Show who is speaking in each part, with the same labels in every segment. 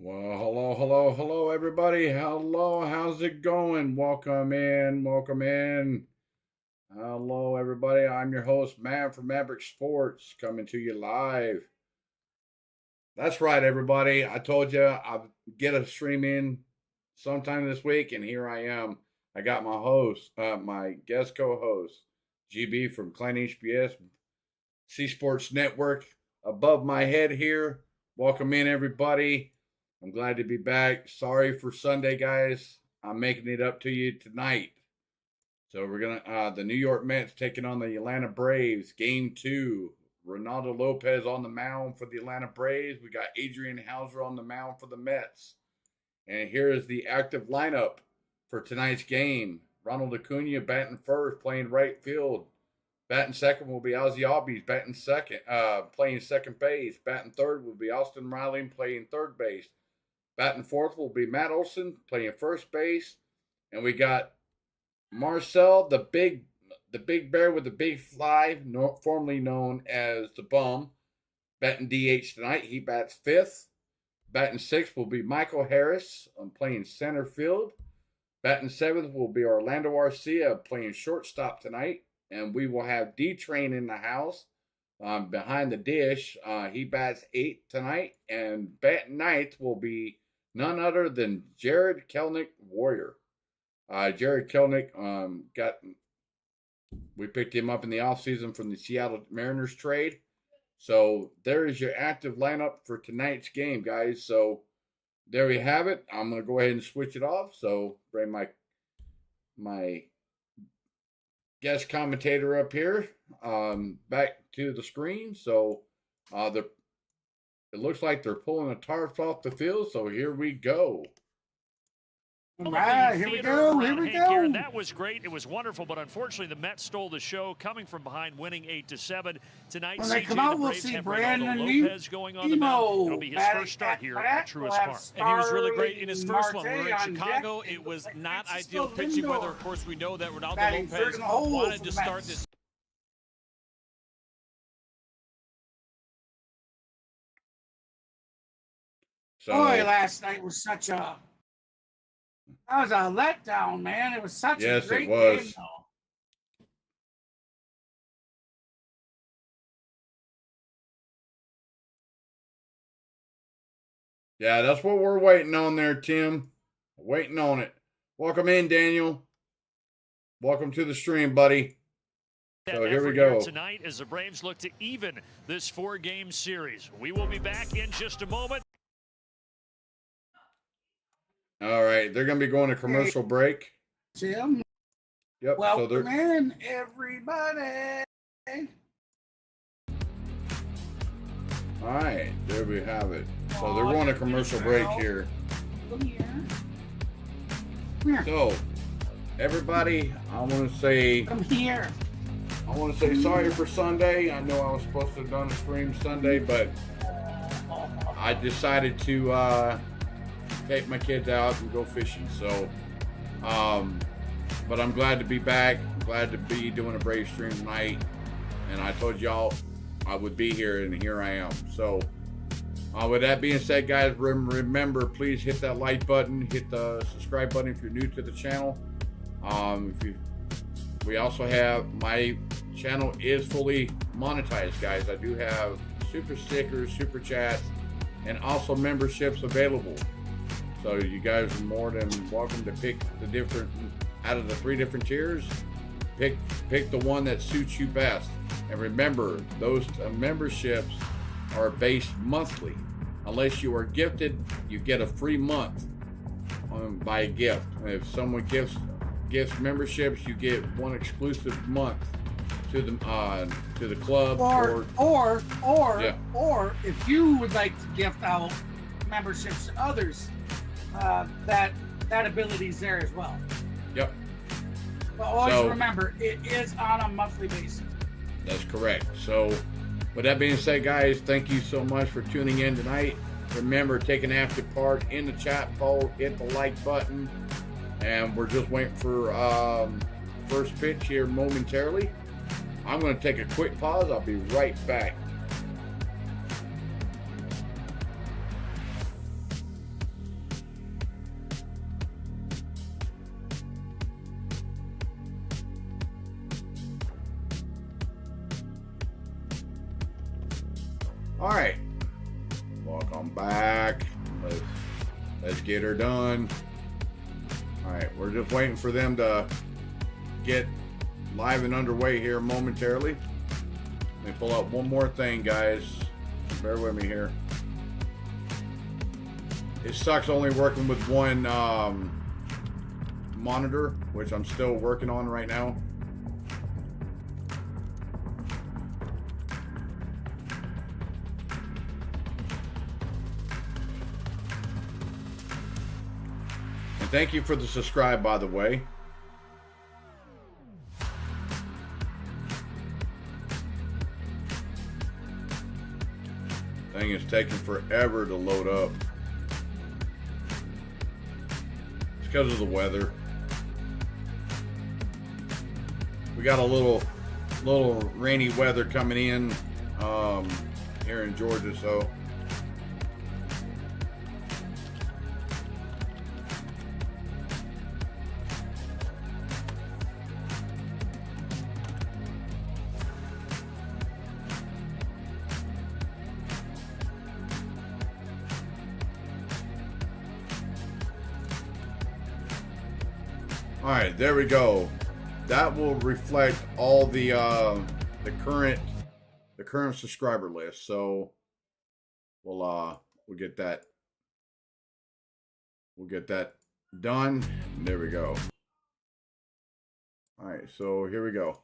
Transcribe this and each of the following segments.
Speaker 1: Well, hello, everybody. Hello, how's it going? Welcome in, welcome in. Hello, everybody. I'm your host, Matt from Maverick Sports, coming to you live. That's right, everybody. I told you I'd get a stream in sometime this week, and here I am. I got my guest co-host, GB from Klein HBS, C Sports Network, above my head here. Welcome in, everybody. I'm glad to be back. Sorry for Sunday, guys. I'm making it up to you tonight. So we're gonna the New York Mets taking on the Atlanta Braves, Game 2. Ronaldo Lopez on the mound for the Atlanta Braves. We got Adrian Hauser on the mound for the Mets. And here is the active lineup for tonight's game. Ronald Acuna batting first, playing right field. Batting second will be Ozzie Albies, playing second base. Batting third will be Austin Riley, playing third base. Batting fourth will be Matt Olson, playing first base. And we got Marcel, the big bear with the big fly, formerly known as the Bum, batting DH tonight. He bats fifth. Batting sixth will be Michael Harris, playing center field. Batting seventh will be Orlando Arcia, playing shortstop tonight. And we will have D-Train in the house behind the dish. He bats eighth tonight. And batting ninth will be none other than Jared Kelenic, Warrior. Jared Kelenic we picked him up in the offseason from the Seattle Mariners trade. So there is your active lineup for tonight's game, guys. So there we have it. I'm going to go ahead and switch it off. So bring my guest commentator up here back to the screen. So it looks like they're pulling the tarps off the field. So here we go.
Speaker 2: All right, here we go.
Speaker 3: And that was great. It was wonderful, but unfortunately, the Mets stole the show, coming from behind, winning 8-7 tonight.
Speaker 2: When they come out, we'll see Brandon
Speaker 3: Lopez going on the mound. It'll be his first start here at Truist Park.
Speaker 4: And he was really great in his first one. We were in Chicago. It was not ideal pitching weather. Of course, we know that Ronaldo Lopez wanted to start this.
Speaker 2: So, boy, last night was such a letdown, man. It was such a great game, though.
Speaker 1: Yeah, that's what we're waiting on there, Tim. Waiting on it. Welcome in, Daniel. Welcome to the stream, buddy. So here we go.
Speaker 3: Tonight as the Braves look to even this 4-game series. We will be back in just a moment.
Speaker 1: All right, they're going to be going to commercial break.
Speaker 2: Tim.
Speaker 1: Yep.
Speaker 2: Welcome in, everybody.
Speaker 1: All right, there we have it. So they're going to commercial break here.
Speaker 2: Come here.
Speaker 1: So, everybody, I want to say sorry for Sunday. I know I was supposed to have done a stream Sunday, but I decided to take my kids out and go fishing. So, but I'm glad to be back. I'm glad to be doing a Brave stream tonight. And I told y'all I would be here, and here I am. So, with that being said, guys, remember, please hit that like button, hit the subscribe button if you're new to the channel. We also have, my channel is fully monetized, guys. I do have super stickers, super chats, and also memberships available. So you guys are more than welcome to pick the different, out of the 3 different tiers, pick the one that suits you best. And remember, those memberships are based monthly. Unless you are gifted, you get a free month by a gift. If someone gifts memberships, you get one exclusive month to the club.
Speaker 2: Or if you would like to gift out memberships to others, that ability is there as well.
Speaker 1: Yep.
Speaker 2: But always remember, it is on a monthly basis.
Speaker 1: That's correct. So, with that being said, guys, thank you so much for tuning in tonight. Remember, take an active part in the chat poll, hit the like button, and we're just waiting for first pitch here momentarily. I'm going to take a quick pause. I'll be right back. All right. Welcome back. Let's get her done. All right. We're just waiting for them to get live and underway here momentarily. Let me pull up one more thing, guys. Bear with me here. It sucks only working with one monitor, which I'm still working on right now. And thank you for the subscribe, by the way. Thing is taking forever to load up. It's because of the weather. We got a little rainy weather coming in here in Georgia, so all right, there we go. That will reflect all the current subscriber list. So we'll get that done. There we go. All right, so here we go.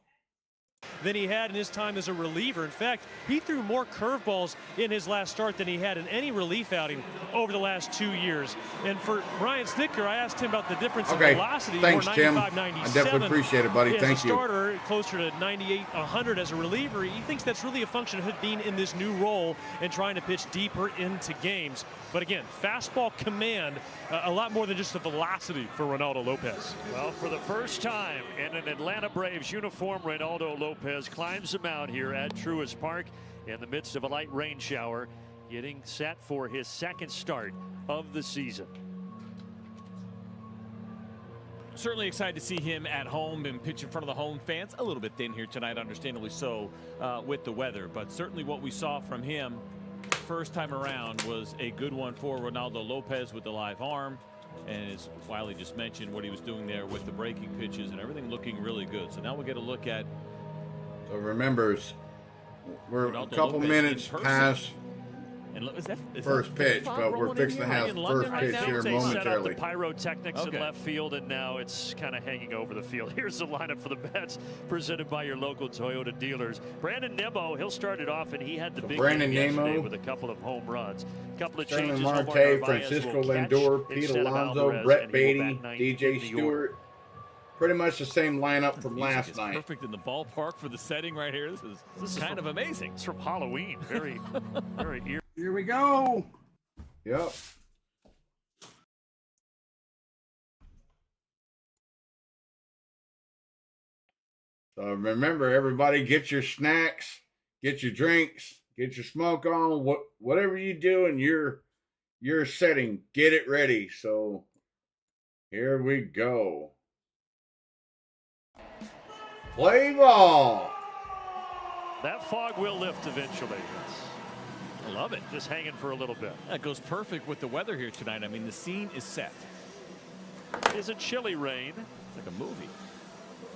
Speaker 4: Than he had in his time as a reliever. In fact, he threw more curveballs in his last start than he had in any relief outing over the last 2 years. And for Brian Snitker, I asked him about the difference in velocity.
Speaker 1: Thanks, Tim.
Speaker 4: 95,
Speaker 1: I
Speaker 4: 97.
Speaker 1: definitely appreciate it, buddy. Thank you.
Speaker 4: As a starter, closer to 98, 100 as a reliever. He thinks that's really a function of him being in this new role and trying to pitch deeper into games. But again, fastball command, a lot more than just the velocity for Reynaldo Lopez.
Speaker 3: Well, for the first time in an Atlanta Braves uniform, Reynaldo Lopez climbs the mound here at Truist Park in the midst of a light rain shower, getting set for his second start of the season.
Speaker 5: Certainly excited to see him at home and pitch in front of the home fans. A little bit thin here tonight, understandably so, with the weather. But certainly what we saw from him first time around was a good one for Reynaldo Lopez with the live arm. And as Wiley just mentioned, what he was doing there with the breaking pitches and everything looking really good. So now we'll get a look at.
Speaker 1: So remember, we're
Speaker 5: Reynaldo
Speaker 1: a couple
Speaker 5: Lopez
Speaker 1: minutes past
Speaker 5: is that
Speaker 1: first pitch, but we're fixing to have first pitch here momentarily.
Speaker 3: The pyrotechnics in left field, and now it's kind of hanging over the field. Here's the lineup for the Mets, presented by your local Toyota dealers. Brandon Nimmo, he'll start it off, and he had the big game yesterday with a couple of home runs. A couple of changes.
Speaker 1: Marte, Francisco Lindor, Pete Alonso, Brett Beatty, DJ Stewart. Pretty much the same lineup from last night.
Speaker 5: Perfect in the ballpark for the setting right here. This is kind of amazing.
Speaker 3: It's from Halloween. Very, very eerie.
Speaker 2: Here we go.
Speaker 1: Yep. So remember, everybody, get your snacks, get your drinks, get your smoke on. Whatever you do in your setting, get it ready. So here we go. Play ball.
Speaker 3: That fog will lift eventually.
Speaker 5: I love it.
Speaker 3: Just hanging for a little bit.
Speaker 5: That goes perfect with the weather here tonight. I mean, the scene is set.
Speaker 3: Is a chilly rain.
Speaker 5: It's like a movie.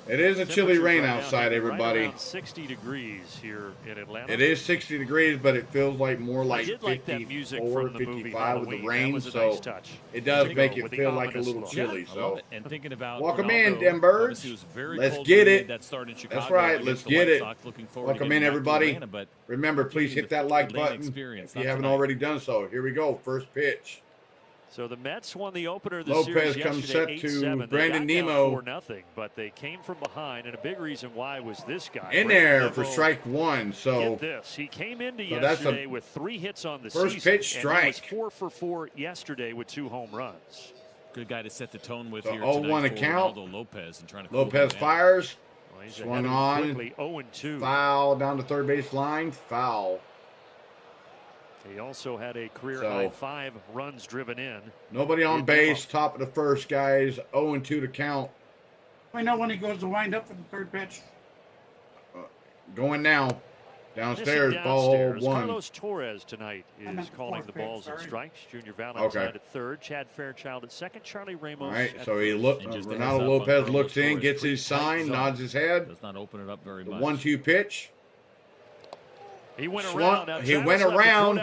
Speaker 1: It is a chilly rain outside, everybody.
Speaker 3: Right around 60 degrees here in Atlanta.
Speaker 1: It is 60 degrees, but it feels like more like
Speaker 3: 54,
Speaker 1: 55 with the rain,
Speaker 3: so
Speaker 1: nice it does make it feel like a little chilly. So,
Speaker 5: and thinking about
Speaker 1: welcome in, them birds. Let's get it. That's right. Let's get it. Welcome in, everybody. Remember, please hit that like button if you haven't already done so. Here we go. First pitch.
Speaker 3: So the Mets won the opener of the
Speaker 1: Lopez
Speaker 3: series
Speaker 1: comes set to Brandon Nimmo.
Speaker 3: 4-0, but they came from behind, and a big reason why was this guy
Speaker 1: in there for strike one. So
Speaker 3: get this, he came into yesterday with 3 hits on the
Speaker 1: first
Speaker 3: season,
Speaker 1: pitch strike.
Speaker 3: And he was 4 for 4 yesterday with 2 home runs.
Speaker 5: Good guy to set the tone with
Speaker 1: so
Speaker 5: here
Speaker 1: 0-1 account.
Speaker 5: Lopez and trying to
Speaker 1: Lopez fires.
Speaker 3: Well,
Speaker 1: swung on.
Speaker 3: 0-2.
Speaker 1: Foul down the third base line. Foul.
Speaker 3: He also had a career-high 5 runs driven in.
Speaker 1: Nobody on base, top of the first, guys. 0-2 to count.
Speaker 2: I know when he goes to wind up for the third pitch.
Speaker 1: Going now. Downstairs, ball one.
Speaker 3: Carlos Torres tonight is calling the balls and strikes. Junior Valentine at third. Chad Fairchild at second. Charlie Ramos.
Speaker 1: All right, so he Ronaldo Lopez looks in, gets his sign, nods his head.
Speaker 5: Does not open it up very much.
Speaker 1: 1-2 pitch.
Speaker 3: He went around.
Speaker 1: He went around.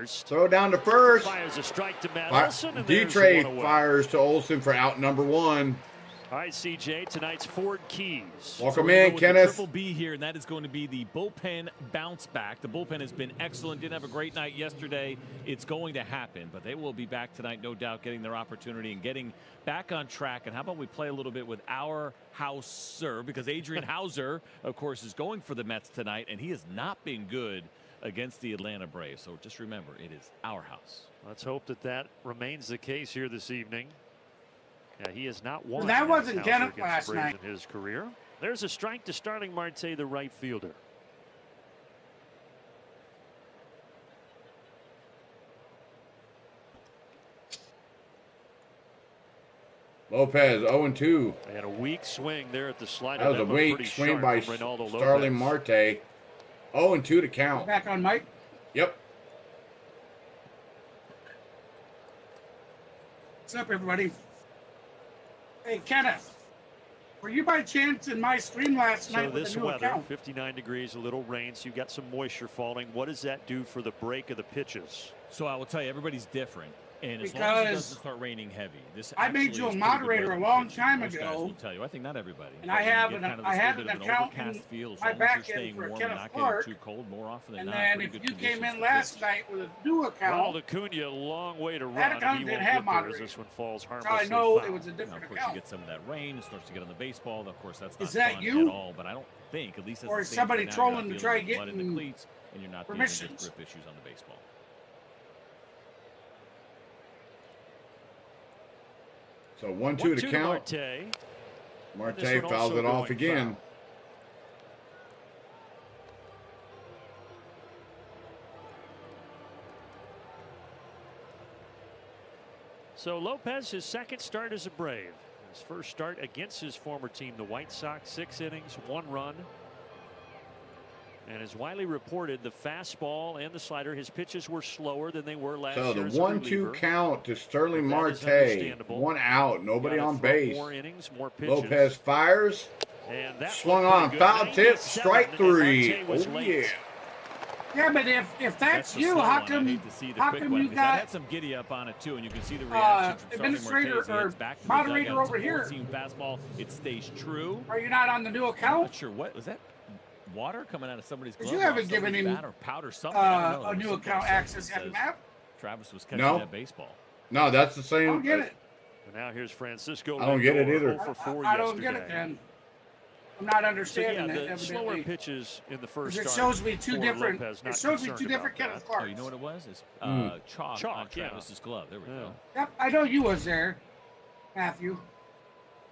Speaker 1: Throw down to first.
Speaker 3: Fires a strike to Matt Olson.
Speaker 1: D-Trade fires to Olson for out number 1.
Speaker 3: All right, CJ, tonight's Ford Keys.
Speaker 1: Welcome in, Kenneth.
Speaker 5: Triple B here, and that is going to be the bullpen bounce back. The bullpen has been excellent. Didn't have a great night yesterday. It's going to happen, but they will be back tonight, no doubt, getting their opportunity and getting back on track. And how about we play a little bit with our Hauser, because Adrian Hauser, of course, is going for the Mets tonight, and he has not been good against the Atlanta Braves. So just remember, it is our house.
Speaker 3: Let's hope that remains the case here this evening. Yeah, he has not won.
Speaker 2: That wasn't Kenneth last night
Speaker 3: in his career. There's a strike to Starling Marte, the right fielder.
Speaker 1: Lopez 0-2.
Speaker 3: They had a weak swing there at the slider.
Speaker 1: That was a weak swing by Starling Marte. 0-2 to count.
Speaker 2: Back on Mike.
Speaker 1: Yep.
Speaker 2: What's up, everybody? Hey, Kenneth, were you by chance in my stream last night with
Speaker 3: this
Speaker 2: a new
Speaker 3: weather,
Speaker 2: account?
Speaker 3: 59 degrees, a little rain, so you've got some moisture falling. What does that do for the break of the pitches?
Speaker 5: So I will tell you, everybody's different. And as long as it doesn't start raining heavy, this
Speaker 2: I made you a moderator a long time ago.
Speaker 5: Will tell you, I think not everybody.
Speaker 2: And I have an account in my back end for Kenneth Clark.
Speaker 5: Too cold more often than
Speaker 2: and
Speaker 5: not,
Speaker 2: then if you came in last night with a new account,
Speaker 3: Ronald Acuna, a long way to run.
Speaker 2: That account didn't have moderator.
Speaker 3: This one falls harmlessly.
Speaker 2: So I know it was a different
Speaker 5: account. Of course,
Speaker 2: account.
Speaker 5: You get some of that rain, it starts to get on the baseball. Of course, that's not
Speaker 2: fun
Speaker 5: at all. But I don't think, at least as
Speaker 2: or is somebody trolling to try getting
Speaker 5: the cleats, and you're not
Speaker 2: permissions.
Speaker 5: Grip issues on the baseball.
Speaker 1: So 1-2 to count. Marte fouls it off again. Foul.
Speaker 3: So Lopez, his second start as a Brave. His first start against his former team, the White Sox. 6 innings, 1 run. And as Wiley reported, the fastball and the slider, his pitches were slower than they were last year.
Speaker 1: So the 1-2 count to Starling Marte. 1 out, nobody on base.
Speaker 3: More innings, more pitches.
Speaker 1: Lopez fires.
Speaker 3: And that
Speaker 1: swung on, foul tip, strike 3. Oh yeah.
Speaker 2: Yeah, but if that's you, how come you got
Speaker 5: I had some giddy up on it too, and you can see the reaction from
Speaker 2: administrator or moderator over here?
Speaker 5: Fastball, it stays true.
Speaker 2: Are you not on the new
Speaker 5: I'm
Speaker 2: account?
Speaker 5: not sure what was that. Water coming out of somebody's glove.
Speaker 2: You haven't given him
Speaker 5: or powder something.
Speaker 2: A new account access, have you, Matt?
Speaker 5: Travis was catching that baseball.
Speaker 1: No, that's the same.
Speaker 2: I don't get it.
Speaker 3: And now here's Francisco.
Speaker 1: I don't get it either.
Speaker 2: I don't get it, then. I'm not understanding it.
Speaker 3: The slower pitches in the first.
Speaker 2: It shows me two different. It shows me two different Kenneth Clarks.
Speaker 5: Oh, you know what it was? It's chalk on Travis's glove. There we go.
Speaker 2: Yep, I know you was there, Matthew.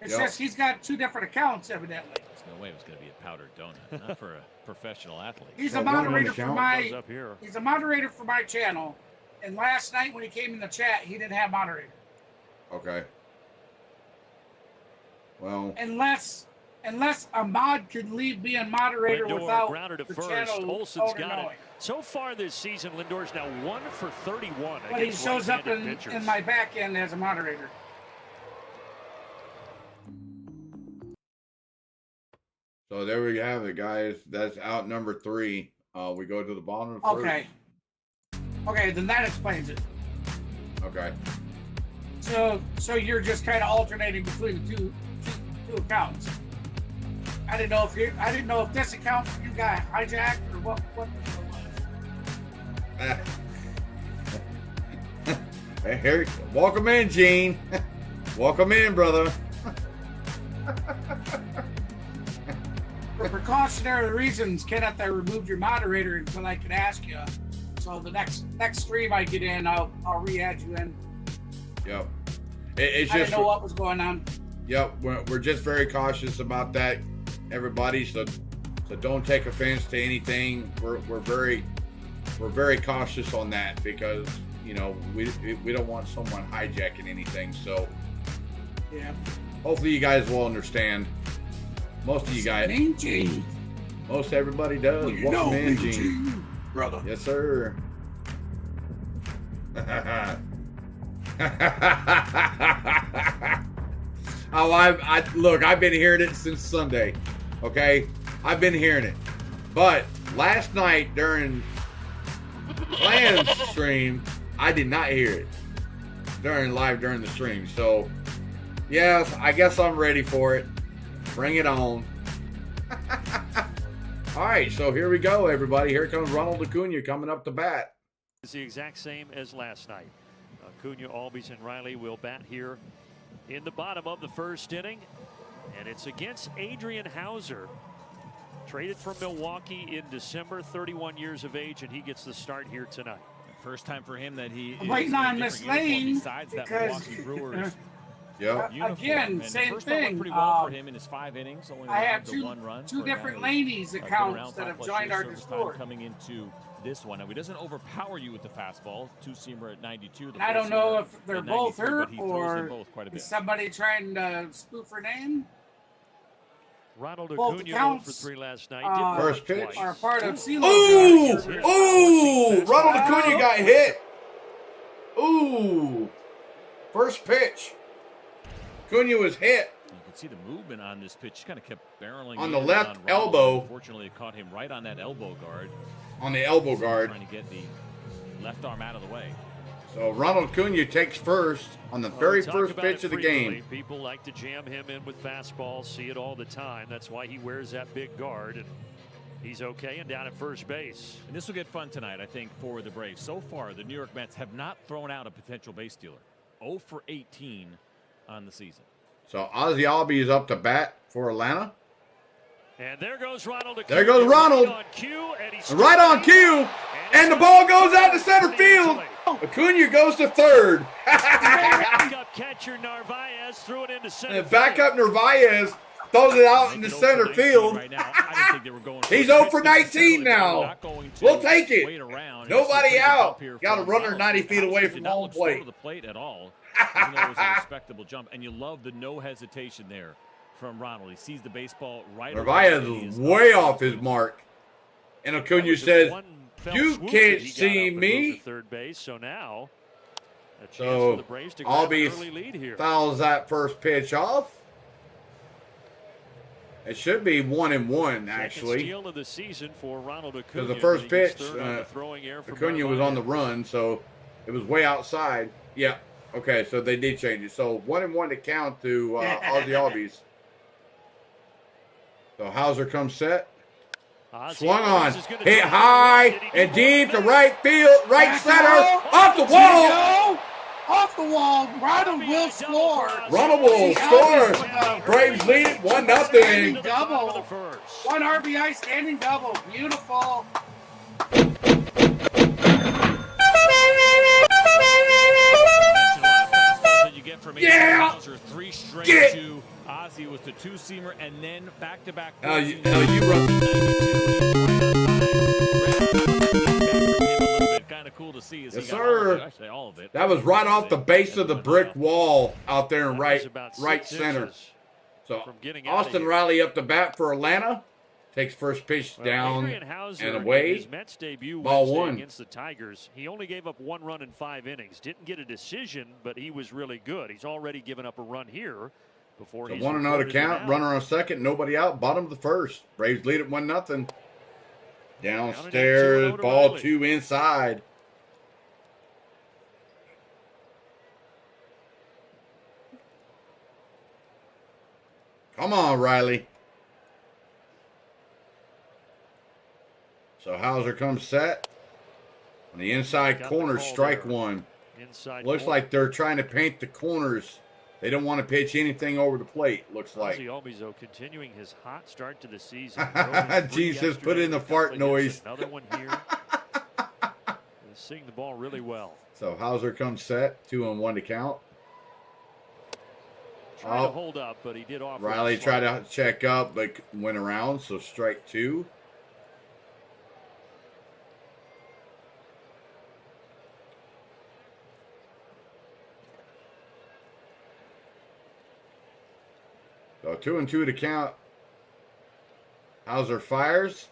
Speaker 2: It's just he's got 2 different accounts, evidently.
Speaker 5: There's no way it was going to be a powdered donut, not for a professional athlete.
Speaker 2: He's a moderator for my. He's a moderator for my channel, and last night when he came in the chat, he didn't have moderator.
Speaker 1: Okay. Well.
Speaker 2: Unless a mod can leave being moderator
Speaker 3: Lindor
Speaker 2: without
Speaker 3: grounded to
Speaker 2: the
Speaker 3: first.
Speaker 2: channel
Speaker 3: Olson's got
Speaker 2: knowing.
Speaker 3: it. So far this season, Lindor's now 1 for 31.
Speaker 2: But he shows up in my back end as a moderator.
Speaker 1: So there we have it, guys. That's out number 3. We go to the bottom of the first.
Speaker 2: Okay, then that explains it.
Speaker 1: Okay.
Speaker 2: So you're just kind of alternating between the two accounts. I didn't know if this account you got hijacked or what
Speaker 1: Hey, here, welcome in, Gene. Welcome in, brother.
Speaker 2: For precautionary reasons, Kenneth, I removed your moderator until I could ask you. So the next stream I get in, I'll re-add you in.
Speaker 1: Yep. I
Speaker 2: didn't know what was going on.
Speaker 1: Yep, we're just very cautious about that, everybody. So don't take offense to anything. We're very cautious on that because we don't want someone hijacking anything. So
Speaker 2: yeah,
Speaker 1: hopefully you guys will understand. Most of you guys. Most everybody does.
Speaker 2: Well, you
Speaker 1: Welcome
Speaker 2: know
Speaker 1: in,
Speaker 2: me,
Speaker 1: Gene.
Speaker 2: Gene, brother.
Speaker 1: Yes, sir. Oh, look, I've been hearing it since Sunday. Okay? I've been hearing it. But last night during Clan's stream, I did not hear it during the stream. So, yes, I guess I'm ready for it. Bring it on. All right, so here we go, everybody. Here comes Ronald Acuna coming up to bat.
Speaker 3: It's the exact same as last night. Acuna, Albies, and Riley will bat here in the bottom of the first inning. And it's against Adrian Hauser. Traded from Milwaukee in December, 31 years of age, and he gets the start here tonight.
Speaker 5: First time for him that he
Speaker 2: I'm waiting on Miss Lane
Speaker 5: besides that
Speaker 2: because
Speaker 5: Milwaukee Brewers
Speaker 1: Yep.
Speaker 2: again, same
Speaker 5: first one went
Speaker 2: thing.
Speaker 5: pretty well for him in his 5 innings. Only
Speaker 2: I have
Speaker 5: allowed the 1 run.
Speaker 2: two
Speaker 5: but
Speaker 2: different
Speaker 5: now he's,
Speaker 2: ladies
Speaker 5: been
Speaker 2: accounts
Speaker 5: around
Speaker 2: that have
Speaker 5: 5+
Speaker 2: joined
Speaker 5: years,
Speaker 2: our
Speaker 5: so it's time
Speaker 2: Discord.
Speaker 5: coming into this one. Now he doesn't overpower you with the fastball. 2-seamer at 92.
Speaker 2: And I don't know if they're both hurt
Speaker 5: but he throws them
Speaker 2: or
Speaker 5: both quite a bit.
Speaker 2: is somebody trying to spoof her name.
Speaker 3: Ronald
Speaker 2: Both
Speaker 3: Acuna 0
Speaker 2: accounts,
Speaker 3: for 3 last night.
Speaker 1: First pitch.
Speaker 2: Are part of CeeLo.
Speaker 1: Ooh! Ronald Acuna got hit. Ooh! First pitch. Acuna was hit.
Speaker 5: You can see the movement on this pitch. He kind of kept barreling
Speaker 1: On the
Speaker 5: in
Speaker 1: left
Speaker 5: on Ronald.
Speaker 1: elbow.
Speaker 5: Unfortunately, it caught him right on that elbow guard.
Speaker 1: On the elbow guard.
Speaker 5: Trying to get the left arm out of the way.
Speaker 1: So Ronald Acuna takes first on the very first pitch of the game.
Speaker 3: People like to jam him in with fastballs, see it all the time. That's why he wears that big guard, and he's okay and down at first base.
Speaker 5: And this will get fun tonight, I think, for the Braves. So far, the New York Mets have not thrown out a potential base stealer. 0 for 18 on the season.
Speaker 1: So Ozzy Albies is up to bat for Atlanta.
Speaker 3: And there goes Ronald.
Speaker 1: There goes Ronald.
Speaker 3: Right on cue, and he's
Speaker 1: Right on cue. And the ball goes out to center field. Acuna goes to third.
Speaker 3: Backup catcher Narvaez threw it into center
Speaker 1: And backup Narvaez throws it out in the center field. He's 0 for 19 now. We'll take it. Nobody out. Got a runner 90 feet away from home plate.
Speaker 5: The plate at all. Even though it was a respectable jump, and you love the no hesitation there from Ronald. He sees the baseball right.
Speaker 1: Narvaez is way off his mark, and Acuna says, "You can't see me."
Speaker 3: Third base, so now a chance
Speaker 1: So
Speaker 3: for the Braves to grab an early
Speaker 1: Albies
Speaker 3: lead here.
Speaker 1: fouls that first pitch off. It should be 1-1 actually,
Speaker 3: Steal of the season for Ronald Acuna.
Speaker 1: because the first pitch,
Speaker 3: Acuna
Speaker 1: was on the run, so it was way outside. Yeah. Okay, so they did change it. So 1-1 to count to Ozzy Albies. So Hauser comes set. Swung on. Hit high and deep to right field, right center, off the wall.
Speaker 2: Off the wall. Ronald will score.
Speaker 1: Ronald will score. Braves lead it 1-0.
Speaker 2: Double. 1 RBI standing double. Beautiful.
Speaker 5: Yeah! 3 straight to Ozzy was the 2-seamer, and then back-to-back.
Speaker 1: You run.
Speaker 5: Kind of cool to see.
Speaker 1: Yes, sir.
Speaker 5: Actually, all of it.
Speaker 1: That was right off the base of the brick wall out there in right center. So Austin Riley up to bat for Atlanta. Takes first pitch down and away.
Speaker 3: His Mets debut
Speaker 1: Ball
Speaker 3: Wednesday
Speaker 1: 1
Speaker 3: against the Tigers. He only gave up 1 run in 5 innings. Didn't get a decision, but he was really good. He's already given up a run here before he's
Speaker 1: 1-0 to count. Runner on second. Nobody out. Bottom of the first. Braves lead at 1-0. Downstairs. Ball 2 inside. Come on, Riley. So Hauser comes set. On the inside corner, strike 1. Looks like they're trying to paint the corners. They don't want to pitch anything over the plate, looks like.
Speaker 3: Albies, though, continuing his hot start to the season.
Speaker 1: Jesus, put in the fart noise.
Speaker 3: Another one here. Seeing the ball really well.
Speaker 1: So Hauser comes set. 2-1 to count.
Speaker 3: Tried to hold up, but he did offer.
Speaker 1: Riley tried to check up, but went around, so strike 2. So 2-2 to count. Hauser fires.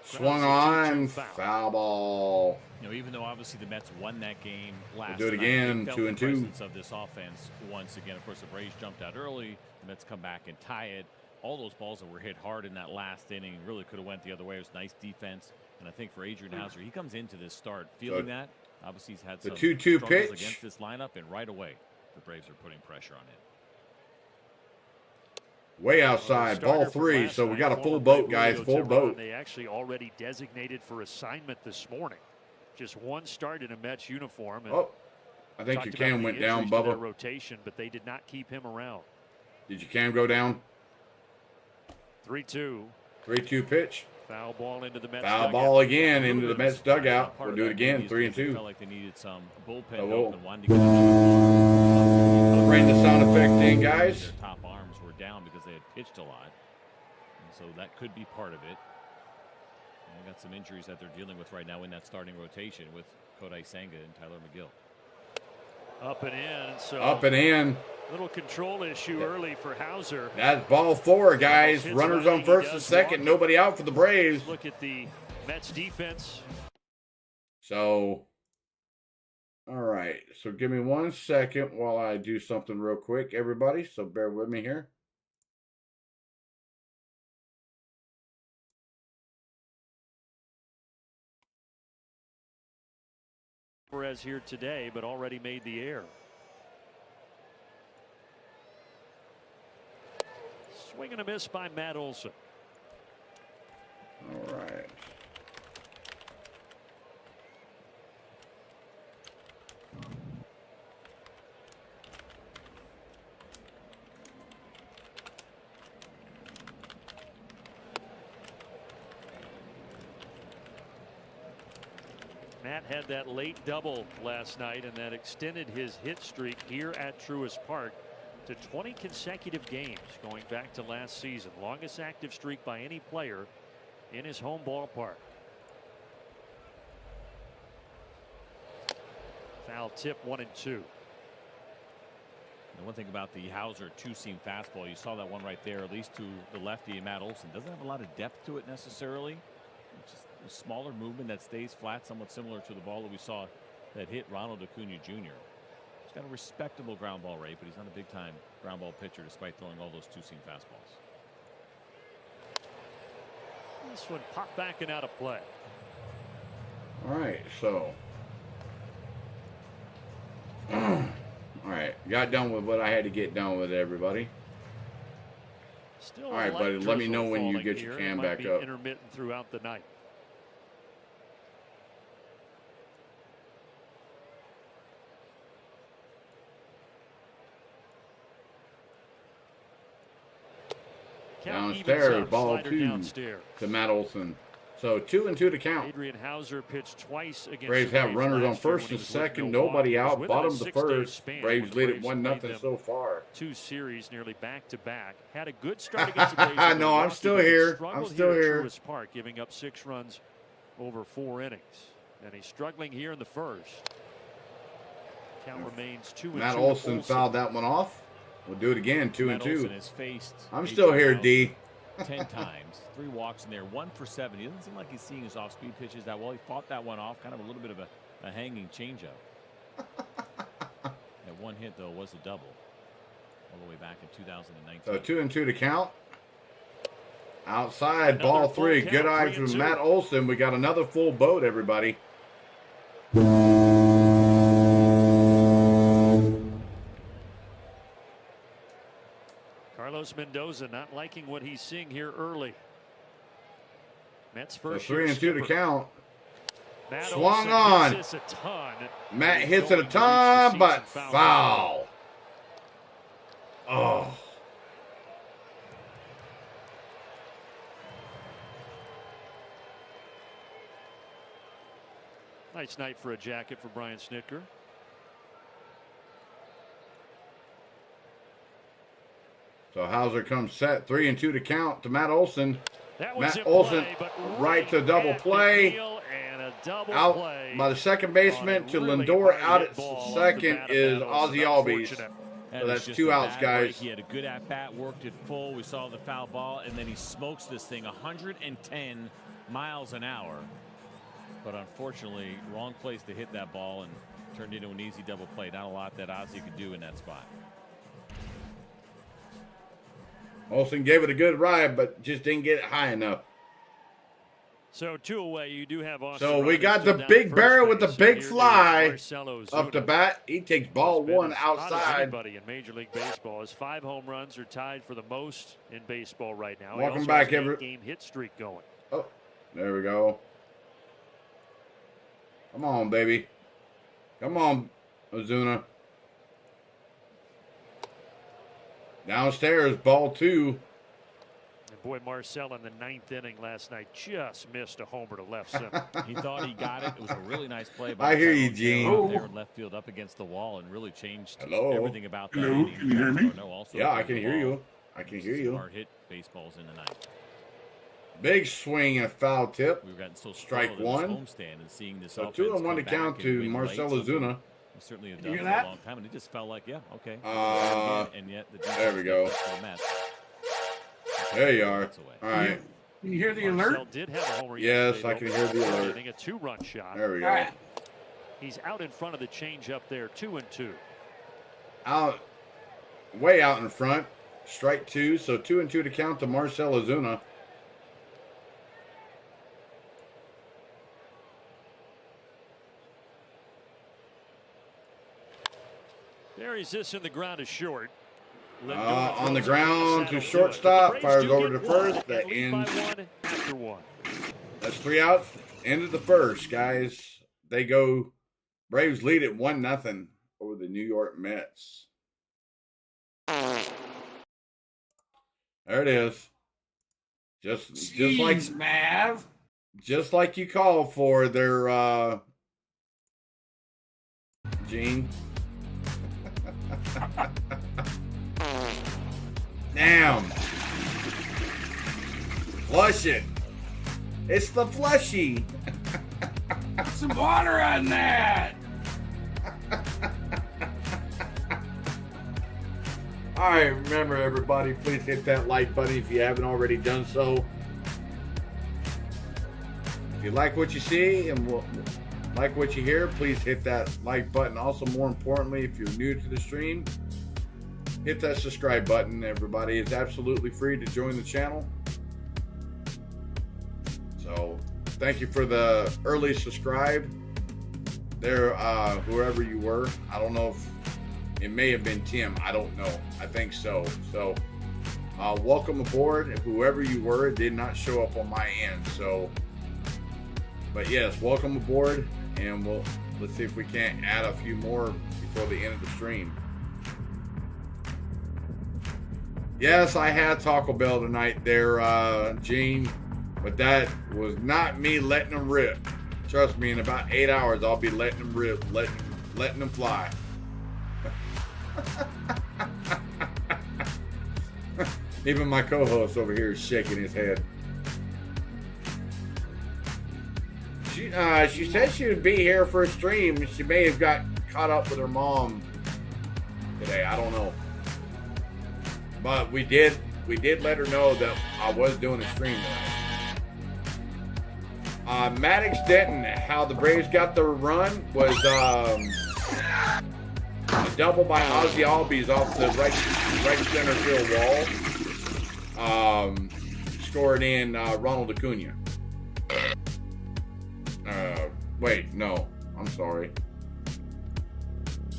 Speaker 1: Swung on. Foul ball.
Speaker 5: You know, even though obviously the Mets won that game last
Speaker 1: We'll do it again, 2-2.
Speaker 5: Presence of this offense once again. Of course, the Braves jumped out early. The Mets come back and tie it. All those balls that were hit hard in that last inning really could have went the other way. It was nice defense, and I think for Adrian Hauser, he comes into this start feeling that. Obviously, he's had some
Speaker 1: 2-2
Speaker 5: struggles
Speaker 1: pitch
Speaker 5: against this lineup, and right away, the Braves are putting pressure on it.
Speaker 1: Way outside, ball 3. So we got a full boat, guys. Full boat.
Speaker 3: They actually already designated for assignment this morning. Just one start in a Mets uniform. And
Speaker 1: I think your cam went down, Bubba.
Speaker 3: Rotation, but they did not keep him around.
Speaker 1: Did your cam go down?
Speaker 3: 3-2.
Speaker 1: 3-2 pitch.
Speaker 3: Foul ball into the Mets.
Speaker 1: Foul ball again into the Mets dugout. We'll do it again. 3-2.
Speaker 5: Felt like they needed some bullpen
Speaker 1: help
Speaker 5: and wanted to get
Speaker 1: bring the sound effect in, guys.
Speaker 5: Their top arms were down because they had pitched a lot, and so that could be part of it. And we got some injuries that they're dealing with right now in that starting rotation with Kodai Senga and Tyler McGill.
Speaker 3: Up and in. So
Speaker 1: up and in.
Speaker 3: Little control issue early for Hauser.
Speaker 1: That's ball 4, guys. Runners on first and second. Nobody out for the Braves.
Speaker 3: Look at the Mets defense.
Speaker 1: So, all right. So give me 1 second while I do something real quick, everybody. So bear with me here.
Speaker 3: Perez here today, but already made the air. Swing and a miss by Matt Olson.
Speaker 1: All right.
Speaker 3: Matt had that late double last night, and that extended his hit streak here at Truist Park to 20 consecutive games going back to last season. Longest active streak by any player in his home ballpark. Foul tip, 1-2.
Speaker 5: The one thing about the Hauser two-seam fastball, you saw that one right there, at least to the lefty, Matt Olson. Doesn't have a lot of depth to it necessarily. It's just a smaller movement that stays flat, somewhat similar to the ball that we saw that hit Ronald Acuna Jr. He's got a respectable ground ball rate, but he's not a big-time ground ball pitcher despite throwing all those two-seam fastballs.
Speaker 3: This one popped back and out of play.
Speaker 1: All right, so. All right, got done with what I had to get done with, everybody.
Speaker 3: Still
Speaker 1: all right, buddy, let me know when you get your cam back up.
Speaker 3: Intermittent throughout the night.
Speaker 1: Downstairs, ball 2 to Matt Olson. So 2-2 to count.
Speaker 3: Adrian Hauser pitched twice against
Speaker 1: Braves have runners on first and second. Nobody out. Bottom of the first. Braves lead at 1-0 so far.
Speaker 3: 2 series nearly back to back. Had a good start against the Braves.
Speaker 1: No, I'm still here. I'm still here.
Speaker 3: Truist Park, giving up 6 runs over 4 innings, and he's struggling here in the first. Count remains 2-2.
Speaker 1: Matt Olson fouled that one off. We'll do it again, 2-2. I'm
Speaker 5: still
Speaker 1: still here, D.
Speaker 5: 10 times, 3 walks in there, 1 for 7. He doesn't seem like he's seeing his off-speed pitches that well. He fought that one off, kind of a little bit of a hanging changeup. That one hit, though, was a double all the way back in 2019.
Speaker 1: So 2-2 to count. Outside, ball 3. Good eye from Matt Olson. We got another full boat, everybody.
Speaker 3: Carlos Mendoza not liking what he's seeing here early. Mets first.
Speaker 1: So 3-2 to count.
Speaker 3: Matt
Speaker 1: Swung on. Matt hits it a ton, but foul. Oh.
Speaker 3: Nice night for a jacket for Brian Snitker.
Speaker 1: So Hauser comes set. 3-2 to count to Matt Olson.
Speaker 3: Matt
Speaker 1: Olson right to double play. Out by the second baseman to Lindor. Out at second is Ozzie Albies. So that's 2 outs, guys.
Speaker 5: He had a good at-bat, worked it full. We saw the foul ball, and then he smokes this thing 110 miles an hour. But unfortunately, wrong place to hit that ball and turned into an easy double play. Not a lot that Ozzie could do in that spot.
Speaker 1: Olsen gave it a good ride, but just didn't get it high enough.
Speaker 3: So 2 away, you do have Austin.
Speaker 1: So we got the big barrel with the big fly up the bat. He takes ball 1 outside.
Speaker 3: Anybody in Major League Baseball. His 5 home runs are tied for the most in baseball right now.
Speaker 1: Welcome back,
Speaker 3: every game hit streak going.
Speaker 1: Oh, there we go. Come on, baby. Come on, Ozuna. Downstairs, ball 2.
Speaker 3: And boy, Marcell in the 9th inning last night just missed a homer to left center.
Speaker 5: He thought he got it. It was a really nice play by
Speaker 1: I hear you, Gene.
Speaker 5: out there in left field up against the wall and really changed everything about that.
Speaker 1: Hello,
Speaker 5: can you hear me?
Speaker 1: Yeah, I can hear you. I can hear you.
Speaker 5: Hard hit baseballs in the ninth.
Speaker 1: Big swing and foul tip.
Speaker 5: We've gotten so
Speaker 1: Strike 1.
Speaker 5: Homestand and seeing this
Speaker 1: So 2-1 to count to Marcell Ozuna.
Speaker 5: Certainly have done for a long time, and it just felt like, yeah, okay.
Speaker 1: And
Speaker 5: yet
Speaker 1: there we go. There you are. All right.
Speaker 2: Can you hear the
Speaker 3: Marcell
Speaker 2: alert?
Speaker 3: did have a homer
Speaker 1: Yes,
Speaker 3: yesterday,
Speaker 1: I can hear the alert.
Speaker 3: A 2-run shot.
Speaker 1: There we go.
Speaker 2: Right.
Speaker 3: He's out in front of the changeup there, 2-2.
Speaker 1: Out, way out in front. Strike 2. So 2-2 to count to Marcell Ozuna.
Speaker 3: Buries this in the ground is short.
Speaker 1: On the ground to shortstop. Fires over to first. That ends.
Speaker 3: After 1.
Speaker 1: That's 3 outs. End of the first, guys. They go. Braves lead at 1-0 over the New York Mets. There it is. Just like
Speaker 2: Mav.
Speaker 1: Just like you called for their Gene. Damn. Flush it. It's the flushy.
Speaker 2: Put some water on that.
Speaker 1: All right, remember everybody, please hit that like button if you haven't already done so. If you like what you see and like what you hear, please hit that like button. Also, more importantly, if you're new to the stream, hit that subscribe button. Everybody, it's absolutely free to join the channel. So thank you for the early subscribe there, whoever you were. I don't know if it may have been Tim. I don't know. I think so. So welcome aboard. Whoever you were, it did not show up on my end. So, but yes, welcome aboard, and let's see if we can't add a few more before the end of the stream. Yes, I had Taco Bell tonight there, Gene, but that was not me letting them rip. Trust me, in about 8 hours, I'll be letting them rip, letting them fly. Even my co-host over here is shaking his head. She said she would be here for a stream. She may have got caught up with her mom today. I don't know. But we did let her know that I was doing a stream tonight. Maddox Denton, how the Braves got the run was a double by Ozzie Albies off the right center field wall. Scored in Ronald Acuna. Wait, no. I'm sorry.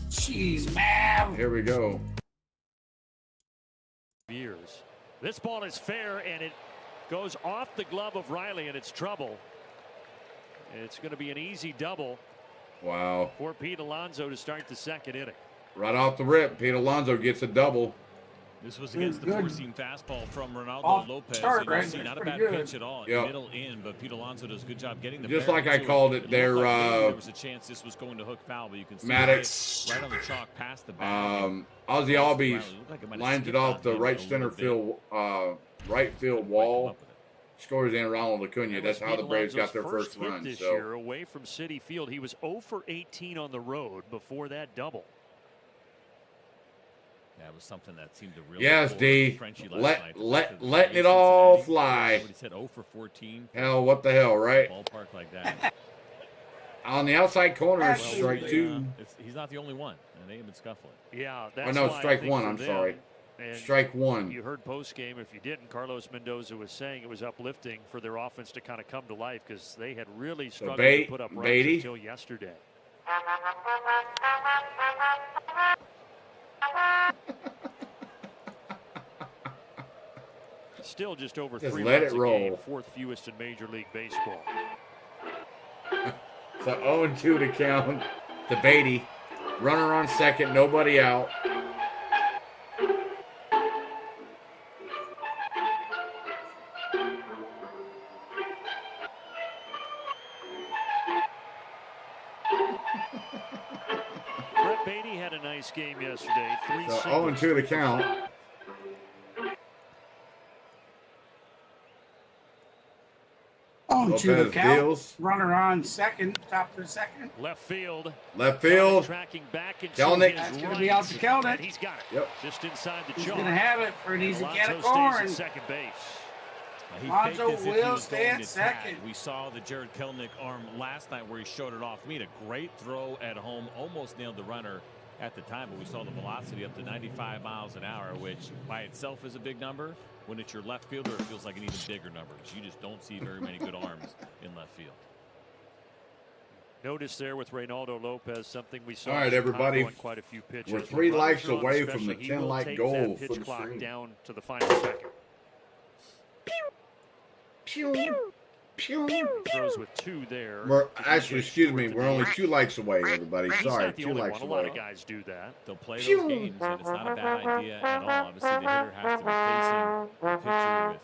Speaker 2: Jeez, man.
Speaker 1: Here we go.
Speaker 3: Years. This ball is fair, and it goes off the glove of Riley, and it's trouble. It's going to be an easy double.
Speaker 1: Wow.
Speaker 3: For Pete Alonso to start the second inning.
Speaker 1: Right off the rip, Pete Alonso gets a double.
Speaker 5: This was against the four-seam fastball from Ronaldo Lopez.
Speaker 2: Start,
Speaker 5: you see, not a bad pitch at all.
Speaker 1: Yep.
Speaker 5: Middle in, but Pete Alonso does a good job getting the
Speaker 1: just like I called it there.
Speaker 5: There was a chance this was going to hook foul, but you can see
Speaker 1: Maddox
Speaker 5: right on the chalk past the back.
Speaker 1: Ozzie Albies lines it off the right center field, right field wall. Scores in Ronald Acuna. That's how the Braves got their first run.
Speaker 3: This year away from Citi Field, he was 0 for 18 on the road before that double.
Speaker 5: That was something that seemed to really.
Speaker 1: Yes, D.
Speaker 5: Frenchie
Speaker 1: Letting it all fly.
Speaker 5: Somebody said 0 for 14.
Speaker 1: Hell, what the hell, right?
Speaker 5: Ballpark like that.
Speaker 1: On the outside corner,
Speaker 2: Absolutely.
Speaker 1: strike 2.
Speaker 5: He's not the only one, and they have been scuffling.
Speaker 3: Yeah,
Speaker 1: Oh,
Speaker 3: that's
Speaker 1: no,
Speaker 3: why I
Speaker 1: strike
Speaker 3: think
Speaker 1: 1.
Speaker 3: for
Speaker 1: I'm
Speaker 3: them,
Speaker 1: sorry.
Speaker 3: and
Speaker 1: Strike 1.
Speaker 3: You heard post game. If you didn't, Carlos Mendoza was saying it was uplifting for their offense to kind of come to life because they had really struggled to put up runs
Speaker 1: Beatty.
Speaker 3: until yesterday. Still just over
Speaker 1: Just
Speaker 3: 3
Speaker 1: let
Speaker 3: runs
Speaker 1: it
Speaker 3: a
Speaker 1: roll.
Speaker 3: game, 4th fewest in Major League Baseball.
Speaker 1: So 0-2 to count to Beatty. Runner on second, nobody out.
Speaker 3: Brett Beatty had a nice game yesterday. 3
Speaker 1: So
Speaker 3: singles,
Speaker 1: 0-2 to count.
Speaker 2: Oh, to the
Speaker 1: Lopez
Speaker 2: count.
Speaker 1: deals.
Speaker 2: Runner on second, top of the second.
Speaker 3: Left field.
Speaker 1: Left field.
Speaker 3: Tracking back and
Speaker 1: Kelnick.
Speaker 2: That's going to be out to Kelnick.
Speaker 3: And he's got it.
Speaker 1: Yep.
Speaker 3: Just inside the
Speaker 2: He's
Speaker 3: jaw.
Speaker 2: going to have it for an easy
Speaker 3: Alonso
Speaker 2: can of
Speaker 3: stays
Speaker 2: corn.
Speaker 3: at second base.
Speaker 5: He
Speaker 2: Alonso
Speaker 5: faked as if he
Speaker 2: will
Speaker 5: was
Speaker 2: stay
Speaker 5: going
Speaker 2: at
Speaker 5: to
Speaker 2: second.
Speaker 5: tag. We saw the Jared Kelnick arm last night where he showed it off. Made a great throw at home. Almost nailed the runner at the time, but we saw the velocity up to 95 miles an hour, which by itself is a big number. When it's your left fielder, it feels like an even bigger number because you just don't see very many good arms in left field.
Speaker 3: Notice there with Reynaldo Lopez, something we saw.
Speaker 1: All right,
Speaker 3: in Chicago
Speaker 1: everybody.
Speaker 3: on quite a few pitches.
Speaker 1: We're
Speaker 3: When
Speaker 1: 3
Speaker 3: runners
Speaker 1: likes
Speaker 3: are on
Speaker 1: away from the
Speaker 3: especially, he will
Speaker 1: 10-like
Speaker 3: take
Speaker 1: goal
Speaker 3: that
Speaker 1: for
Speaker 3: pitch
Speaker 1: the
Speaker 3: clock
Speaker 1: stream.
Speaker 3: down to the final second. Throws with 2 there.
Speaker 1: Actually, excuse me, we're only 2 likes away, everybody.
Speaker 3: He's
Speaker 1: Sorry,
Speaker 3: not the
Speaker 1: 2
Speaker 3: only
Speaker 1: likes
Speaker 3: one. A lot
Speaker 1: away.
Speaker 3: of guys do that.
Speaker 5: They'll play those games, and it's not a bad idea at all. Obviously, the hitter has to be facing the pitcher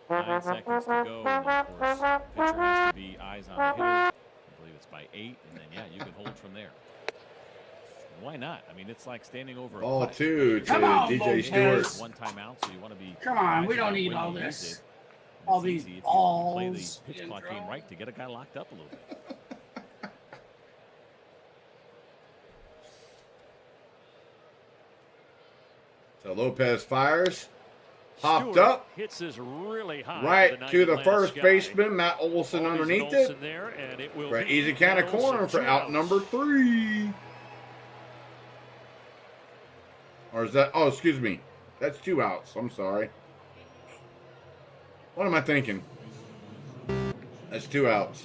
Speaker 5: with 9 seconds to go. And of course, the pitcher has to be eyes on the hitter. I believe it's by 8, and then, yeah, you can hold from there. And why not? I mean, it's like standing over
Speaker 1: Ball
Speaker 5: a putt.
Speaker 1: 2 to
Speaker 2: Come on,
Speaker 1: DJ
Speaker 2: Lopez.
Speaker 1: Stewart.
Speaker 5: One timeout, so you want to be.
Speaker 2: Come on, we
Speaker 5: eyes
Speaker 2: don't
Speaker 5: on
Speaker 2: need
Speaker 5: when
Speaker 2: all
Speaker 5: you use
Speaker 2: this.
Speaker 5: it. And
Speaker 2: All
Speaker 5: it's
Speaker 2: these
Speaker 5: easy if you
Speaker 2: balls
Speaker 5: play the pitch
Speaker 2: being
Speaker 5: clock game
Speaker 2: thrown.
Speaker 5: right to get a guy locked up a little bit.
Speaker 1: So Lopez fires. Hopped
Speaker 3: Stewart
Speaker 1: up.
Speaker 3: hits this really high
Speaker 1: Right to the
Speaker 3: Atlanta
Speaker 1: first
Speaker 3: sky.
Speaker 1: baseman, Matt Olson
Speaker 3: Olson
Speaker 1: underneath
Speaker 3: Olson
Speaker 1: it.
Speaker 3: there, and it will
Speaker 1: For an
Speaker 3: be
Speaker 1: easy kind of
Speaker 3: Olson,
Speaker 1: corner for
Speaker 3: 2
Speaker 1: out
Speaker 3: outs.
Speaker 1: number 3. Or is that? Oh, excuse me. That's 2 outs. I'm sorry. What am I thinking? That's 2 outs.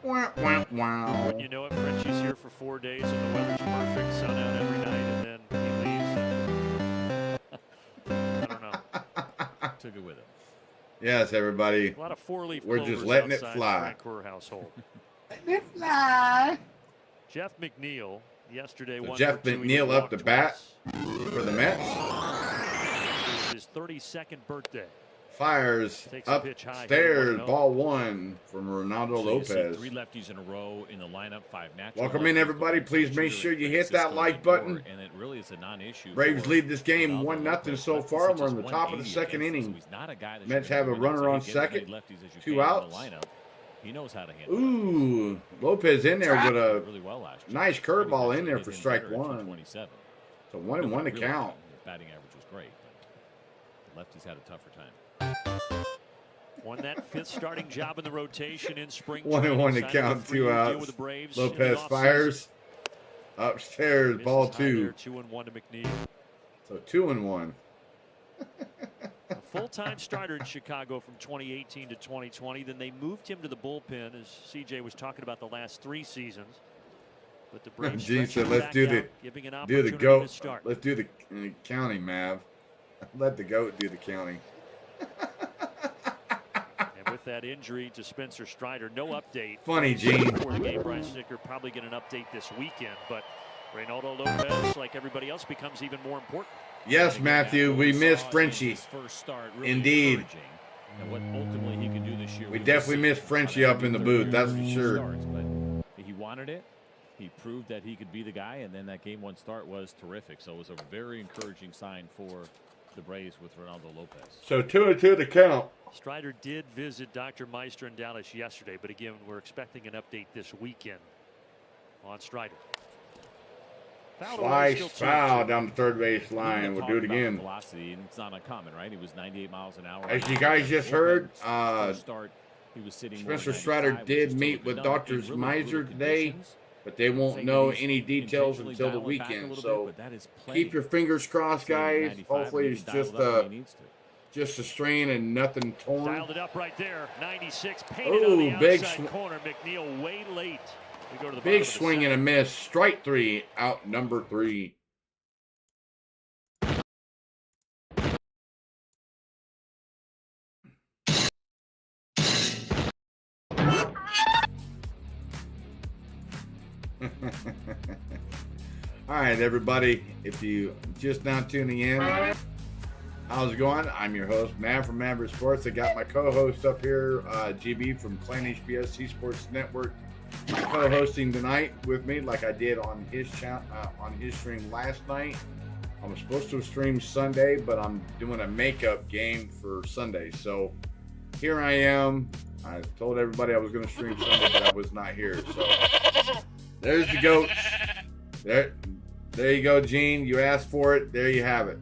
Speaker 1: Wah, wah, wow.
Speaker 3: Wouldn't you know it, Frenchie's here for 4 days and the weather's perfect, sun out every night, and then he leaves. I don't know.
Speaker 5: Took it with him.
Speaker 1: Yes, everybody.
Speaker 3: A lot of 4-leaf
Speaker 1: We're just
Speaker 3: clovers
Speaker 1: letting it
Speaker 3: outside the
Speaker 1: fly.
Speaker 3: Frank Kerr household.
Speaker 2: Let it fly.
Speaker 3: Jeff McNeil yesterday.
Speaker 1: So
Speaker 3: 1
Speaker 1: Jeff
Speaker 3: for 2. He
Speaker 1: McNeil
Speaker 3: did
Speaker 1: up
Speaker 3: walk
Speaker 1: to bat
Speaker 3: twice.
Speaker 1: for the Mets.
Speaker 3: It was his 32nd birthday.
Speaker 1: Fires
Speaker 3: Takes a pitch high here,
Speaker 1: upstairs.
Speaker 3: 1-0.
Speaker 1: Ball 1 from Ronaldo
Speaker 5: So you see
Speaker 1: Lopez.
Speaker 5: 3 lefties in a row in the lineup, 5 natural.
Speaker 1: Welcome in,
Speaker 5: lefties,
Speaker 1: everybody.
Speaker 5: but
Speaker 1: Please make
Speaker 5: Jeter
Speaker 1: sure
Speaker 5: and
Speaker 1: you hit that
Speaker 5: Francisco
Speaker 1: like
Speaker 5: ignore,
Speaker 1: button.
Speaker 5: And it really is a non-issue.
Speaker 1: Braves
Speaker 5: for
Speaker 1: lead this game
Speaker 5: Ronaldo
Speaker 1: 1-0
Speaker 5: Lopez.
Speaker 1: so
Speaker 5: Lefties
Speaker 1: far.
Speaker 5: hit
Speaker 1: We're in
Speaker 5: just
Speaker 1: the top of the
Speaker 5: 180
Speaker 1: second
Speaker 5: against us,
Speaker 1: inning.
Speaker 5: so he's not a guy that
Speaker 1: Mets
Speaker 5: should
Speaker 1: have a
Speaker 5: win
Speaker 1: runner on
Speaker 5: innings, so you get as
Speaker 1: second.
Speaker 5: many lefties as you
Speaker 1: 2
Speaker 5: can in
Speaker 1: outs.
Speaker 5: the lineup. He knows how to handle it.
Speaker 1: Ooh, Lopez in there with a
Speaker 5: Really well last year.
Speaker 1: nice curveball in there
Speaker 5: Hit
Speaker 1: for
Speaker 5: him
Speaker 1: strike
Speaker 5: better at
Speaker 1: 1.
Speaker 5: 227.
Speaker 1: So 1-1 to
Speaker 5: Really
Speaker 1: count.
Speaker 5: good. His batting average was great, but the lefties had a tougher time.
Speaker 3: Won that 5th starting job in the rotation in spring.
Speaker 1: 1-1 to
Speaker 3: training, signed a
Speaker 1: count, 2
Speaker 3: 3-year deal
Speaker 1: outs.
Speaker 3: with the Braves in the
Speaker 1: Lopez
Speaker 3: offseason.
Speaker 1: fires upstairs.
Speaker 3: Misses
Speaker 1: Ball
Speaker 3: high
Speaker 1: 2.
Speaker 3: there, 2-1 to McNeil.
Speaker 1: So 2-1.
Speaker 3: A full-time starter in Chicago from 2018 to 2020. Then they moved him to the bullpen, as CJ was talking about the last 3 seasons. But the Braves
Speaker 1: Gee,
Speaker 3: stretched
Speaker 1: so
Speaker 3: him
Speaker 1: let's
Speaker 3: back
Speaker 1: do
Speaker 3: out,
Speaker 1: the
Speaker 3: giving an
Speaker 1: do
Speaker 3: opportunity
Speaker 1: the
Speaker 3: to
Speaker 1: goat.
Speaker 3: start.
Speaker 1: Let's do the counting, Mav. Let the goat do the counting.
Speaker 3: And with that injury to Spencer Strider, no update.
Speaker 1: Funny, Gene.
Speaker 3: Before the game, Brian Snitker probably get an update this weekend. But Reynaldo Lopez, like everybody else, becomes even more important.
Speaker 1: Yes, Matthew, we miss Frenchie.
Speaker 5: His first start, really
Speaker 1: Indeed.
Speaker 5: encouraging. And what ultimately he can do this year.
Speaker 1: We
Speaker 5: will
Speaker 1: definitely
Speaker 5: see.
Speaker 1: miss Frenchie up in the booth, that's for sure.
Speaker 5: But he wanted it. He proved that he could be the guy, and then that game 1 start was terrific. So it was a very encouraging sign for the Braves with Ronaldo Lopez.
Speaker 1: So 2-2 to count.
Speaker 3: Strider did visit Dr. Meister in Dallas yesterday, but again, we're expecting an update this weekend on Strider.
Speaker 1: Slice foul down the third base line. We'll do it again.
Speaker 5: Velocity, and it's not uncommon, right? He was 98 miles an hour.
Speaker 1: As you guys just heard,
Speaker 5: he was sitting
Speaker 1: Spencer Strider did meet with Dr. Miser today, but they won't know any details until the weekend. So keep your fingers crossed, guys. Hopefully it's just a strain and nothing torn.
Speaker 3: Dialed it up right there. 96 painted on the outside corner. McNeil way late. We go to the
Speaker 1: big swing and a miss. Strike 3, out number 3. All right, everybody. If you just now tuning in, how's it going? I'm your host, Man from Maverick Sports. I got my co-host up here, GB from Clan HBS Sports Network, co-hosting tonight with me, like I did on his stream last night. I was supposed to stream Sunday, but I'm doing a makeup game for Sunday. So here I am. I told everybody I was going to stream Sunday, but I was not here. So there's the goats. There you go, Gene. You asked for it. There you have it.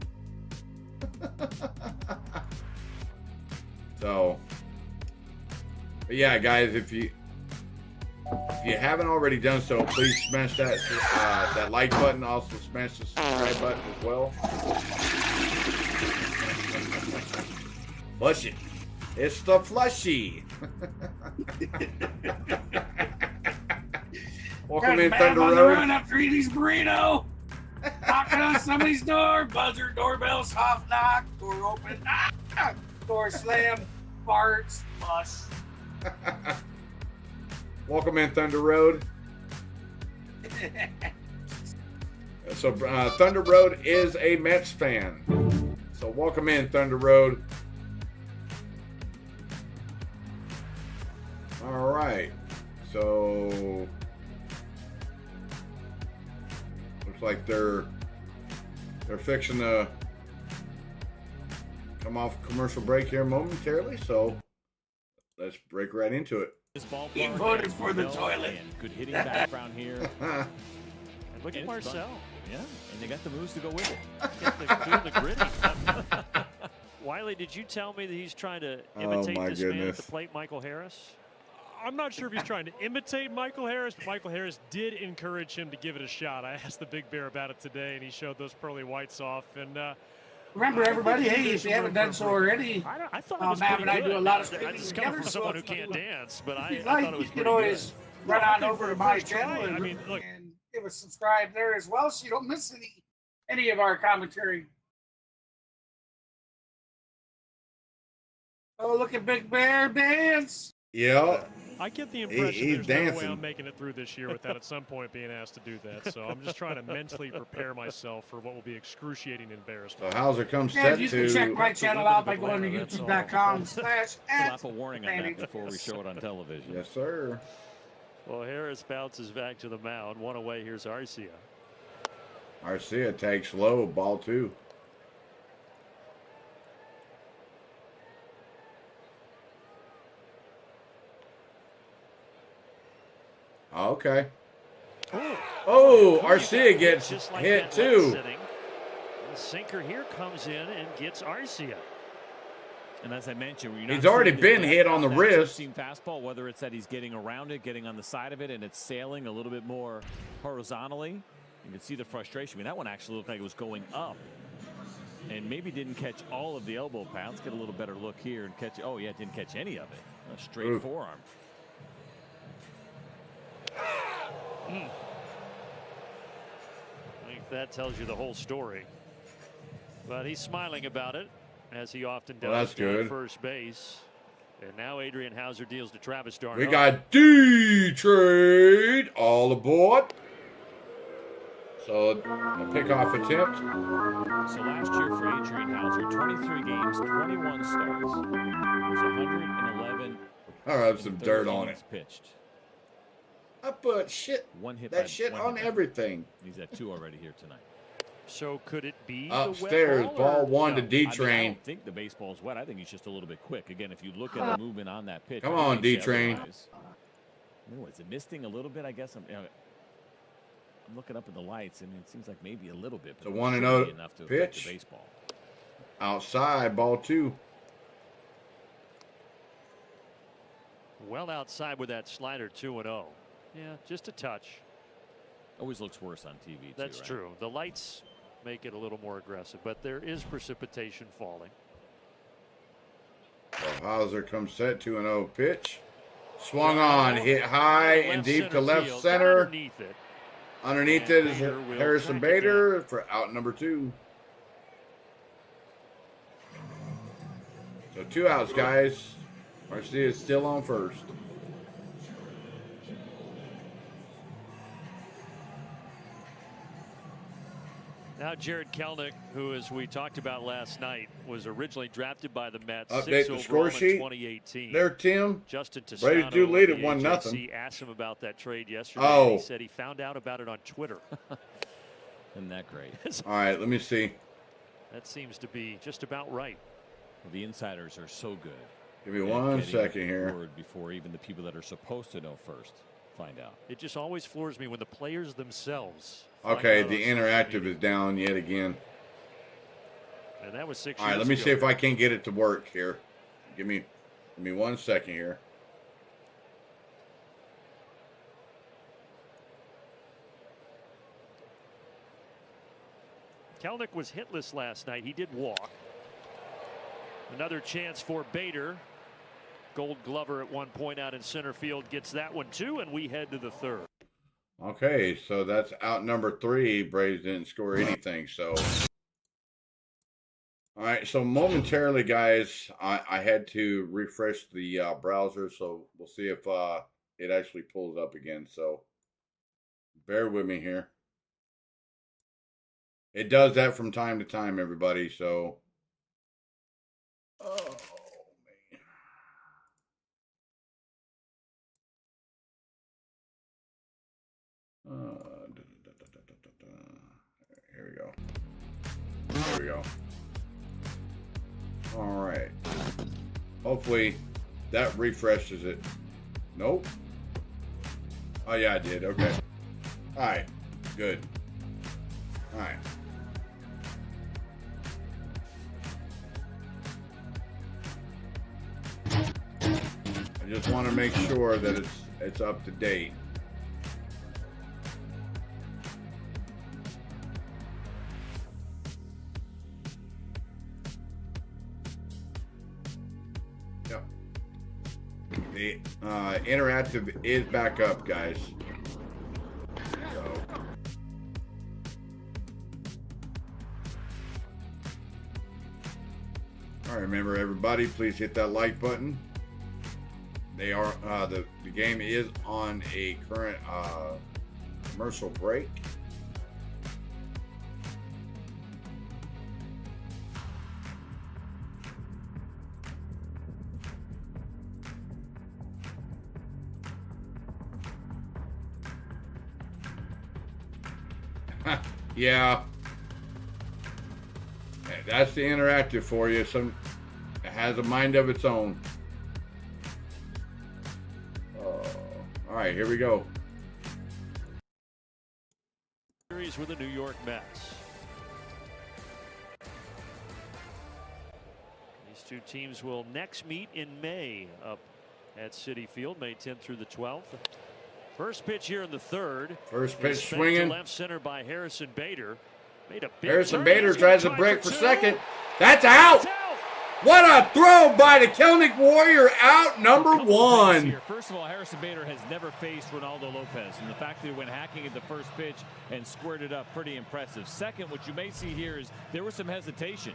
Speaker 1: So, but yeah, guys, if you haven't already done so, please smash that like button. Also, smash the subscribe button as well. Flush it. It's the flushy. Welcome in Thunder Road.
Speaker 2: Run after Edie's burrito. Knocking on somebody's door. Buzzer, doorbell, soft knock, door open, door slam, farts, flush.
Speaker 1: Welcome in Thunder Road. So Thunder Road is a Mets fan. So welcome in Thunder Road. All right. So looks like they're fixing to come off commercial break here momentarily. So let's break right into it.
Speaker 2: He voted for the toilet.
Speaker 5: Good hitting background here.
Speaker 3: And look at Marcel.
Speaker 5: Yeah, and they got the moves to go with it.
Speaker 3: Get the gritty. Wiley, did you tell me that he's trying to imitate this man at the plate, Michael Harris?
Speaker 4: I'm not sure if he's trying to imitate Michael Harris, but Michael Harris did encourage him to give it a shot. I asked the Big Bear about it today, and he showed those pearly whites off. And
Speaker 2: remember, everybody, hey, if you haven't done so already,
Speaker 3: I thought it was
Speaker 2: Matt and I
Speaker 3: good.
Speaker 2: do a lot of
Speaker 3: It's
Speaker 2: screaming
Speaker 3: coming from
Speaker 2: together.
Speaker 3: someone who can't dance, but I
Speaker 2: If
Speaker 3: thought it was
Speaker 2: you
Speaker 3: pretty
Speaker 2: can always
Speaker 3: good.
Speaker 2: run on over to my channel and,
Speaker 4: I mean, look,
Speaker 2: and give a subscribe there as well, so you don't miss any of our commentary. Oh, look at Big Bear dance.
Speaker 1: Yeah.
Speaker 4: I get the impression
Speaker 1: he's
Speaker 4: there's no way
Speaker 1: dancing.
Speaker 4: I'm making it through this year without at some point being asked to do that. So I'm just trying to mentally prepare myself for what will be excruciating embarrassment.
Speaker 1: So Hauser comes
Speaker 2: And
Speaker 1: set
Speaker 2: you
Speaker 1: to.
Speaker 2: can check my channel out by going to
Speaker 5: That's all.
Speaker 2: youtube.com/@
Speaker 5: Slap a warning on that before we show it on television.
Speaker 1: Yes, sir.
Speaker 3: Well, Harris bounces back to the mound. One away. Here's Arcia.
Speaker 1: Arcia takes low, ball 2. Okay. Oh, Arcia gets
Speaker 3: Just like
Speaker 1: hit
Speaker 3: that
Speaker 1: too.
Speaker 3: last inning. The sinker here comes in and gets Arcia.
Speaker 5: And as I mentioned,
Speaker 1: He's already been hit on the wrist.
Speaker 5: Fastball, whether it's that he's getting around it, getting on the side of it, and it's sailing a little bit more horizontally. You can see the frustration. I mean, that one actually looked like it was going up. And maybe didn't catch all of the elbow pads. Let's get a little better look here and catch. Oh, yeah, didn't catch any of it. A straight forearm.
Speaker 3: I think that tells you the whole story. But he's smiling about it, as he often does.
Speaker 1: Well, that's
Speaker 3: down at
Speaker 1: good.
Speaker 3: First base. And now Adrian Hauser deals to Travis Darno.
Speaker 1: We got D-Trade all aboard. So a pickoff attempt.
Speaker 5: So last year for Adrian Hauser, 23 games, 21 starts. It was 111.
Speaker 1: I'll have some dirt on it.
Speaker 5: Pitched.
Speaker 1: I put shit.
Speaker 5: One hit.
Speaker 1: That shit on everything.
Speaker 5: He's at 2 already here tonight.
Speaker 3: So could it be
Speaker 1: upstairs?
Speaker 3: The wet
Speaker 1: ball
Speaker 3: or?
Speaker 1: 1 to
Speaker 5: I
Speaker 1: D-Train.
Speaker 5: don't think the baseball's wet. I think he's just a little bit quick. Again, if you look at the movement on that pitch.
Speaker 1: Come
Speaker 5: I
Speaker 1: on,
Speaker 5: think it's
Speaker 1: D-Train.
Speaker 5: otherwise. Is it misting a little bit? I guess I'm. I'm looking up at the lights, and it seems like maybe a little bit.
Speaker 1: It's a 1-0
Speaker 5: enough to
Speaker 1: pitch.
Speaker 5: the baseball.
Speaker 1: Outside, ball 2.
Speaker 3: Well outside with that slider, 2-0. Yeah, just a touch.
Speaker 5: Always looks worse on TV, too.
Speaker 3: That's
Speaker 5: right?
Speaker 3: true. The lights make it a little more aggressive, but there is precipitation falling.
Speaker 1: So Hauser comes set, 2-0 pitch. Swung on, hit high and deep to left center. Underneath it is Harrison Bader for out number 2. So 2 outs, guys. Garcia is still on first.
Speaker 3: Now Jared Kelenic, who, as we talked about last night, was originally drafted by the Mets.
Speaker 1: Update the score sheet.
Speaker 3: 2018.
Speaker 1: There, Tim.
Speaker 3: Justin
Speaker 1: Braves do lead at 1-0.
Speaker 3: Asked him about that trade yesterday.
Speaker 1: Oh.
Speaker 3: He said he found out about it on Twitter.
Speaker 5: Isn't that great?
Speaker 1: All right, let me see.
Speaker 3: That seems to be just about right.
Speaker 5: Well, the insiders are so good.
Speaker 1: Give me 1 second here.
Speaker 5: Word before even the people that are supposed to know first find out.
Speaker 3: It just always floors me when the players themselves.
Speaker 1: Okay, the interactive is down yet again.
Speaker 3: And that was 6 years
Speaker 1: All right, let me
Speaker 3: ago.
Speaker 1: see if I can get it to work here. Give me 1 second here.
Speaker 3: Kelenic was hitless last night. He did walk. Another chance for Bader. Gold Glover at one point out in center field gets that one too, and we head to the 3rd.
Speaker 1: Okay, so that's out number 3. Braves didn't score anything, so. All right, so momentarily, guys, I had to refresh the browser, so we'll see if it actually pulls up again. So bear with me here. It does that from time to time, everybody, so. Oh, man. Here we go. There we go. All right. Hopefully that refreshes it. Nope. Oh, yeah, I did. Okay. All right. Good. All right. I just want to make sure that it's up to date. Yep. The interactive is back up, guys. So. All right, remember everybody, please hit that like button. They are the game is on a current commercial break. Yeah, that's the interactive for you. It has a mind of its own. All right, here we go.
Speaker 3: Series with the New York Mets. These two teams will next meet in May up at Citi Field, May 10th through the 12th. First pitch here in the 3rd.
Speaker 1: First pitch swinging.
Speaker 3: Left center by Harrison Bader. Made a big
Speaker 1: Harrison
Speaker 3: turn.
Speaker 1: Bader tries to break for
Speaker 3: 2.
Speaker 1: second. That's out. What a throw by the Kelenic Warrior, out number 1.
Speaker 5: First of all, Harrison Bader has never faced Ronaldo Lopez, and the fact that he went hacking at the first pitch and squared it up, pretty impressive. Second, what you may see here is there was some hesitation.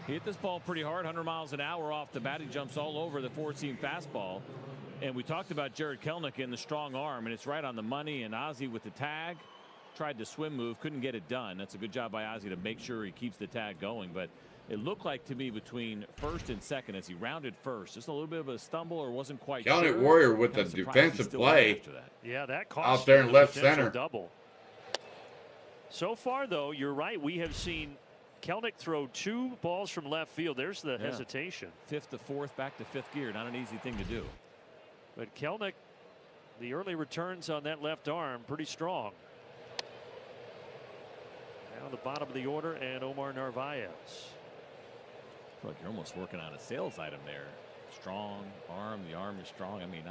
Speaker 5: He hit this ball pretty hard, 100 miles an hour off the bat. He jumps all over the 4-seam fastball. And we talked about Jared Kelenic and the strong arm, and it's right on the money. And Ozzie with the tag tried to swim move, couldn't get it done. That's a good job by Ozzie to make sure he keeps the tag going. But it looked like to me between first and second as he rounded first, just a little bit of a stumble or wasn't quite sure.
Speaker 1: Kelenic Warrior with the defensive play
Speaker 3: Yeah, that
Speaker 1: out there in left center.
Speaker 3: Double. So far, though, you're right. We have seen Kelenic throw 2 balls from left field. There's the hesitation.
Speaker 5: 5th to 4th, back to 5th gear. Not an easy thing to do.
Speaker 3: But Kelenic, the early returns on that left arm, pretty strong. Now the bottom of the order, and Omar Narvaez.
Speaker 5: Look, you're almost working on a sales item there. Strong arm. The arm is strong. I mean,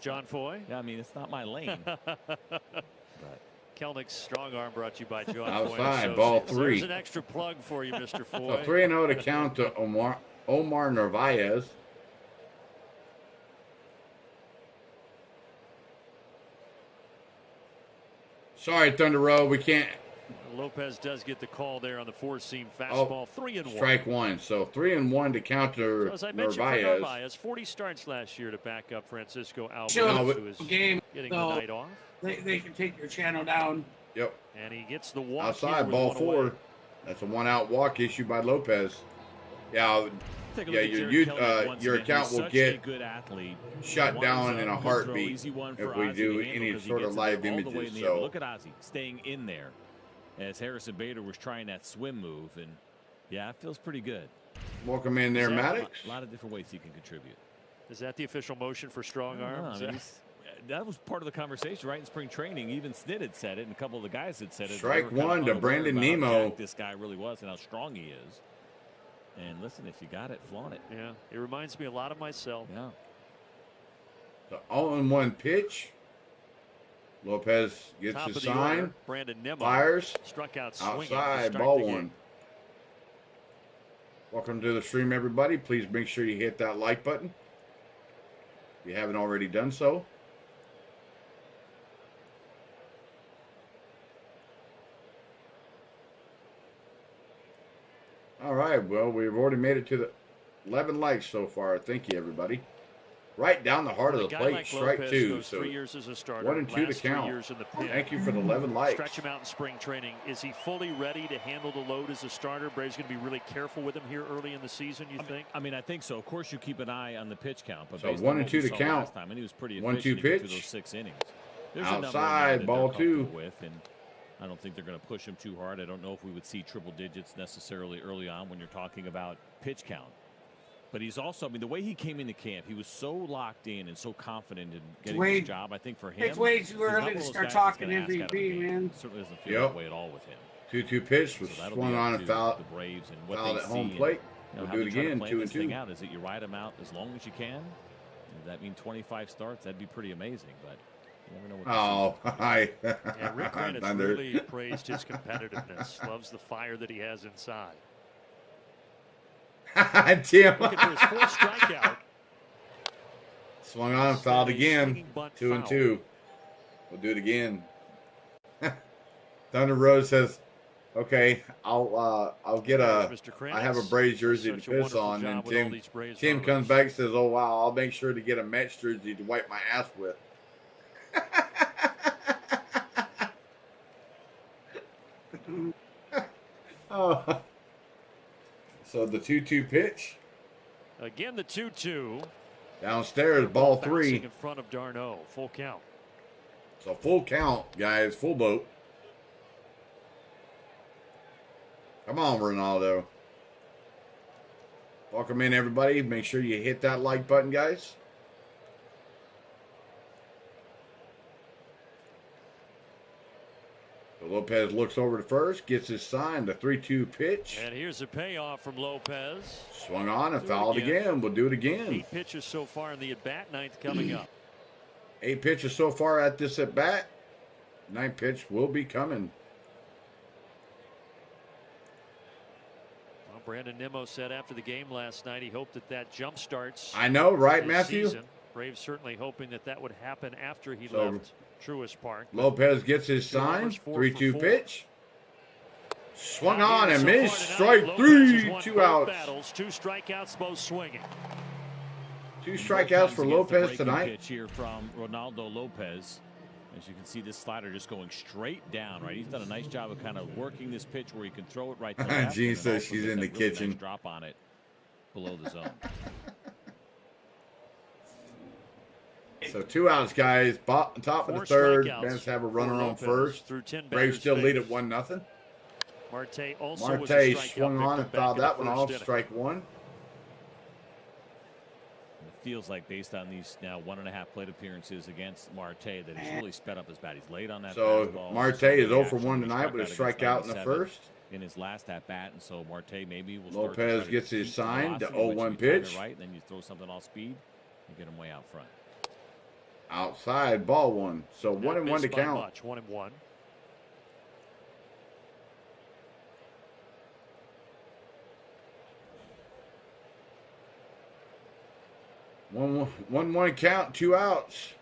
Speaker 3: John Foy.
Speaker 5: Yeah, I mean, it's not my lane. But
Speaker 3: Kelnick's strong arm brought to you by John
Speaker 1: outside,
Speaker 3: Foy.
Speaker 1: ball
Speaker 3: So
Speaker 1: 3.
Speaker 3: there's an extra plug for you, Mr. Foy.
Speaker 1: So 3-0 to count to Omar Narvaez. Sorry, Thunder Road, we can't.
Speaker 3: Lopez does get the call there on the four-seam fastball. 3-1.
Speaker 1: Strike 1. So 3-1 to counter
Speaker 3: So as I mentioned for
Speaker 1: Narvaez.
Speaker 3: Narvaez, 40 starts last year to back up Francisco
Speaker 2: Sure.
Speaker 3: Alvarez, who is
Speaker 2: Game,
Speaker 3: getting
Speaker 2: so
Speaker 3: the night off.
Speaker 2: they can take your channel down.
Speaker 1: Yep.
Speaker 3: And he gets the walk.
Speaker 1: Outside, ball 4. That's a 1-out walk issued by Lopez. Yeah,
Speaker 5: take a
Speaker 1: yeah,
Speaker 5: look at Jared Kelly once
Speaker 1: your
Speaker 5: again.
Speaker 1: account
Speaker 5: He's
Speaker 1: will
Speaker 5: such
Speaker 1: get
Speaker 5: a good athlete.
Speaker 1: shut
Speaker 5: One
Speaker 1: down
Speaker 5: is
Speaker 1: in
Speaker 5: a
Speaker 1: a
Speaker 5: good throw,
Speaker 1: heartbeat
Speaker 5: easy one
Speaker 1: if
Speaker 5: for
Speaker 1: we
Speaker 5: Ozzie
Speaker 1: do
Speaker 5: to handle
Speaker 1: any
Speaker 5: because he
Speaker 1: sort of
Speaker 5: gets it
Speaker 1: live
Speaker 5: all the way
Speaker 1: images.
Speaker 5: in the air. But
Speaker 1: So
Speaker 5: look at Ozzie staying in there as Harrison Bader was trying that swim move, and yeah, it feels pretty good.
Speaker 1: welcome in there, Maddox.
Speaker 5: A lot of different ways he can contribute.
Speaker 3: Is that the official motion for strong arms?
Speaker 5: That was part of the conversation, right? In spring training, even Snit had said it, and a couple of the guys had said it.
Speaker 1: Strike
Speaker 5: They were kind of
Speaker 1: 1 to
Speaker 5: unaware
Speaker 1: Brandon
Speaker 5: about how
Speaker 1: Nemo.
Speaker 5: jacked this guy really was and how strong he is. And listen, if you got it, flaunt it.
Speaker 3: Yeah, it reminds me a lot of myself.
Speaker 5: Yeah.
Speaker 1: The 0-1 pitch. Lopez gets
Speaker 3: Top
Speaker 1: his
Speaker 3: of the
Speaker 1: sign.
Speaker 3: order, Brandon Nemo
Speaker 1: Fires.
Speaker 3: struck out swinging to
Speaker 1: Outside,
Speaker 3: start
Speaker 1: ball
Speaker 3: the game.
Speaker 1: 1. Welcome to the stream, everybody. Please make sure you hit that like button if you haven't already done so. All right, well, we've already made it to the 11 likes so far. Thank you, everybody. Right down the heart of the
Speaker 3: A guy
Speaker 1: plate,
Speaker 3: like
Speaker 1: strike
Speaker 3: Lopez
Speaker 1: 2.
Speaker 3: goes
Speaker 1: So
Speaker 3: 3 years as a starter,
Speaker 1: 1 and 2 to
Speaker 3: last 3
Speaker 1: count.
Speaker 3: years in the pit.
Speaker 1: Thank you for the 11 likes.
Speaker 3: Stretch him out in spring training. Is he fully ready to handle the load as a starter? Braves going to be really careful with him here early in the season, you think?
Speaker 5: I mean, I think so. Of course, you keep an eye on the pitch count. But
Speaker 1: So
Speaker 5: based
Speaker 1: 1
Speaker 5: on
Speaker 1: and
Speaker 5: what
Speaker 1: 2
Speaker 5: we
Speaker 1: to
Speaker 5: saw
Speaker 1: count.
Speaker 5: last time, and he was pretty
Speaker 1: 1-2
Speaker 5: efficient even through
Speaker 1: pitch.
Speaker 5: those 6 innings. There's a number in
Speaker 1: Outside,
Speaker 5: there that
Speaker 1: ball
Speaker 5: they're
Speaker 1: 2.
Speaker 5: comfortable with, and I don't think they're going to push him too hard. I don't know if we would see triple digits necessarily early on when you're talking about pitch count. But he's also, I mean, the way he came into camp, he was so locked in and so confident in getting his job. I think for him,
Speaker 2: It's way too early to start talking MVP, man.
Speaker 5: Certainly doesn't feel that way at all with him.
Speaker 1: 2-2 pitch was
Speaker 5: So that'll
Speaker 1: swung
Speaker 5: be up
Speaker 1: on and
Speaker 5: to
Speaker 1: fouled,
Speaker 5: the Braves and what
Speaker 1: fouled
Speaker 5: they
Speaker 1: at home
Speaker 5: see
Speaker 1: plate.
Speaker 5: and,
Speaker 1: We'll
Speaker 5: how
Speaker 1: do
Speaker 5: they
Speaker 1: it
Speaker 5: try to
Speaker 1: again,
Speaker 5: plan
Speaker 1: 2
Speaker 5: this
Speaker 1: and 2.
Speaker 5: thing out. Is that you ride them out as long as you can? Does that mean 25 starts? That'd be pretty amazing, but you never know what
Speaker 1: hi.
Speaker 3: Yeah, Rick Granite's
Speaker 1: Thunder.
Speaker 3: really praised his competitiveness. Loves the fire that he has inside.
Speaker 1: Tim.
Speaker 3: Looking for his fourth strikeout.
Speaker 1: Swung on and fouled again.
Speaker 3: Swinging bunt
Speaker 1: 2 and
Speaker 3: foul.
Speaker 1: 2. We'll do it again. Thunder Rose says, "Okay, I'll get a.
Speaker 3: Mr. Kranitz,
Speaker 1: I have a Braves jersey to
Speaker 3: such a
Speaker 1: piss
Speaker 3: wonderful
Speaker 1: on."
Speaker 3: job
Speaker 1: And
Speaker 3: with all these Braves
Speaker 1: Tim
Speaker 3: owners.
Speaker 1: comes back and says, "Oh wow, I'll make sure to get a Mets jersey to wipe my ass with." Oh. So the 2-2 pitch
Speaker 3: Again, the 2-2.
Speaker 1: downstairs, ball
Speaker 3: Bouncing
Speaker 1: 3.
Speaker 3: in front of Darno. Full count.
Speaker 1: So full count, guys, full boat. Come on, Ronaldo. Welcome in, everybody. Make sure you hit that like button, guys. So Lopez looks over to first, gets his sign, the 3-2 pitch.
Speaker 3: And here's a payoff from Lopez.
Speaker 1: Swung on and
Speaker 3: Do it
Speaker 1: fouled
Speaker 3: again.
Speaker 1: again. We'll do it again.
Speaker 3: 8 pitches so far in the at-bat, 9th coming up.
Speaker 1: 8 pitches so far at this at bat. 9th pitch will be coming.
Speaker 3: Well, Brandon Nimmo said after the game last night he hoped that jump starts.
Speaker 1: I know, right,
Speaker 3: this
Speaker 1: Matthew?
Speaker 3: season. Braves certainly hoping that would happen after he
Speaker 1: So,
Speaker 3: left Truist Park.
Speaker 1: Lopez gets his sign.
Speaker 3: homers, 4 for
Speaker 1: 3-2
Speaker 3: 4.
Speaker 1: pitch. Swung
Speaker 3: Now
Speaker 1: on
Speaker 3: here
Speaker 1: and
Speaker 3: so
Speaker 1: missed.
Speaker 3: far tonight,
Speaker 1: Strike
Speaker 3: Lopez
Speaker 1: 3.
Speaker 3: has won
Speaker 1: 2
Speaker 3: both
Speaker 1: outs.
Speaker 3: battles, 2 strikeouts, both swinging.
Speaker 1: 2
Speaker 5: Both
Speaker 1: strikeouts
Speaker 5: times
Speaker 1: for
Speaker 5: against the
Speaker 1: Lopez
Speaker 5: breaking
Speaker 1: tonight.
Speaker 5: Pitch here from Ronaldo Lopez. As you can see, this slider just going straight down, right? He's done a nice job of kind of working this pitch where he can throw it right to left.
Speaker 1: Jean
Speaker 5: and then
Speaker 1: says
Speaker 5: also
Speaker 1: she's
Speaker 5: get
Speaker 1: in
Speaker 5: that
Speaker 1: the
Speaker 5: really
Speaker 1: kitchen.
Speaker 5: Nice drop on it below the zone.
Speaker 1: So 2 outs, guys. Top of the
Speaker 3: 4
Speaker 1: third.
Speaker 3: strikeouts
Speaker 1: Braves have a
Speaker 3: for
Speaker 1: runner on
Speaker 3: Lopez
Speaker 1: first.
Speaker 3: through 10
Speaker 1: Braves
Speaker 3: batters
Speaker 1: still lead at
Speaker 3: faced.
Speaker 1: 1-0.
Speaker 3: Marte also was a
Speaker 1: Marte
Speaker 3: strikeout
Speaker 1: swung on
Speaker 3: victim
Speaker 1: and
Speaker 3: back
Speaker 1: fouled
Speaker 3: in
Speaker 1: that
Speaker 3: the
Speaker 1: one
Speaker 3: first
Speaker 1: off.
Speaker 3: inning.
Speaker 1: Strike 1.
Speaker 5: The feels like, based on these now 1.5 plate appearances against Marte, that he's really sped up his bat. He's late on that
Speaker 1: So
Speaker 5: fastball.
Speaker 1: Marte is 0 for 1 tonight with a strikeout in the first.
Speaker 5: In his last at bat, and so Marte maybe will.
Speaker 1: Lopez gets his sign, the 0-1 pitch.
Speaker 5: Right, and then you throw something off speed, you get him way out front.
Speaker 1: Outside, ball one. So 1-1 to count.
Speaker 3: Much, 1-1.
Speaker 1: One count, 2 outs.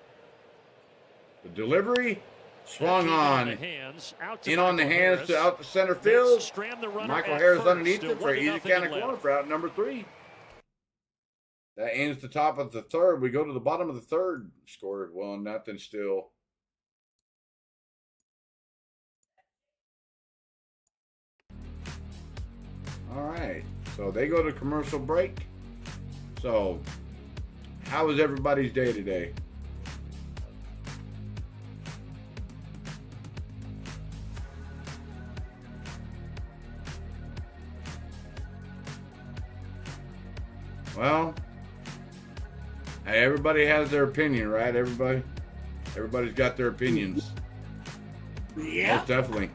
Speaker 1: The delivery swung on. In on the hands to out to center field. Michael Harris underneath it for an easy count of corner for out number 3. That ends the top of the third. We go to the bottom of the third. Scored 1-0 still. All right. So they go to commercial break. So how was everybody's day today? Well, hey, everybody has their opinion, right? Everybody's got their opinions.
Speaker 2: Yeah.
Speaker 1: Most definitely.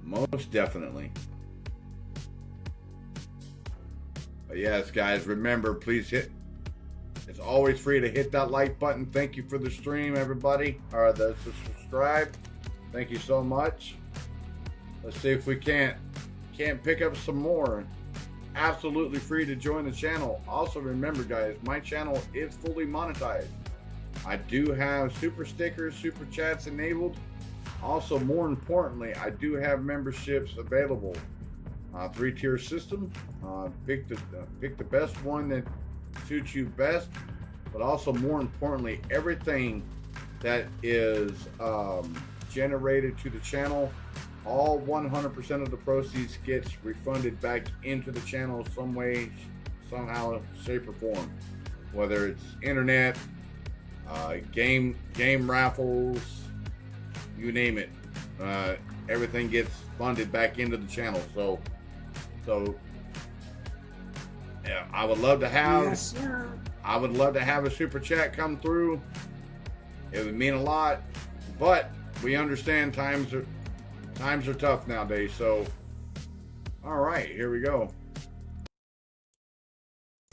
Speaker 1: Most definitely. But yes, guys, remember, please it's always free to hit that like button. Thank you for the stream, everybody. Or the subscribe. Thank you so much. Let's see if we can't pick up some more. Absolutely free to join the channel. Also remember, guys, my channel is fully monetized. I do have super stickers, super chats enabled. Also, more importantly, I do have memberships available. 3-tier system. Pick the best one that suits you best. But also, more importantly, everything that is generated to the channel, all 100% of the proceeds gets refunded back into the channel some way, somehow, shape, or form. Whether it's internet, game raffles, you name it. Everything gets funded back into the channel. So yeah, I would love to have.
Speaker 2: Yes, sir.
Speaker 1: I would love to have a super chat come through. It would mean a lot, but we understand times are tough nowadays. So, all right, here we go.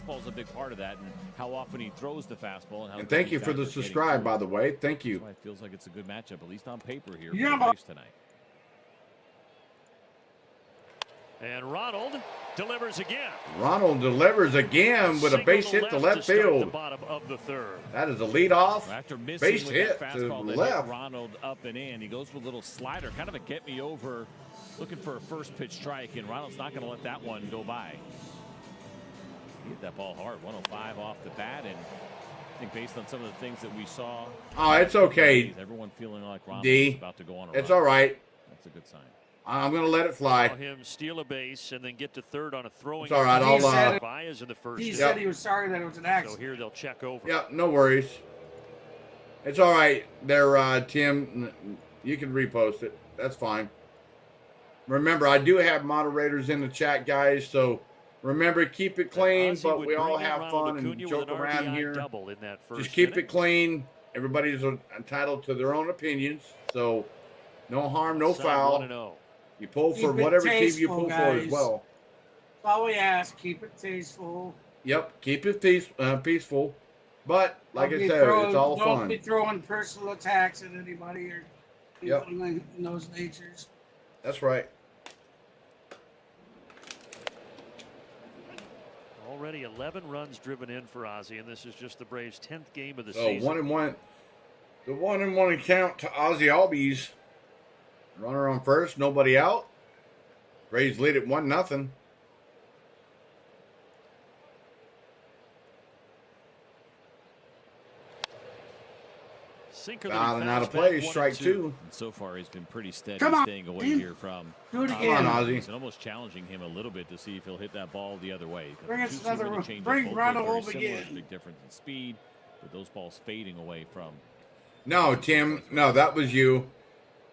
Speaker 5: Fastball's a big part of that, and how often he throws the fastball. And
Speaker 1: thank you for the subscribe, by the way. Thank you.
Speaker 5: It feels like it's a good matchup, at least on paper here.
Speaker 2: Yeah,
Speaker 5: for the Braves tonight.
Speaker 3: And Ronald delivers again.
Speaker 1: Ronald delivers again with a base hit to left field.
Speaker 3: The bottom of the third.
Speaker 1: That is a leadoff
Speaker 5: After
Speaker 1: base hit
Speaker 5: that
Speaker 1: to
Speaker 5: fastball that
Speaker 1: left.
Speaker 5: hit Ronald up and in, he goes with a little slider, kind of a get me over, looking for a first pitch strike, and Ronald's not going to let that one go by. He hit that ball hard, 105 off the bat, and I think based on some of the things that we saw.
Speaker 1: Oh, it's okay.
Speaker 5: Everyone feeling like Ronald
Speaker 1: is
Speaker 5: about to go on a
Speaker 1: It's
Speaker 5: run.
Speaker 1: all right.
Speaker 5: That's a good sign.
Speaker 1: I'm going to let it fly.
Speaker 3: Saw him steal a base and then get to third on a throwing.
Speaker 1: It's all right. I'll.
Speaker 3: Baez in the first.
Speaker 2: He said he was sorry that it was an accident.
Speaker 3: So here they'll check over.
Speaker 1: Yeah, no worries. It's all right there, Tim. You can repost it. That's fine. Remember, I do have moderators in the chat, guys. So remember, keep it clean, but we all have fun and joke around here. Just keep it clean. Everybody's entitled to their own opinions. So no harm, no foul. You pull for whatever team you pull for as well.
Speaker 2: That's all we ask. Keep it tasteful.
Speaker 1: Yep, keep it peaceful. But like I said, it's all fun.
Speaker 2: Don't be throwing personal attacks at anybody or anything in those natures.
Speaker 1: That's right.
Speaker 3: Already 11 runs driven in for Ozzie, and this is just the Braves' 10th game of the
Speaker 1: So
Speaker 3: season.
Speaker 1: 1-1. The 1-1 count to Ozzie Albies. Runner on first, nobody out. Braves lead at 1-0. Fouling out of play, strike 2.
Speaker 5: And so far, he's been pretty steady, staying away
Speaker 2: man.
Speaker 5: here from.
Speaker 2: Do it again.
Speaker 1: Come on, Ozzie.
Speaker 5: And almost challenging him a little bit to see if he'll hit that ball the other way.
Speaker 2: Bring us another one.
Speaker 5: Bring
Speaker 2: Bring Ronald home again.
Speaker 5: Big difference in speed, with those balls fading away from.
Speaker 1: No, Tim. No, that was you.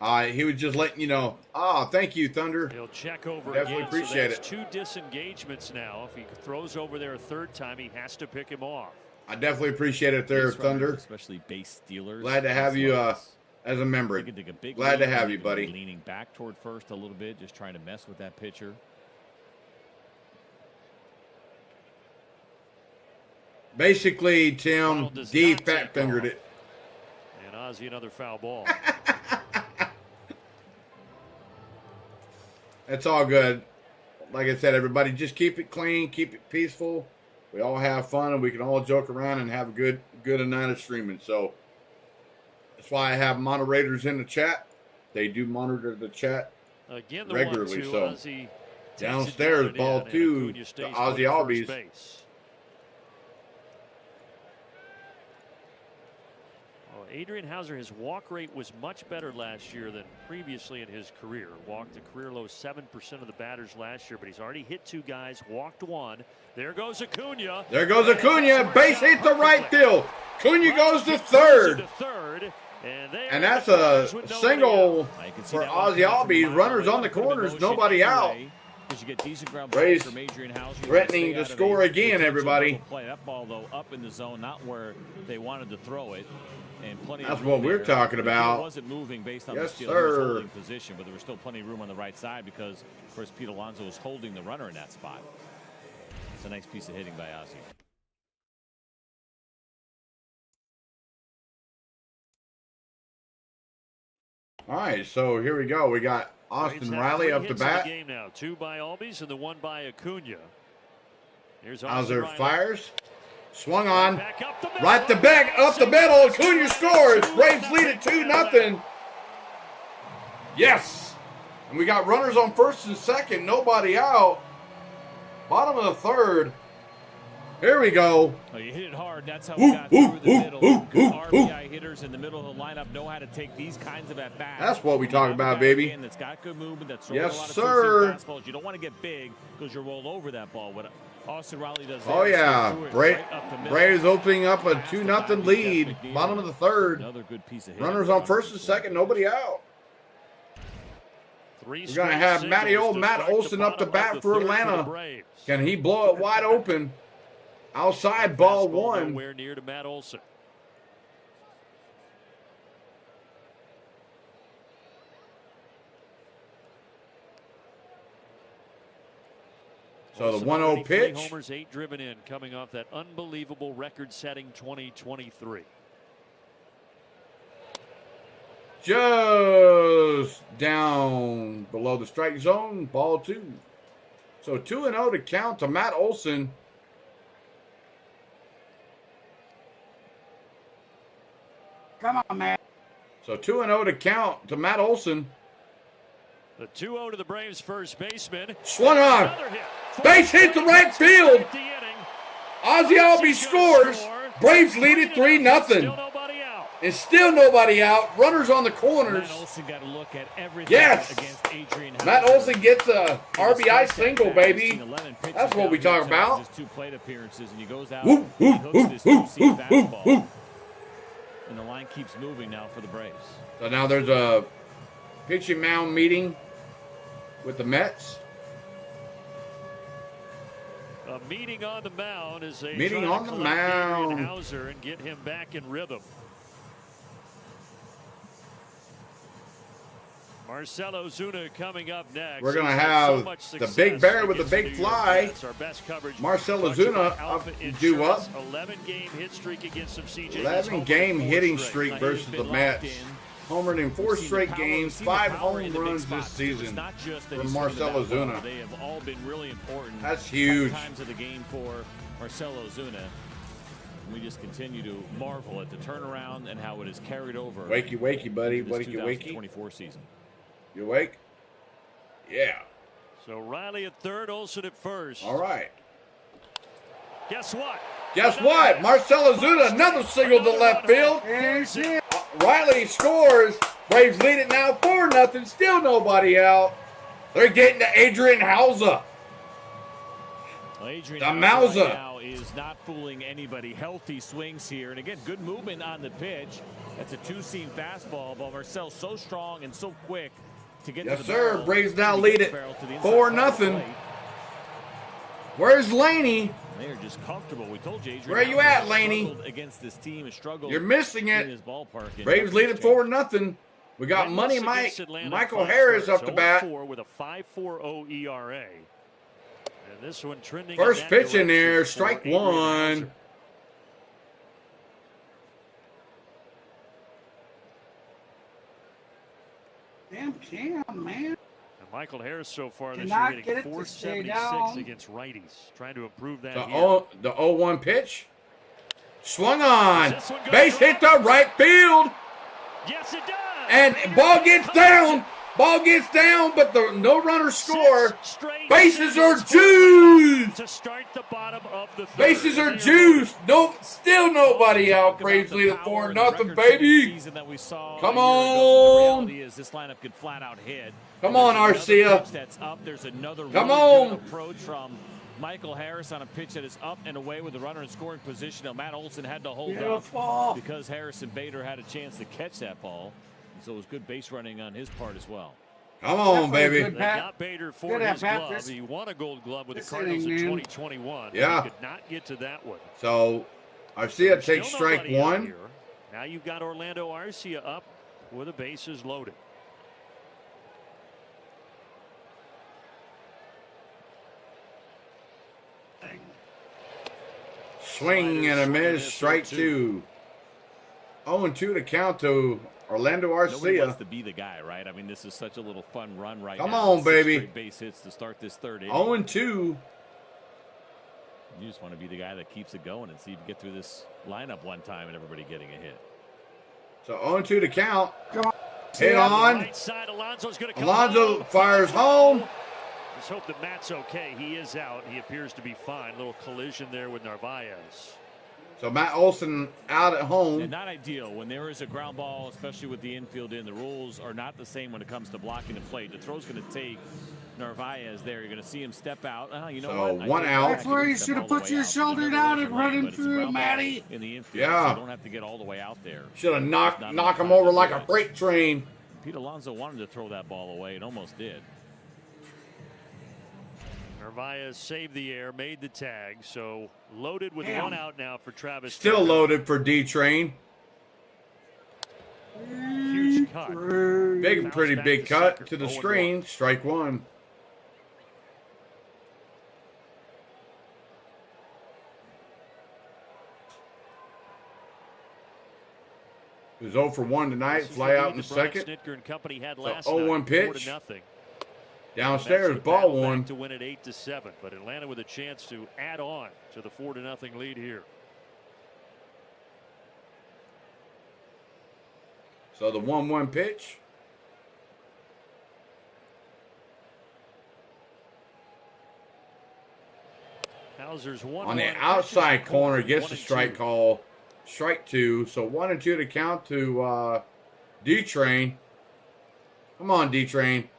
Speaker 1: He was just letting you know. Oh, thank you, Thunder.
Speaker 3: He'll check over
Speaker 1: Definitely
Speaker 3: again.
Speaker 1: appreciate
Speaker 3: so that's
Speaker 1: it.
Speaker 3: 2 disengagements now. If he throws over there a 3rd time, he has to pick him off.
Speaker 1: I definitely appreciate it there,
Speaker 5: Base runners,
Speaker 1: Thunder.
Speaker 5: especially base stealers.
Speaker 1: Glad to have you as a member. Glad to have you, buddy.
Speaker 5: Leaning back toward first a little bit, just trying to mess with that pitcher.
Speaker 1: Basically, Tim, D fat fingered it.
Speaker 3: And Ozzie another foul ball.
Speaker 1: It's all good. Like I said, everybody, just keep it clean, keep it peaceful. We all have fun, and we can all joke around and have a good night of streaming. So that's why I have moderators in the chat. They do monitor the chat
Speaker 3: Again, the
Speaker 1: regularly.
Speaker 3: 1-2,
Speaker 1: So
Speaker 3: Ozzie
Speaker 1: downstairs, ball 2 to Ozzie Albies.
Speaker 3: Adrian Hauser, his walk rate was much better last year than previously in his career. Walked a career low 7% of the batters last year, but he's already hit 2 guys, walked 1. There goes Acuna.
Speaker 1: There goes Acuna. Base hit to right field. Acuna goes to third. And that's a single for Ozzie Albies. Runners on the corners, nobody out. Rays threatening to score again, everybody.
Speaker 5: Play that ball, though, up in the zone, not where they wanted to throw it. And
Speaker 1: that's what we're talking about.
Speaker 5: It wasn't moving based on
Speaker 1: yes,
Speaker 5: the steal.
Speaker 1: sir.
Speaker 5: He was holding position, but there was still plenty of room on the right side because, of course, Pete Alonso was holding the runner in that spot. It's a nice piece of hitting by Ozzie.
Speaker 1: All right, so here we go. We got Austin Riley up the bat.
Speaker 3: Game now. 2 by Albies and the 1 by Acuna. Here's
Speaker 1: Hauser
Speaker 3: Riley.
Speaker 1: Fires. Swung on. Right the back, up the middle. Acuna scores. Braves lead it 2-0. Yes. And we got runners on first and second. Nobody out. Bottom of the 3rd. Here we go.
Speaker 5: Oh, you hit it hard. That's how we got through the middle. Good RBI hitters in the middle of the lineup know how to take these kinds of at-bats.
Speaker 1: That's what we talk about, baby.
Speaker 5: That's got good movement. That's
Speaker 1: yes,
Speaker 5: a lot of
Speaker 1: sir.
Speaker 5: fastballs. You don't want to get big because you roll over that ball. What Austin Riley does.
Speaker 1: Oh, yeah. Braves opening up a 2-0 lead. Bottom of the 3rd.
Speaker 5: Another good piece of hitting.
Speaker 1: Runners on first and second. Nobody out. We're going to have Matt Olson up the bat for Atlanta. Can he blow it wide open? Outside, ball 1.
Speaker 3: Nowhere near to Matt Olson.
Speaker 1: So the 1-0 pitch.
Speaker 3: Homers, 8 driven in, coming off that unbelievable record-setting 2023.
Speaker 1: Just down below the strike zone, ball 2. So 2-0 to count to Matt Olson.
Speaker 2: Come on, man.
Speaker 1: So 2-0 to count to Matt Olson.
Speaker 3: The 2-0 to the Braves first baseman.
Speaker 1: Swung on. Base hit to right field. Ozzie Albies scores. Braves lead it 3-0. And still nobody out. Runners on the corners.
Speaker 5: Matt Olson got to look at everything
Speaker 1: yes.
Speaker 5: against Adrian Hauser.
Speaker 1: Matt Olson gets a RBI single, baby. That's what we talk about.
Speaker 5: His 2 plate appearances, and he goes out.
Speaker 1: Woo, woo,
Speaker 5: he hooks this 2-seam fastball. And the line keeps moving now for the Braves.
Speaker 1: So now there's a pitching mound meeting with the Mets.
Speaker 3: A meeting on the mound as they
Speaker 1: meeting on the mound.
Speaker 3: Hauser and get him back in rhythm. Marcell Ozuna coming up next.
Speaker 1: We're going to have the big bear with the big fly. Marcell Ozuna due up.
Speaker 3: 11-game hit streak against him.
Speaker 1: 11-game hitting streak versus the Mets. Homered in 4 straight games, 5 home runs this season from Marcell Ozuna.
Speaker 5: They have all been really important.
Speaker 1: That's huge.
Speaker 5: Times of the game for Marcell Ozuna. We just continue to marvel at the turnaround and how it is carried over.
Speaker 1: Wakey, wakey, buddy. Wakey, wakey.
Speaker 5: 2024 season.
Speaker 1: You awake? Yeah.
Speaker 3: So Riley at third, Olson at first.
Speaker 1: All right.
Speaker 3: Guess what?
Speaker 1: Guess what? Marcell Ozuna, another single to left field. Riley scores. Braves lead it now 4-0. Still nobody out. They're getting to Adrian Hauser.
Speaker 5: Well,
Speaker 1: the Mauser.
Speaker 5: Right is not fooling anybody. Healthy swings here. And again, good movement on the pitch. That's a two-seam fastball. But Marcel's so strong and so quick to get to the barrel.
Speaker 1: Braves now lead it 4-0. Where's Laney?
Speaker 5: They're just comfortable. We told you, Adrian,
Speaker 1: where are you at, Laney?
Speaker 5: Against this team and struggled.
Speaker 1: You're missing it.
Speaker 5: In his ballpark.
Speaker 1: Braves lead it 4-0. We got Money Michael Harris up the bat.
Speaker 3: With a 5.40 ERA. And this one trending.
Speaker 1: First pitch in there, strike one.
Speaker 2: Damn Cam, man.
Speaker 3: And Michael Harris so far this year hitting 476 against righties. Trying to improve that.
Speaker 1: The 0-1 pitch. Swung on. Base hit to right field.
Speaker 3: Yes, it does.
Speaker 1: And ball gets down. Ball gets down, but the no runner score. Bases are juiced.
Speaker 3: To start the bottom of the third.
Speaker 1: Bases are juiced. No, still nobody out. Braves lead it 4-0, baby. Come on.
Speaker 5: The reality is this lineup could flat out hit.
Speaker 1: Come on, Arcia.
Speaker 5: That's up. There's another
Speaker 1: Come
Speaker 5: really
Speaker 1: on.
Speaker 5: good approach from Michael Harris on a pitch that is up and away with the runner in scoring position. Now Matt Olson had to hold up because Harrison Bader had a chance to catch that ball. So it was good base running on his part as well.
Speaker 1: Come on, baby.
Speaker 3: They got Bader for his glove. He won a gold glove with the Cardinals in 2021.
Speaker 1: Yeah.
Speaker 3: He could not get to that one.
Speaker 1: So Arcia takes strike one.
Speaker 3: Now you've got Orlando Arcia up with the bases loaded.
Speaker 1: Swing and a miss, strike two. 0-2 to count to Orlando
Speaker 5: Nobody
Speaker 1: Arcia.
Speaker 5: wants to be the guy, right? I mean, this is such a little fun run right now.
Speaker 1: Come on, baby.
Speaker 5: 6 straight base hits to start this third inning.
Speaker 1: 0-2.
Speaker 5: You just want to be the guy that keeps it going and see if you get through this lineup one time and everybody getting a hit.
Speaker 1: So 0-2 to count.
Speaker 2: Come on.
Speaker 1: Hit on.
Speaker 3: Right side, Alonso's going to come
Speaker 1: Alonso
Speaker 3: home.
Speaker 1: fires home.
Speaker 3: Let's hope that Matt's okay. He is out. He appears to be fine. Little collision there with Narvaez.
Speaker 1: So Matt Olson out at home.
Speaker 5: And not ideal when there is a ground ball, especially with the infield in. The rules are not the same when it comes to blocking the plate. The throw's going to take Narvaez there. You're going to see him step out. You know
Speaker 1: So
Speaker 5: what?
Speaker 1: one out.
Speaker 2: That's where you should have put your shoulder down and running through, Matty.
Speaker 5: In the infield,
Speaker 1: Yeah.
Speaker 5: so you don't have to get all the way out there.
Speaker 1: Should have knock him over like a freight train.
Speaker 5: Pete Alonso wanted to throw that ball away and almost did.
Speaker 3: Narvaez saved the air, made the tag, so loaded with one out now for Travis.
Speaker 1: Still
Speaker 3: Taylor.
Speaker 1: loaded for D-Train.
Speaker 3: Huge cut.
Speaker 1: Pretty big cut to the screen. Strike one. He was 0 for 1 tonight. Fly out in the second.
Speaker 3: Snitker and company had
Speaker 1: So
Speaker 3: last
Speaker 1: 0-1
Speaker 3: night,
Speaker 1: pitch.
Speaker 3: 4-0.
Speaker 1: Downstairs, ball one.
Speaker 3: To win it 8-7, but Atlanta with a chance to add on to the 4-0 lead here.
Speaker 1: So the 1-1 pitch.
Speaker 3: Hauser's
Speaker 1: On the outside corner, gets the strike call. Strike two. So 1-2 to count to D-Train. Come on, D-Train.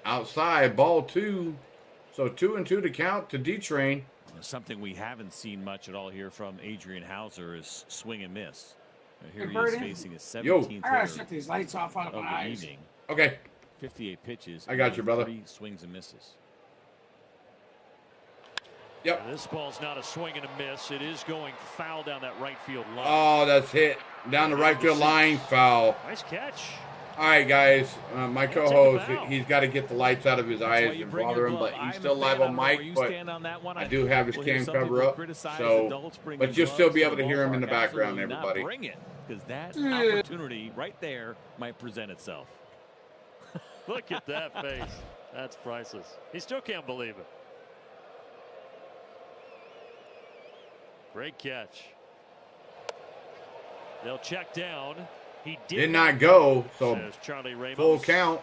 Speaker 1: Outside, ball two. So 2-2 to count to D-Train.
Speaker 5: Something we haven't seen much at all here from Adrian Hauser is swing and miss. Here he
Speaker 2: Birdie.
Speaker 5: is facing his 17th
Speaker 2: I gotta
Speaker 5: hitter
Speaker 2: shut these lights off out of
Speaker 5: of
Speaker 2: my
Speaker 5: the
Speaker 2: eyes.
Speaker 5: evening.
Speaker 1: Okay.
Speaker 5: 58 pitches.
Speaker 1: I got you, brother.
Speaker 5: 3 swings and misses.
Speaker 1: Yep.
Speaker 3: This ball's not a swing and a miss. It is going foul down that right field line.
Speaker 1: Oh, that's hit. Down the right field line, foul.
Speaker 3: Nice catch.
Speaker 1: All right, guys. My co-host, he's got to get the lights out of his eyes and bother him, but he's still live on mic. But I do have his cam cover up, so but you'll still be able to hear him in the background, everybody.
Speaker 5: Bring it, because that opportunity right there might present itself.
Speaker 3: Look at that face. That's priceless. He still can't believe it. Great catch. They'll check down. He
Speaker 1: Did not go, so
Speaker 3: says Charlie Ramos.
Speaker 1: full count.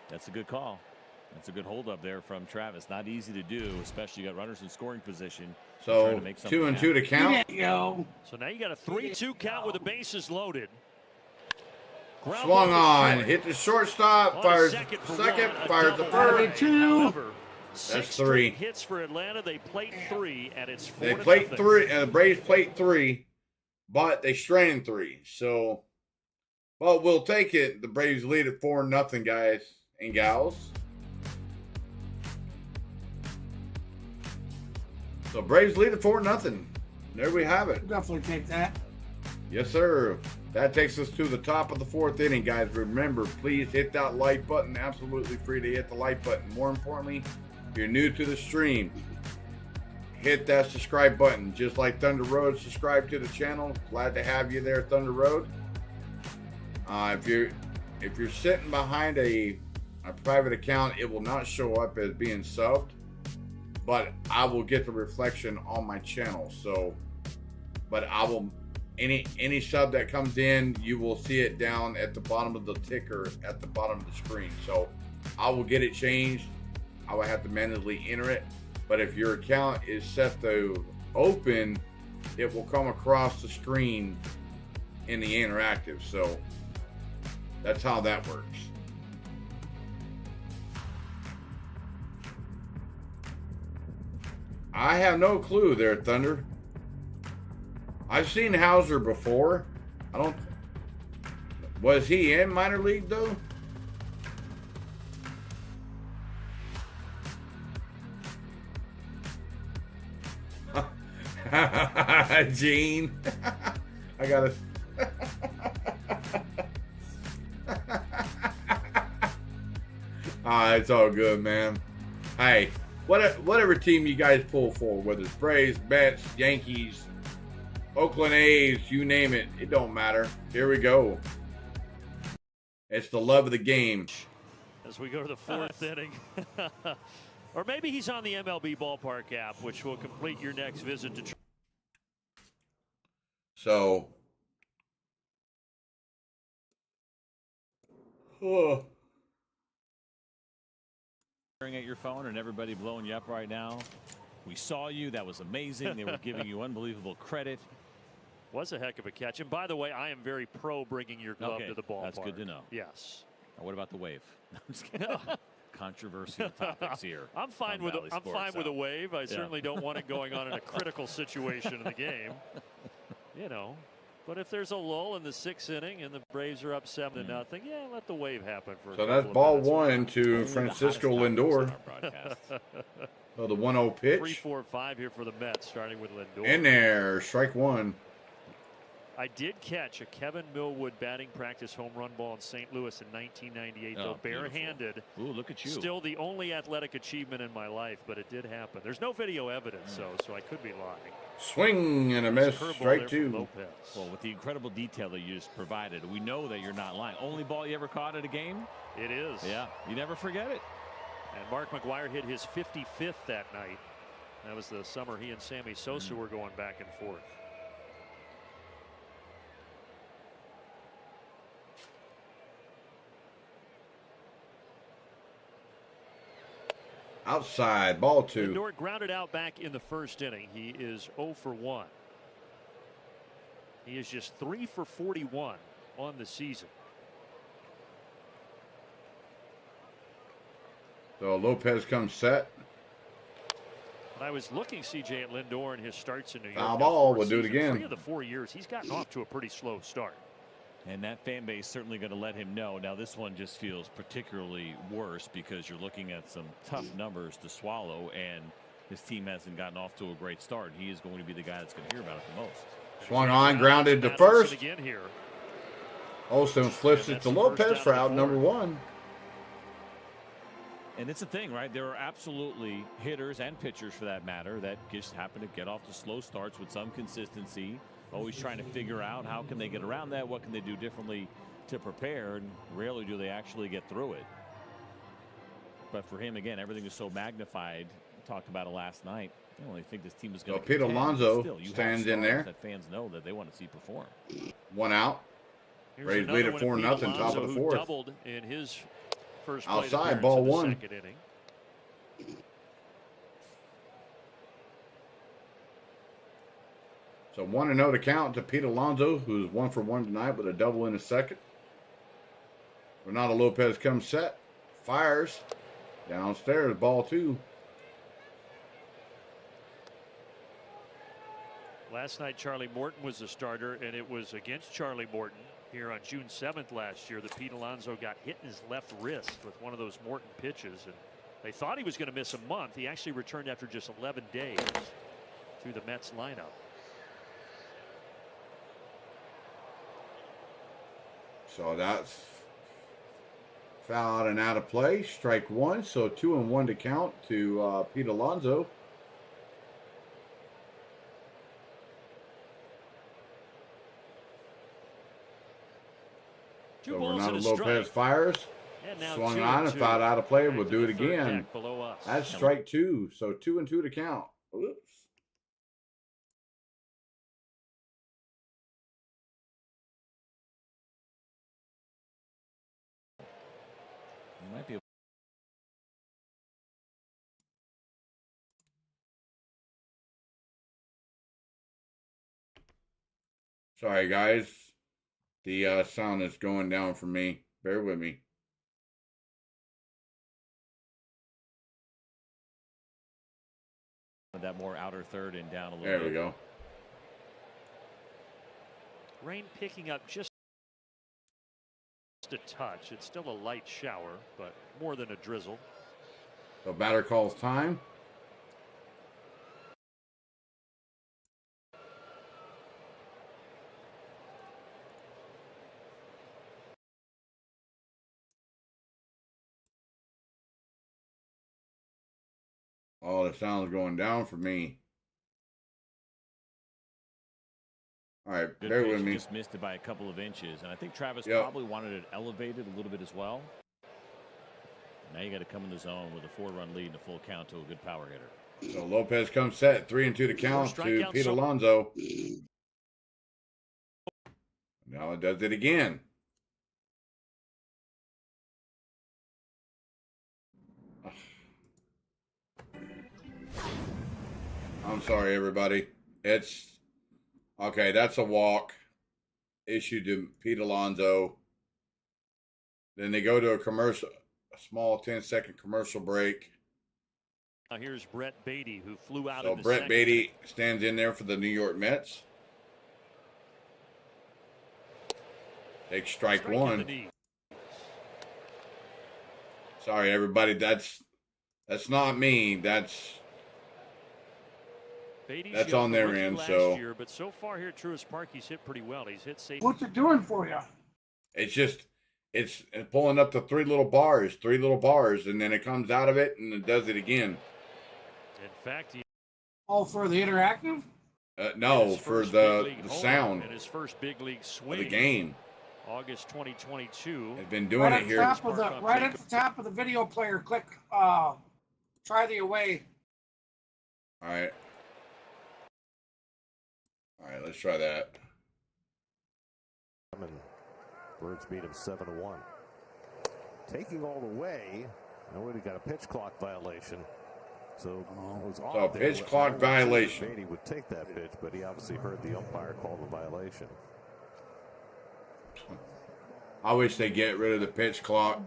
Speaker 5: That's a good call. That's a good hold up there from Travis. Not easy to do, especially you got runners in scoring position.
Speaker 1: So 2-2 to count.
Speaker 3: So now you got a 3-2 count with the bases loaded.
Speaker 1: Swung on, hit the shortstop, fires second, fires the third. That's 3
Speaker 3: hits for Atlanta. They plate 3, and it's 4-0.
Speaker 1: They plate 3, and the Braves plate 3, but they stranded 3. So, but we'll take it. The Braves lead at 4-0, guys and gals. So Braves lead at 4-0. There we have it.
Speaker 2: Definitely take that.
Speaker 1: Yes, sir. That takes us to the top of the 4th inning, guys. Remember, please hit that like button. Absolutely free to hit the like button. More importantly, if you're new to the stream, hit that subscribe button. Just like Thunder Road, subscribe to the channel. Glad to have you there, Thunder Road. If you're sitting behind a private account, it will not show up as being subbed, but I will get the reflection on my channel. So, but I will. Any sub that comes in, you will see it down at the bottom of the ticker at the bottom of the screen. So I will get it changed. I will have to manually enter it. But if your account is set to open, it will come across the screen in the interactive. So that's how that works. I have no clue there, Thunder. I've seen Hauser before. Was he in minor league though? Gene. I gotta. It's all good, man. Hey, whatever team you guys pull for, whether it's Braves, Mets, Yankees, Oakland A's, you name it, it don't matter. Here we go. It's the love of the game.
Speaker 3: As we go to the 4th inning. Or maybe he's on the MLB Ballpark app, which will complete your next visit to.
Speaker 1: So. Oh.
Speaker 5: Staring at your phone and everybody blowing you up right now. We saw you. That was amazing. They were giving you unbelievable credit.
Speaker 3: Was a heck of a catch. And by the way, I am very pro bringing your glove to the ballpark.
Speaker 5: That's good to know.
Speaker 3: Yes.
Speaker 5: Now, what about the wave? I'm just kidding. Controversial topics here.
Speaker 3: I'm fine with a wave. I certainly don't want it going on in a critical situation in the game. You know, but if there's a lull in the 6th inning and the Braves are up 7-0, yeah, let the wave happen for.
Speaker 1: So that's ball 1 to Francisco Lindor. So the 1-0 pitch.
Speaker 3: 3-4-5 here for the Mets, starting with Lindor.
Speaker 1: In there, strike 1.
Speaker 3: I did catch a Kevin Millwood batting practice home run ball in St. Louis in 1998, though barehanded.
Speaker 5: Ooh, look at you.
Speaker 3: Still the only athletic achievement in my life, but it did happen. There's no video evidence, so I could be lying.
Speaker 1: Swing and a miss, strike 2.
Speaker 5: Well, with the incredible detail that you just provided, we know that you're not lying. Only ball you ever caught at a game?
Speaker 3: It is.
Speaker 5: Yeah, you never forget it.
Speaker 3: And Mark McGwire hit his 55th that night. That was the summer he and Sammy Sosa were going back and forth.
Speaker 1: Outside, ball 2.
Speaker 3: Lindor grounded out back in the 1st inning. He is 0 for 1. He is just 3 for 41 on the season.
Speaker 1: So Lopez comes set.
Speaker 3: I was looking, CJ, at Lindor and his starts in New York.
Speaker 1: Foul ball, we'll do it again.
Speaker 3: 3 of the 4 years, he's gotten off to a pretty slow start.
Speaker 5: And that fan base certainly going to let him know. Now this one just feels particularly worse because you're looking at some tough numbers to swallow, and his team hasn't gotten off to a great start. He is going to be the guy that's going to hear about it the most.
Speaker 1: Swung on, grounded to first. Olsen flips it to Lopez for out number 1.
Speaker 5: And it's a thing, right? There are absolutely hitters and pitchers, for that matter, that just happen to get off to slow starts with some consistency. Always trying to figure out how can they get around that, what can they do differently to prepare, and rarely do they actually get through it. But for him, again, everything is so magnified. We talked about it last night. I only think this team is going to.
Speaker 1: Pete Alonso stands in there.
Speaker 5: That fans know that they want to see perform.
Speaker 1: 1 out. Braves lead at 4-0, top of the 4th.
Speaker 3: Doubled in his First plate
Speaker 1: outside,
Speaker 3: appearance
Speaker 1: ball
Speaker 3: in the
Speaker 1: one.
Speaker 3: second inning.
Speaker 1: So 1-0 to count to Pete Alonso, who's 1 for 1 tonight with a double in the second. Ronaldo Lopez comes set, fires downstairs, ball 2.
Speaker 3: Last night, Charlie Morton was the starter, and it was against Charlie Morton here on June 7th last year that Pete Alonso got hit in his left wrist with one of those Morton pitches, and they thought he was going to miss a month. He actually returned after just 11 days to the Mets lineup.
Speaker 1: So that's foul out and out of play. Strike 1. So 2-1 to count to Pete Alonso. So Ronaldo Lopez fires. Swung on and fouled out of play. We'll do it again. That's strike 2. So 2-2 to count. Oops.
Speaker 5: Might be.
Speaker 1: Sorry, guys. The sound is going down for me. Bear with me.
Speaker 5: That more outer third and down a little
Speaker 1: There
Speaker 5: bit.
Speaker 1: we go.
Speaker 3: Rain picking up just a touch. It's still a light shower, but more than a drizzle.
Speaker 1: So batter calls time. Oh, the sound's going down for me. All right,
Speaker 5: Good
Speaker 1: bear
Speaker 5: pitch,
Speaker 1: with me.
Speaker 5: just missed it by a couple of inches, and I think Travis
Speaker 1: Yep.
Speaker 5: probably wanted it elevated a little bit as well. Now you got to come in the zone with a 4-run lead and a full count to a good power hitter.
Speaker 1: So Lopez comes set, 3-2 to count to Pete Alonso. Now it does it again. I'm sorry, everybody. It's okay. That's a walk issued to Pete Alonso. Then they go to a commercial, a small 10-second commercial break.
Speaker 3: Now here's Brett Beatty, who flew out.
Speaker 1: So Brett Beatty stands in there for the New York Mets. Takes strike 1. Sorry, everybody. That's not me. That's on their end. So,
Speaker 3: year, but so far here at Truist Park, he's hit pretty well. He's hit safe.
Speaker 2: What's it doing for you?
Speaker 1: it's pulling up the three little bars, and then it comes out of it and it does it again.
Speaker 3: In fact,
Speaker 2: for the interactive?
Speaker 1: No, for the sound.
Speaker 3: In his first big league swing.
Speaker 1: For the game.
Speaker 3: August 2022.
Speaker 1: They've been doing it here.
Speaker 2: Right at the top of the video player, click try the away.
Speaker 1: All right, let's try that.
Speaker 6: Birds beat him 7-1. Taking all the way. Now we got a pitch clock violation. So it was
Speaker 1: pitch clock violation.
Speaker 6: Beatty would take that pitch, but he obviously heard the umpire call the violation.
Speaker 1: I wish they get rid of the pitch clock.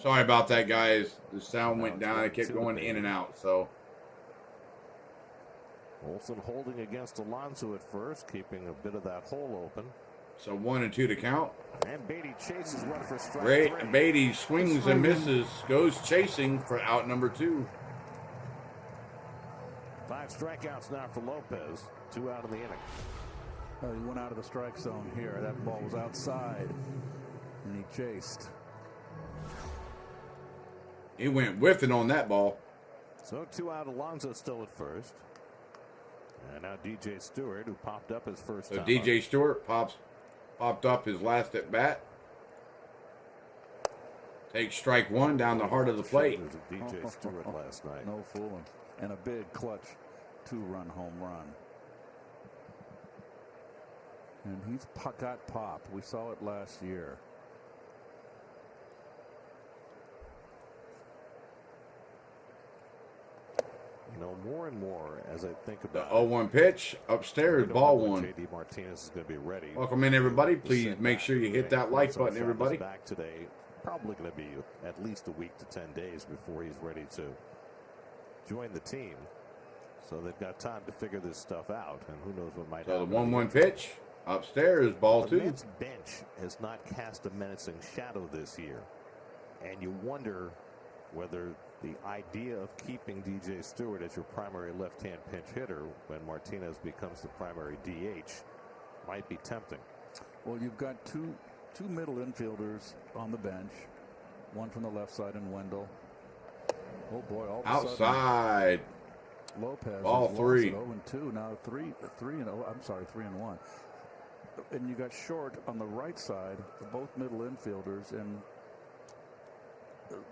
Speaker 1: Sorry about that, guys. The sound went down. It kept going in and out. So
Speaker 6: Olsen holding against Alonso at first, keeping a bit of that hole open.
Speaker 1: So 1-2 to count.
Speaker 6: And Beatty chases one for strike
Speaker 1: Great. Beatty swings and misses, goes chasing for out number 2.
Speaker 6: 5 strikeouts now for Lopez. 2 out in the inning.
Speaker 7: He went out of the strike zone here. That ball was outside, and he chased.
Speaker 1: He went whiffing on that ball.
Speaker 6: So 2 out. Alonso still at first. And now DJ Stewart, who popped up his first time.
Speaker 1: So DJ Stewart popped up his last at bat. Takes strike 1 down the heart of the plate.
Speaker 6: DJ Stewart last night.
Speaker 7: No fooling. And a big clutch 2-run home run. And he's got pop. We saw it last year.
Speaker 6: You know, more and more as I think
Speaker 1: The
Speaker 6: about
Speaker 1: 0-1 pitch upstairs, ball one.
Speaker 6: JD Martinez is going to be ready.
Speaker 1: Welcome in, everybody. Please make sure you hit that like button, everybody.
Speaker 6: Back today, probably going to be at least a week to 10 days before he's ready to join the team. So they've got time to figure this stuff out, and who knows what might happen.
Speaker 1: So the 1-1 pitch upstairs, ball
Speaker 6: the
Speaker 1: two.
Speaker 6: Mets bench has not cast a menacing shadow this year, and you wonder whether the idea of keeping DJ Stewart as your primary left-hand pinch hitter when Martinez becomes the primary DH might be tempting.
Speaker 7: Well, you've got two middle infielders on the bench, one from the left side and Wendell. Oh boy! All of a
Speaker 1: Outside.
Speaker 7: sudden, Lopez
Speaker 1: Ball
Speaker 7: has
Speaker 1: three.
Speaker 7: Lost at 0-2 now 3-0. I'm sorry, 3-1. And you got Short on the right side, both middle infielders, and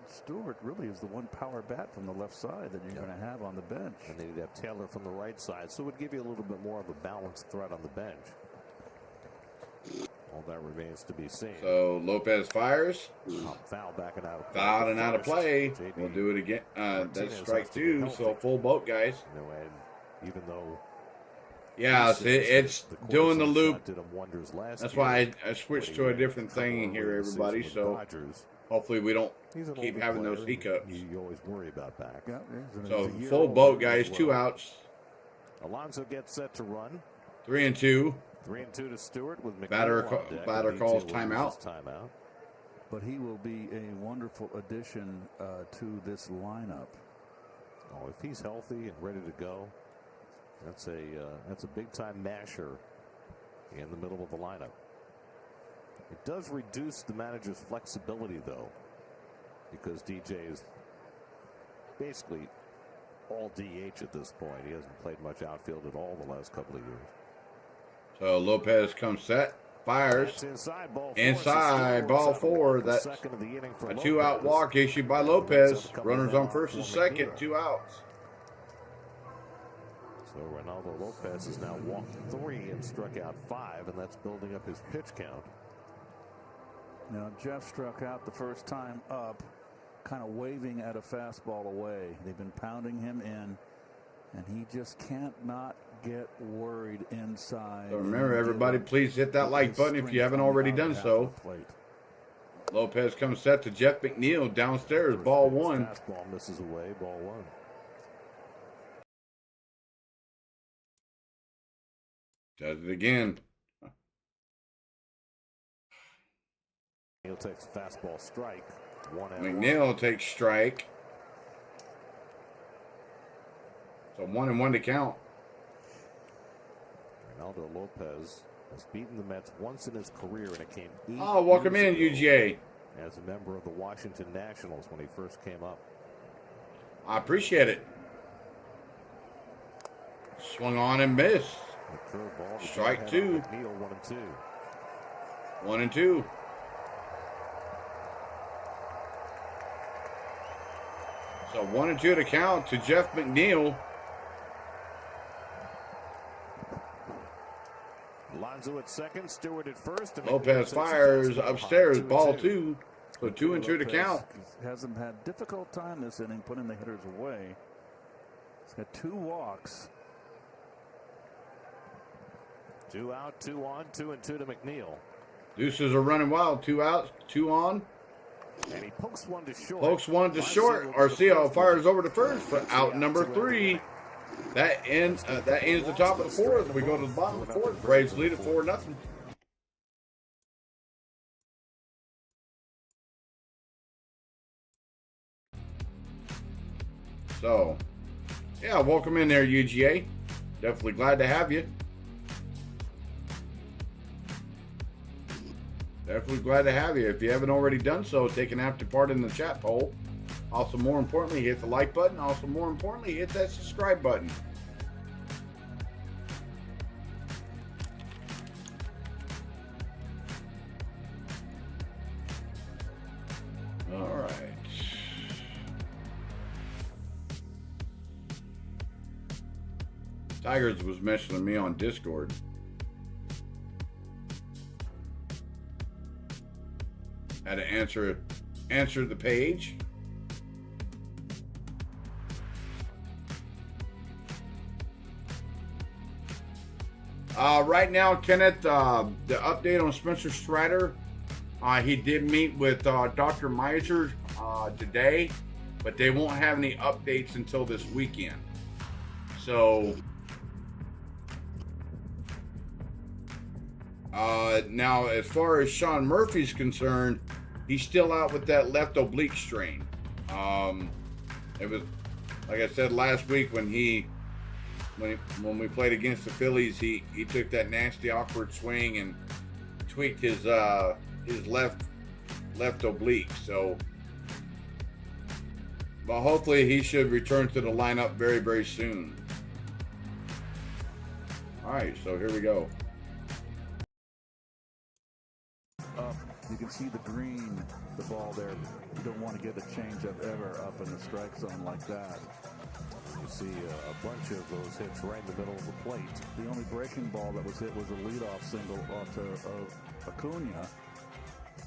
Speaker 7: Stewart really is the one power bat from the left side that you're going to have on the bench.
Speaker 6: And they'd have Taylor from the right side, so it would give you a little bit more of a balanced threat on the bench. All that remains to be seen.
Speaker 1: So Lopez fires.
Speaker 6: Foul back and out.
Speaker 1: Fouled and out of play. We'll do it again. That's strike two. So full boat, guys.
Speaker 6: You know, and even though.
Speaker 1: Yeah, it's doing the loop.
Speaker 6: Did him wonders last
Speaker 1: That's
Speaker 6: year,
Speaker 1: why I switched to a different thing here, everybody. So hopefully we don't keep having those hiccups.
Speaker 6: You always worry about back.
Speaker 7: Yeah,
Speaker 1: So full boat, guys. 2 outs.
Speaker 6: Alonso gets set to run.
Speaker 1: 3-2.
Speaker 6: 3-2 to Stewart with McNeil
Speaker 1: Batter
Speaker 6: on deck.
Speaker 1: calls timeout.
Speaker 7: But he will be a wonderful addition to this lineup.
Speaker 6: Oh, if he's healthy and ready to go, that's a big time masher in the middle of the lineup. It does reduce the manager's flexibility though, because DJ is basically all DH at this point. He hasn't played much outfield at all the last couple of years.
Speaker 1: So Lopez comes set, fires. Inside, ball four. That's a 2-out walk issued by Lopez. Runners on first and second, 2 outs.
Speaker 6: So Ronaldo Lopez has now walked 3 and struck out 5, and that's building up his pitch count.
Speaker 7: Now Jeff struck out the first time up, kind of waving at a fastball away. They've been pounding him in, and he just can't not get worried inside.
Speaker 1: So remember, everybody, please hit that like button if you haven't already done so. Lopez comes set to Jeff McNeil downstairs, ball one.
Speaker 6: Fastball misses away, ball one.
Speaker 1: Does it again.
Speaker 6: McNeil takes fastball strike. 1-1.
Speaker 1: McNeil takes strike. So 1-1 to count.
Speaker 6: Ronaldo Lopez has beaten the Mets once in his career, and it came 8
Speaker 1: Oh, welcome in,
Speaker 6: years
Speaker 1: UGA.
Speaker 6: ago as a member of the Washington Nationals when he first came up.
Speaker 1: I appreciate it. Swung on and missed. Strike two.
Speaker 6: McNeil 1-2.
Speaker 1: 1-2. So 1-2 to count to Jeff McNeil.
Speaker 6: Alonso at second, Stewart at first. And
Speaker 1: Lopez fires upstairs, ball 2. So 2-2 to count.
Speaker 7: Hasn't had difficult time this inning putting the hitters away. He's got 2 walks.
Speaker 6: 2 out, 2 on, 2-2 to McNeil.
Speaker 1: Deuces are running wild. 2 outs, 2 on.
Speaker 6: And he pokes one to short.
Speaker 1: Pokes one to short. Arceo fires over to first for out number 3. That ends the top of the 4th. We go to the bottom of the 4th. Braves lead at 4-0. So, yeah, welcome in there, UGA. Definitely glad to have you. Definitely glad to have you. If you haven't already done so, take an active part in the chat poll. Also, more importantly, hit the like button. Also, more importantly, hit that subscribe button. All right. Tigers was mentioning me on Discord. Had to answer the page. Right now, Kenneth, the update on Spencer Strider. He did meet with Dr. Meiser today, but they won't have any updates until this weekend. So now, as far as Sean Murphy's concerned, he's still out with that left oblique strain. It was, like I said last week, when we played against the Phillies, he took that nasty awkward swing and tweaked his left oblique. So, but hopefully he should return to the lineup very, very soon. All right, so here we go.
Speaker 7: You can see the green, the ball there. You don't want to get a changeup ever up in the strike zone like that.
Speaker 6: You see a bunch of those hits right in the middle of the plate.
Speaker 7: The only breaking ball that was hit was a leadoff single off to Acuna,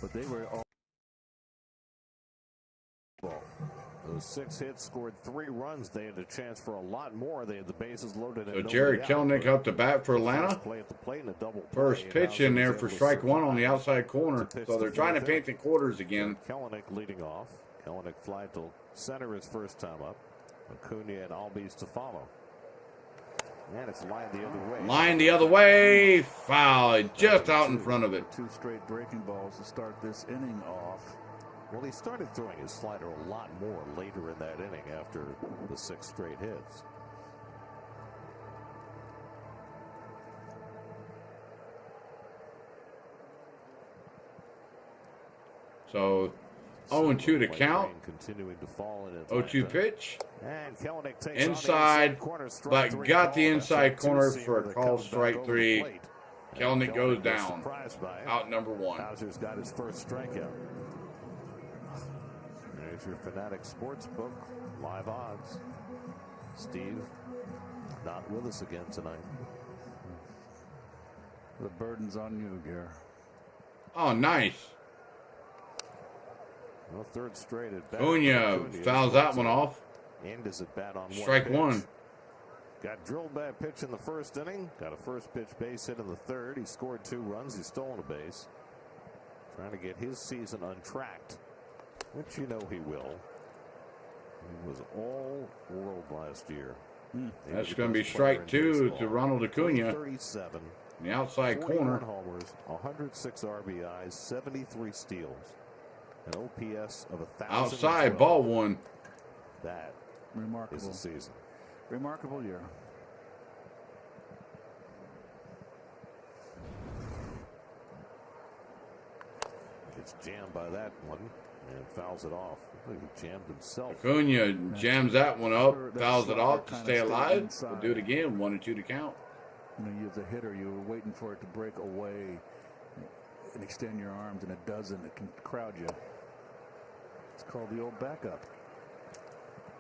Speaker 7: but they were all ball.
Speaker 6: Those 6 hits scored 3 runs. They had a chance for a lot more. They had the bases loaded.
Speaker 1: So Jared Kelenic up to bat for Atlanta. First pitch in there for strike 1 on the outside corner. So they're trying to paint the quarters again.
Speaker 6: Kelenic leading off. Kelenic fly to center his first time up. Acuna and Albies to follow. And it's lined the other way.
Speaker 1: Line the other way. Foul. Just out in front of it.
Speaker 7: 2 straight breaking balls to start this inning off.
Speaker 6: Well, he started throwing his slider a lot more later in that inning after the 6 straight hits.
Speaker 1: So 0-2 to count.
Speaker 6: Continuing to fall in
Speaker 1: 0-2 pitch.
Speaker 6: And Kelenic takes
Speaker 1: inside,
Speaker 6: but
Speaker 1: got the inside corner for a call strike 3. Kelenic goes down. Out number 1.
Speaker 6: Hauser's got his first strikeout. There's your Fanatic Sportsbook live odds. Steve not with us again tonight.
Speaker 7: The burden's on you, Gare.
Speaker 1: Oh, nice.
Speaker 6: Well, 3rd straight at bat.
Speaker 1: Acuna fouls that one off.
Speaker 6: And is at bat on
Speaker 1: strike 1.
Speaker 6: Got drilled by a pitch in the 1st inning. Got a first pitch base hit in the 3rd. He scored 2 runs. He's stolen a base. Trying to get his season untracked, which you know he will. He was all world last year.
Speaker 1: That's going to be strike 2 to Ronald Acuna.
Speaker 6: 37.
Speaker 1: In the outside corner.
Speaker 6: Homers, 106 RBIs, 73 steals, an OPS of 1,000.
Speaker 1: Outside, ball 1.
Speaker 6: That
Speaker 7: remarkable
Speaker 6: is the season.
Speaker 7: Remarkable year.
Speaker 6: Gets jammed by that one and fouls it off. He jammed himself.
Speaker 1: Acuna jams that one up, fouls it off to stay alive. We'll do it again. 1-2 to count.
Speaker 7: You know, you as a hitter, you were waiting for it to break away and extend your arms, and it doesn't. It can crowd you. It's called the old backup.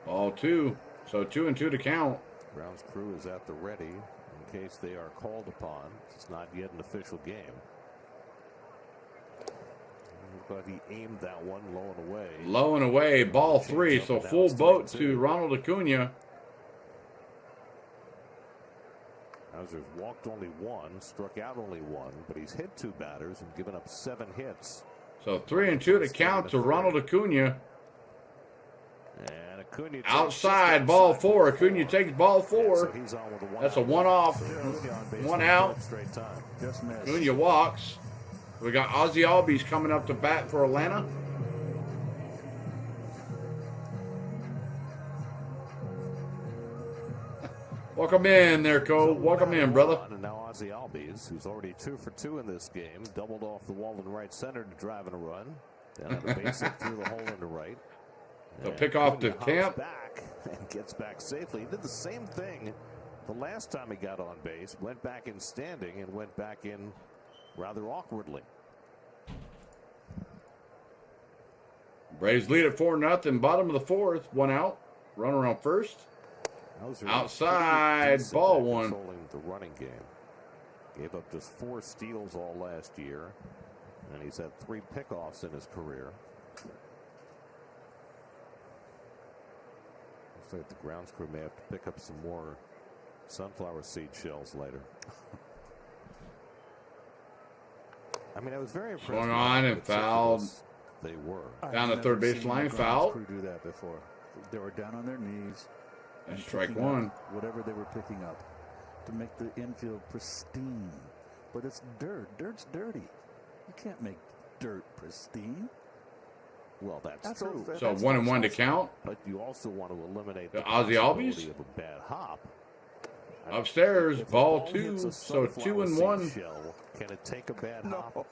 Speaker 1: Ball 2. So 2-2 to count.
Speaker 6: Brown's crew is at the ready in case they are called upon. It's not yet an official game. But he aimed that one low and away.
Speaker 1: Low and away, ball 3. So full boat to Ronald Acuna.
Speaker 6: Hauser's walked only 1, struck out only 1, but he's hit 2 batters and given up 7 hits.
Speaker 1: So 3-2 to count to Ronald Acuna.
Speaker 6: And Acuna
Speaker 1: outside, ball 4. Acuna takes ball 4.
Speaker 6: So he's on with a
Speaker 1: That's a 1 off. 1 out. Acuna walks. We got Ozzie Albies coming up to bat for Atlanta. Welcome in there, Cole. Welcome in, brother.
Speaker 6: And now Ozzie Albies, who's already 2 for 2 in this game, doubled off the wall in right center to drive in a run. Down on the base hit through the hole in the right.
Speaker 1: The pick off to Tampa.
Speaker 6: Back and gets back safely. He did the same thing the last time he got on base. Went back in standing and went back in rather awkwardly.
Speaker 1: Braves lead at 4-0. Bottom of the 4th. 1 out. Runner on first. Outside, ball 1.
Speaker 6: Controlling the running game. Gave up just 4 steals all last year, and he's had 3 pickoffs in his career. Looks like the grounds crew may have to pick up some more sunflower seed shells later. I mean, I was very impressed.
Speaker 1: Swung on and fouled.
Speaker 6: They were
Speaker 1: down the third base line, foul.
Speaker 7: Do that before. They were down on their knees
Speaker 1: and strike one.
Speaker 7: Whatever they were picking up to make the infield pristine. But it's dirt. Dirt's dirty. You can't make dirt pristine.
Speaker 6: Well, that's true.
Speaker 1: So 1-1 to count.
Speaker 6: But you also want to eliminate
Speaker 1: the Ozzie Albies
Speaker 6: of a bad hop.
Speaker 1: Upstairs, ball 2. So 2-1.
Speaker 6: Can it take a bad hop?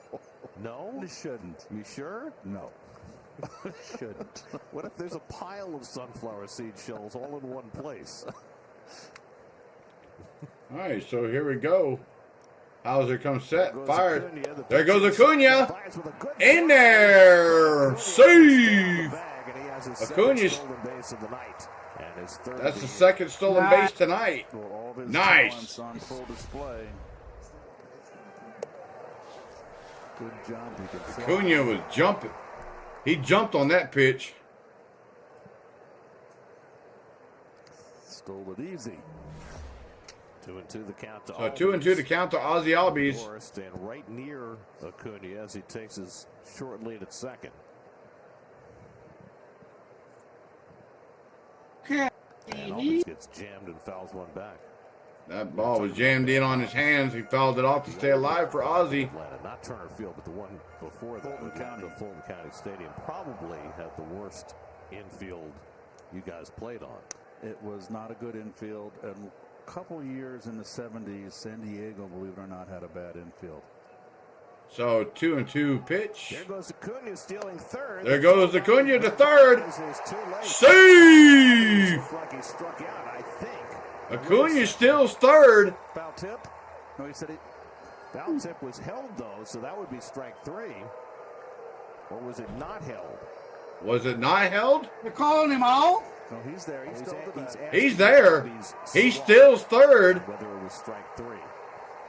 Speaker 6: No,
Speaker 7: it shouldn't.
Speaker 6: You sure?
Speaker 7: No. It shouldn't.
Speaker 6: What if there's a pile of sunflower seed shells all in one place?
Speaker 1: All right, so here we go. Hauser comes set, fired. There goes Acuna. In there. Save. Acuna. That's the second stolen base tonight. Nice.
Speaker 7: On full display. Good job.
Speaker 1: Acuna was jumping. He jumped on that pitch.
Speaker 7: Stole it easy.
Speaker 6: 2-2 the count to
Speaker 1: So 2-2 to count to Ozzie Albies.
Speaker 6: And right near Acuna as he takes his short lead at second. And Albies gets jammed and fouls one back.
Speaker 1: That ball was jammed in on his hands. He fouled it off to stay alive for Ozzie.
Speaker 6: Atlanta, not Turner Field, but the one before that, the Fulton County Stadium, probably had the worst infield you guys played on.
Speaker 7: It was not a good infield, and a couple years in the 70s, San Diego, believe it or not, had a bad infield.
Speaker 1: So 2-2 pitch.
Speaker 6: There goes Acuna stealing third.
Speaker 1: There goes Acuna to third. Save!
Speaker 6: He struck out, I think.
Speaker 1: Acuna steals third.
Speaker 7: Foul tip? No, he said it.
Speaker 6: Foul tip was held, though, so that would be strike 3. Or was it not held?
Speaker 1: Was it not held?
Speaker 2: They're calling him out.
Speaker 7: No, he's there.
Speaker 1: He's there. He steals third.
Speaker 6: Whether it was strike 3.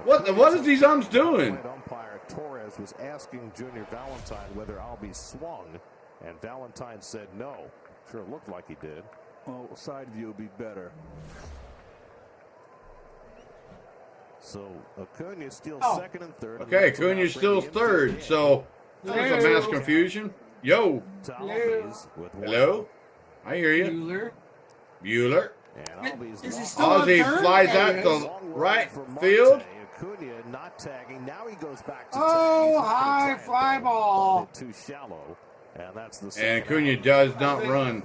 Speaker 1: What is these umps doing?
Speaker 6: Umpire Torres was asking Junior Valentine whether Albies swung, and Valentine said no. Sure looked like he did.
Speaker 7: Well, side view would be better.
Speaker 6: So Acuna steals second and third.
Speaker 1: Okay, Acuna steals third. So there's a mass confusion. Yo. Hello. I hear you. Bueller. Ozzie flies out to right field.
Speaker 6: Acuna not tagging. Now he goes back to
Speaker 2: high fly ball.
Speaker 6: Too shallow. And that's the
Speaker 1: And Acuna does not run.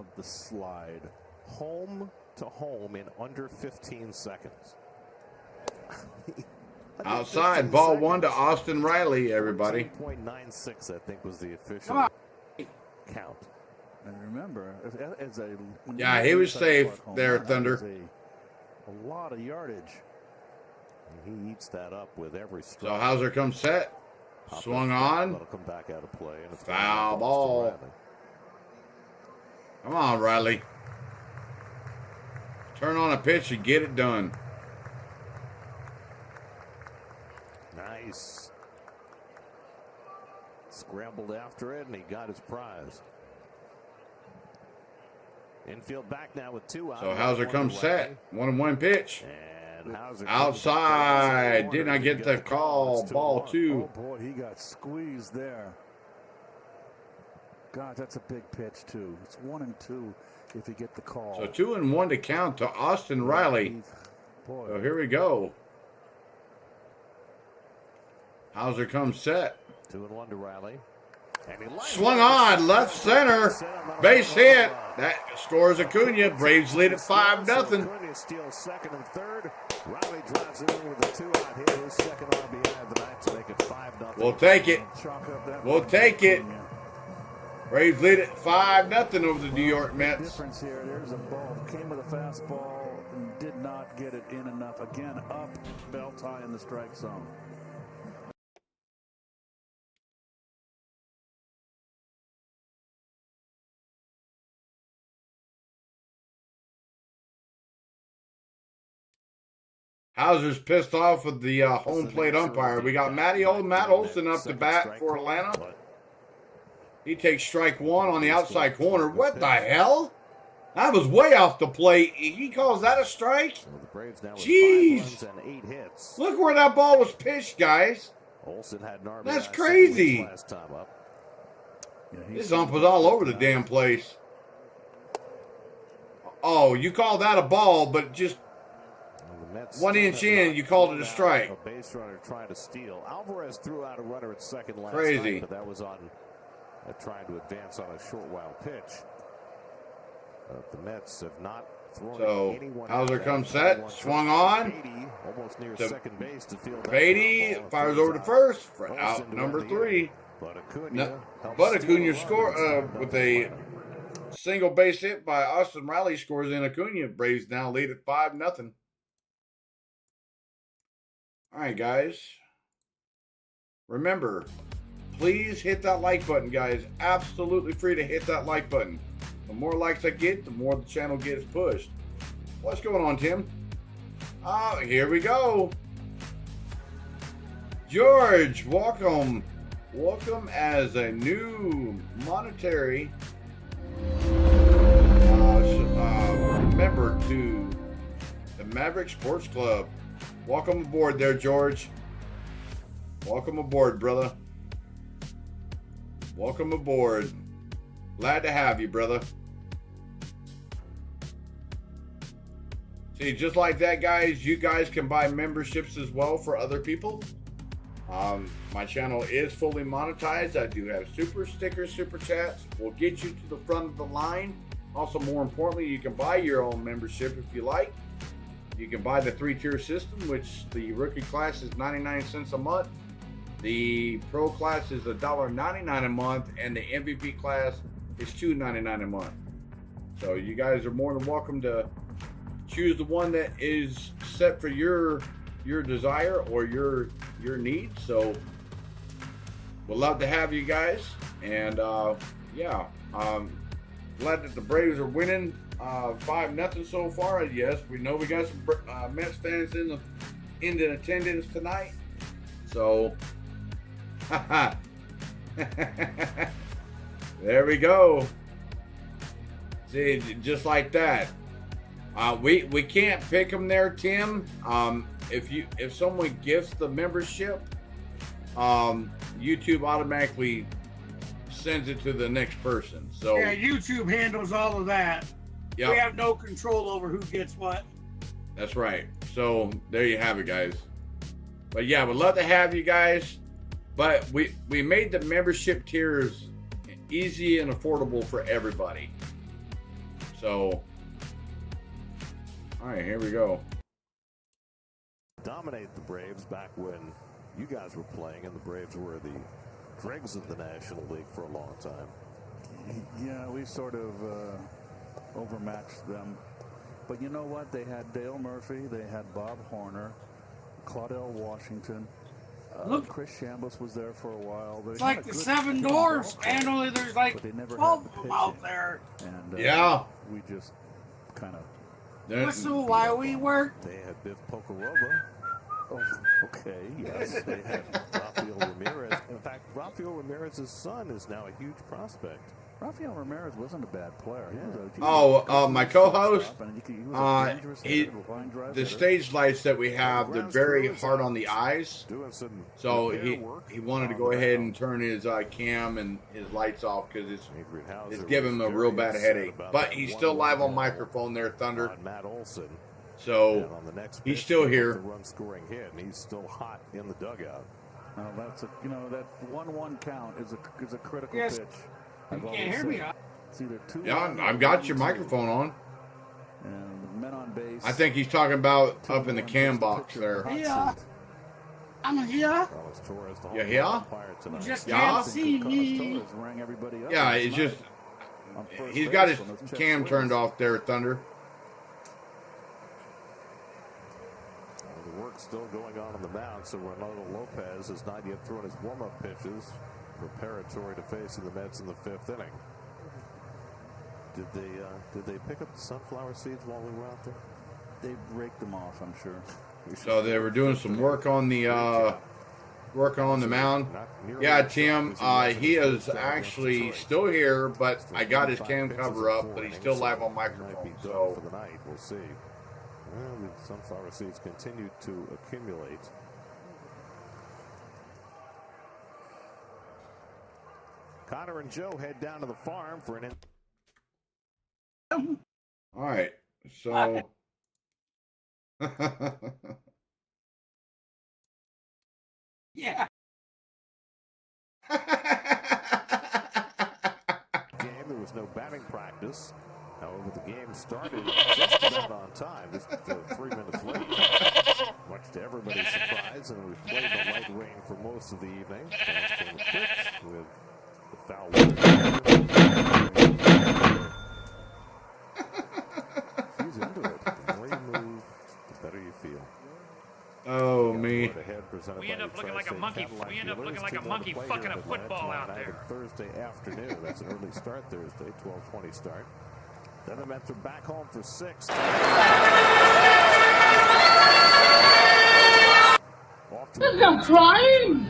Speaker 6: of the slide home to home in under 15 seconds.
Speaker 1: Outside, ball 1 to Austin Riley, everybody.
Speaker 6: 0.96, I think, was the official count.
Speaker 7: And remember,
Speaker 1: yeah, he was safe there, Thunder.
Speaker 7: A lot of yardage.
Speaker 6: And he eats that up with every strike.
Speaker 1: So Hauser comes set. Swung on.
Speaker 6: That'll come back out of play. And
Speaker 1: foul ball. Come on, Riley. Turn on a pitch and get it done.
Speaker 6: Nice. Scrambled after it, and he got his prize. Infield back now with 2 out.
Speaker 1: So Hauser comes set. 1-1 pitch.
Speaker 6: And Hauser
Speaker 1: outside. Did not get the call. Ball 2.
Speaker 7: Oh, boy, he got squeezed there. God, that's a big pitch, too. It's 1-2 if you get the call.
Speaker 1: So 2-1 to count to Austin Riley.
Speaker 7: Boy.
Speaker 1: So here we go. Hauser comes set.
Speaker 6: 2-1 to Riley.
Speaker 1: Swung on, left center. Base hit. That scores Acuna. Braves lead at 5-0.
Speaker 6: Acuna steals second and third. Riley drives it in with a 2-out hit. His second RBI of the night to make it 5-0.
Speaker 1: We'll take it. We'll take it. Braves lead at 5-0 over the New York Mets.
Speaker 7: Difference here. There's a ball. Came with a fastball and did not get it in enough. Again, up, belt high in the strike zone.
Speaker 1: Hauser's pissed off with the home plate umpire. We got Matt Olson up to bat for Atlanta. He takes strike one on the outside corner. What the hell? That was way off the plate. He calls that a strike? Jeez. Look where that ball was pitched, guys. That's crazy. This ump was all over the damn place. Oh, you call that a ball, but just 1 inch in, you called it a strike.
Speaker 6: A base runner trying to steal. Alvarez threw out a runner at second last
Speaker 1: Crazy.
Speaker 6: night, but that was on trying to advance on a short wild pitch. The Mets have not thrown anyone.
Speaker 1: Hauser comes set, swung on.
Speaker 6: Beatty, almost near second base to field.
Speaker 1: Beatty fires over to first for out number 3.
Speaker 6: But
Speaker 1: Acuna score with a single base hit by Austin Riley scores in. Acuna. Braves now lead at 5-0. All right, guys. Remember, please hit that like button, guys. Absolutely free to hit that like button. The more likes I get, the more the channel gets pushed. What's going on, Tim? Oh, here we go. George, welcome. Welcome as a new monetary member to the Maverick Sports Club. Welcome aboard there, George. Welcome aboard, brother. Welcome aboard. Glad to have you, brother. See, just like that, guys, you guys can buy memberships as well for other people. My channel is fully monetized. I do have super stickers, super chats. We'll get you to the front of the line. Also, more importantly, you can buy your own membership if you like. You can buy the 3-tier system, which the rookie class is 99 cents a month. The pro class is $1.99 a month, and the MVP class is $2.99 a month. So you guys are more than welcome to choose the one that is set for your desire or your needs. So we'd love to have you guys, and glad that the Braves are winning 5-0 so far. Yes, we know we got some Mets fans in attendance tonight. So there we go. See, just like that. We can't pick them there, Tim. If someone gifts the membership, YouTube automatically sends it to the next person. So
Speaker 2: yeah, YouTube handles all of that.
Speaker 1: Yep.
Speaker 2: We have no control over who gets what.
Speaker 1: That's right. So there you have it, guys. But yeah, we'd love to have you guys. But we made the membership tiers easy and affordable for everybody. So, all right, here we go.
Speaker 6: Dominate the Braves back when you guys were playing, and the Braves were the dregs of the National League for a long time.
Speaker 7: Yeah, we sort of overmatched them. But you know what? They had Dale Murphy, they had Bob Horner, Claudell Washington. Chris Chambliss was there for a while.
Speaker 2: It's like the Seven Dwarfs, man. Only there's like 12 of them out there.
Speaker 7: And we just kind of.
Speaker 2: Whistle while we work.
Speaker 6: They had Biff Pocarova. Oh, okay, yes. They had Rafael Ramirez. In fact, Rafael Ramirez's son is now a huge prospect.
Speaker 7: Rafael Ramirez wasn't a bad player.
Speaker 1: My co-host, the stage lights that we have, they're very hard on the eyes. So he wanted to go ahead and turn his cam and his lights off because it's giving him a real bad headache. But he's still live on microphone there, Thunder.
Speaker 6: Matt Olson.
Speaker 1: So he's still here.
Speaker 6: Run scoring hit, and he's still hot in the dugout.
Speaker 7: That's that 1-1 count is a critical pitch.
Speaker 2: You can't hear me.
Speaker 7: It's either two.
Speaker 1: Yeah, I've got your microphone on.
Speaker 7: And men on base.
Speaker 1: I think he's talking about up in the cam box there.
Speaker 2: Yeah. I'm here.
Speaker 1: You here?
Speaker 2: You just can't see me.
Speaker 1: Yeah, it's just he's got his cam turned off there, Thunder.
Speaker 6: The work's still going on the mound, so Ronaldo Lopez has not yet thrown his warm-up pitches, preparatory to facing the Mets in the 5th inning. Did they pick up the sunflower seeds while we were out there?
Speaker 7: They raked them off, I'm sure.
Speaker 1: So they were doing some work on the mound. Yeah, Tim, he is actually still here, but I got his cam cover up, but he's still live on microphone. So
Speaker 6: for the night, we'll see. Well, the sunflower seeds continue to accumulate. Connor and Joe head down to the farm for an.
Speaker 1: All right, so.
Speaker 2: Yeah.
Speaker 6: Game, there was no batting practice. However, the game started just about on time, just 3 minutes late. Much to everybody's surprise, and we played the light rain for most of the evening. Fans came to pitch with the foul weather. He's into it. The more you move, the better you feel.
Speaker 1: Oh, me.
Speaker 8: We end up looking like a monkey. We end up looking like a monkey fucking a football out there.
Speaker 6: Thursday afternoon. That's an early start Thursday, 12:20 start. Then the Mets are back home for 6.
Speaker 2: There's no crying.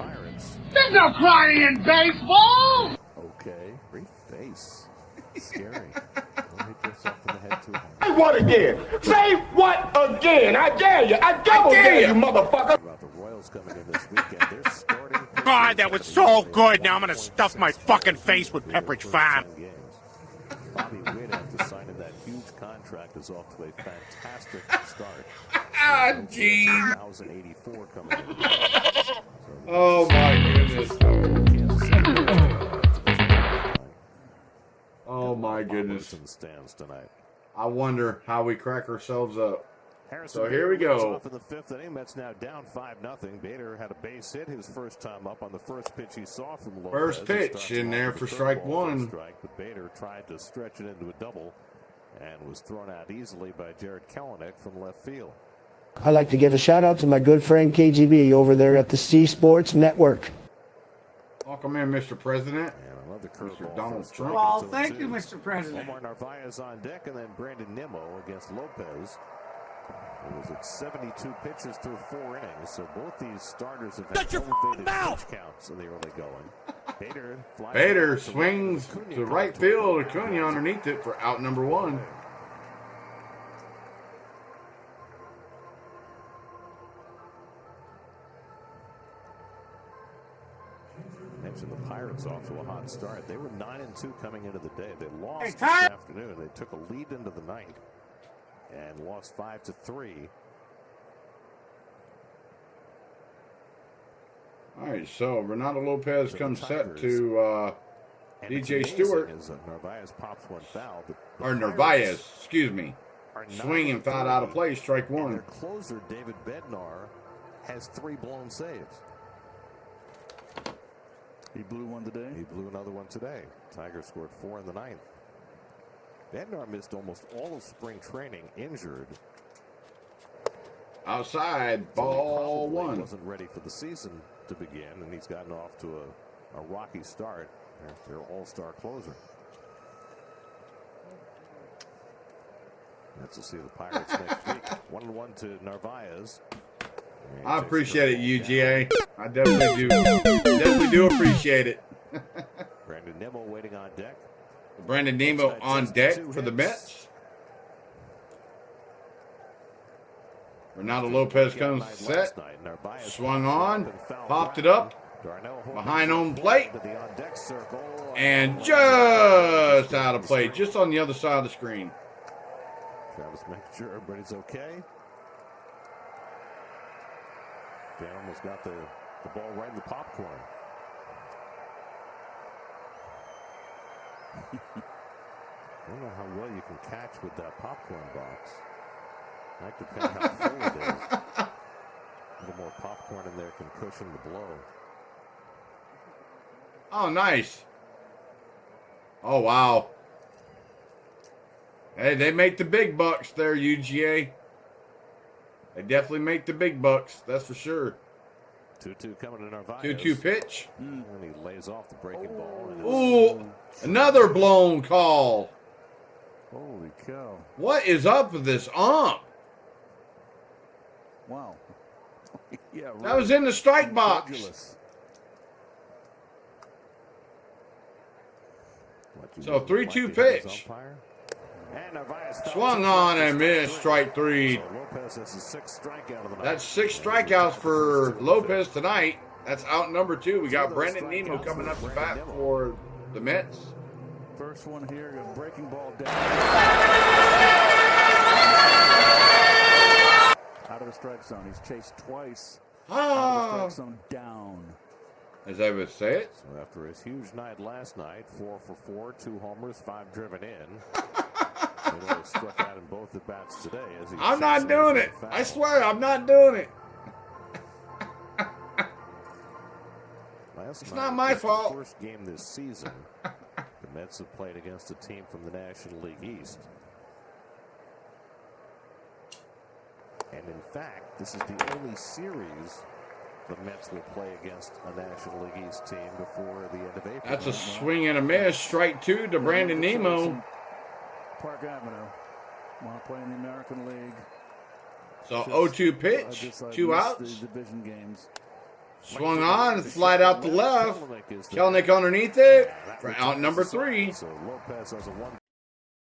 Speaker 2: There's no crying in baseball.
Speaker 6: Okay. Great face. Scary. Don't hit yourself in the head too hard.
Speaker 9: Say what again? Say what again? I dare you. I double dare you, motherfucker.
Speaker 6: About the Royals coming in this weekend. They're starting.
Speaker 9: God, that was so good. Now I'm gonna stuff my fucking face with Pepperidge Farm.
Speaker 6: Bobby Witt, after signing that huge contract, is off to a fantastic start.
Speaker 1: Ah, geez.
Speaker 6: 1,084 coming in.
Speaker 1: Oh my goodness. Oh my goodness.
Speaker 6: Stands tonight.
Speaker 1: I wonder how we crack ourselves up.
Speaker 6: Harrison
Speaker 1: So here we go.
Speaker 6: Off in the 5th inning. Mets now down 5-0. Bader had a base hit his first time up on the first pitch he saw from Lopez.
Speaker 1: First pitch in there for strike one.
Speaker 6: But Bader tried to stretch it into a double and was thrown out easily by Jared Kelenic from left field.
Speaker 10: I'd like to give a shout out to my good friend KGB over there at the C Sports Network.
Speaker 1: Welcome in, Mr. President.
Speaker 6: And another
Speaker 1: Mr. Donald Trump.
Speaker 2: Well, thank you, Mr. President.
Speaker 6: Omar Narvaez on deck, and then Brandon Nimmo against Lopez. It was at 72 pitches through 4 innings, so both these starters have had elevated pitch counts in the early going.
Speaker 1: Bader swings to right field. Acuna underneath it for out number 1.
Speaker 6: Mentioned the Pirates off to a hot start. They were 9-2 coming into the day. They lost this
Speaker 2: Ty-
Speaker 6: afternoon. They took a lead into the ninth and lost 5-3.
Speaker 1: All right, so Renato Lopez comes set to DJ Stewart.
Speaker 6: Narvaez pops one foul.
Speaker 1: Or Narvaez, excuse me. Swing and foul out of play, strike 1.
Speaker 6: Their closer, David Bednar, has 3 blown saves.
Speaker 7: He blew one today?
Speaker 6: He blew another one today. Tigers scored 4 in the 9th. Bednar missed almost all of spring training injured.
Speaker 1: Outside, ball 1.
Speaker 6: Wasn't ready for the season to begin, and he's gotten off to a rocky start. Their all-star closer. Let's see the Pirates next week. 1-1 to Narvaez.
Speaker 1: I appreciate it, UGA. I definitely do. Definitely do appreciate it.
Speaker 6: Brandon Nimmo waiting on deck.
Speaker 1: Brandon Nimmo on deck for the Mets. Renato Lopez comes set. Swung on. Popped it up. Behind home plate. And just out of play. Just on the other side of the screen.
Speaker 6: Travis making sure everybody's okay. Dan almost got the ball right in the popcorn. I don't know how well you can catch with that popcorn box. Might depend how full it is. A little more popcorn in there can cushion the blow.
Speaker 1: Oh, nice. Oh, wow. Hey, they make the big bucks there, UGA. They definitely make the big bucks, that's for sure.
Speaker 6: 2-2 coming to Narvaez.
Speaker 1: 2-2 pitch.
Speaker 6: And he lays off the breaking ball.
Speaker 1: Ooh, another blown call.
Speaker 7: Holy cow.
Speaker 1: What is up with this ump?
Speaker 7: Wow. Yeah,
Speaker 1: that was in the strike box. So 3-2 pitch. Swung on and missed. Strike 3. That's 6 strikeouts for Lopez tonight. That's out number 2. We got Brandon Nimmo coming up to bat for the Mets.
Speaker 7: First one here, a breaking ball down. Out of the strike zone. He's chased twice. Out of the strike zone, down.
Speaker 1: As I would say it.
Speaker 6: So after his huge night last night, 4 for 4, 2 homers, 5 driven in. He struck out in both at bats today.
Speaker 1: I'm not doing it. I swear, I'm not doing it. It's not my fault.
Speaker 6: First game this season, the Mets have played against a team from the National League East. And in fact, this is the only series the Mets will play against a National League East team before the end of April.
Speaker 1: That's a swing and a miss. Strike 2 to Brandon Nimmo.
Speaker 7: Park Avenue. Want to play in the American League.
Speaker 1: So 0-2 pitch. 2 outs.
Speaker 7: The division games.
Speaker 1: Swung on, slide out the left. Kelenic underneath it for out number 3.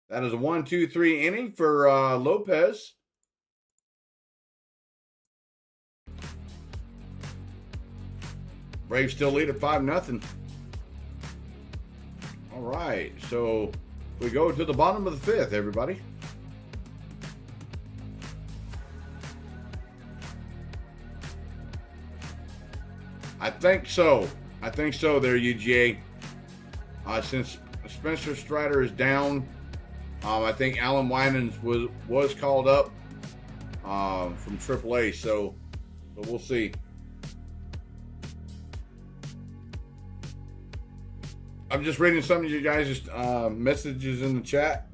Speaker 1: That is a 1-2-3 inning for Lopez. Braves still lead at 5-0. All right, so we go to the bottom of the 5th, everybody. I think so. I think so there, UGA. Since Spencer Strider is down, I think Alan Winans was called up from AAA, so we'll see. I'm just reading some of you guys' messages in the chat.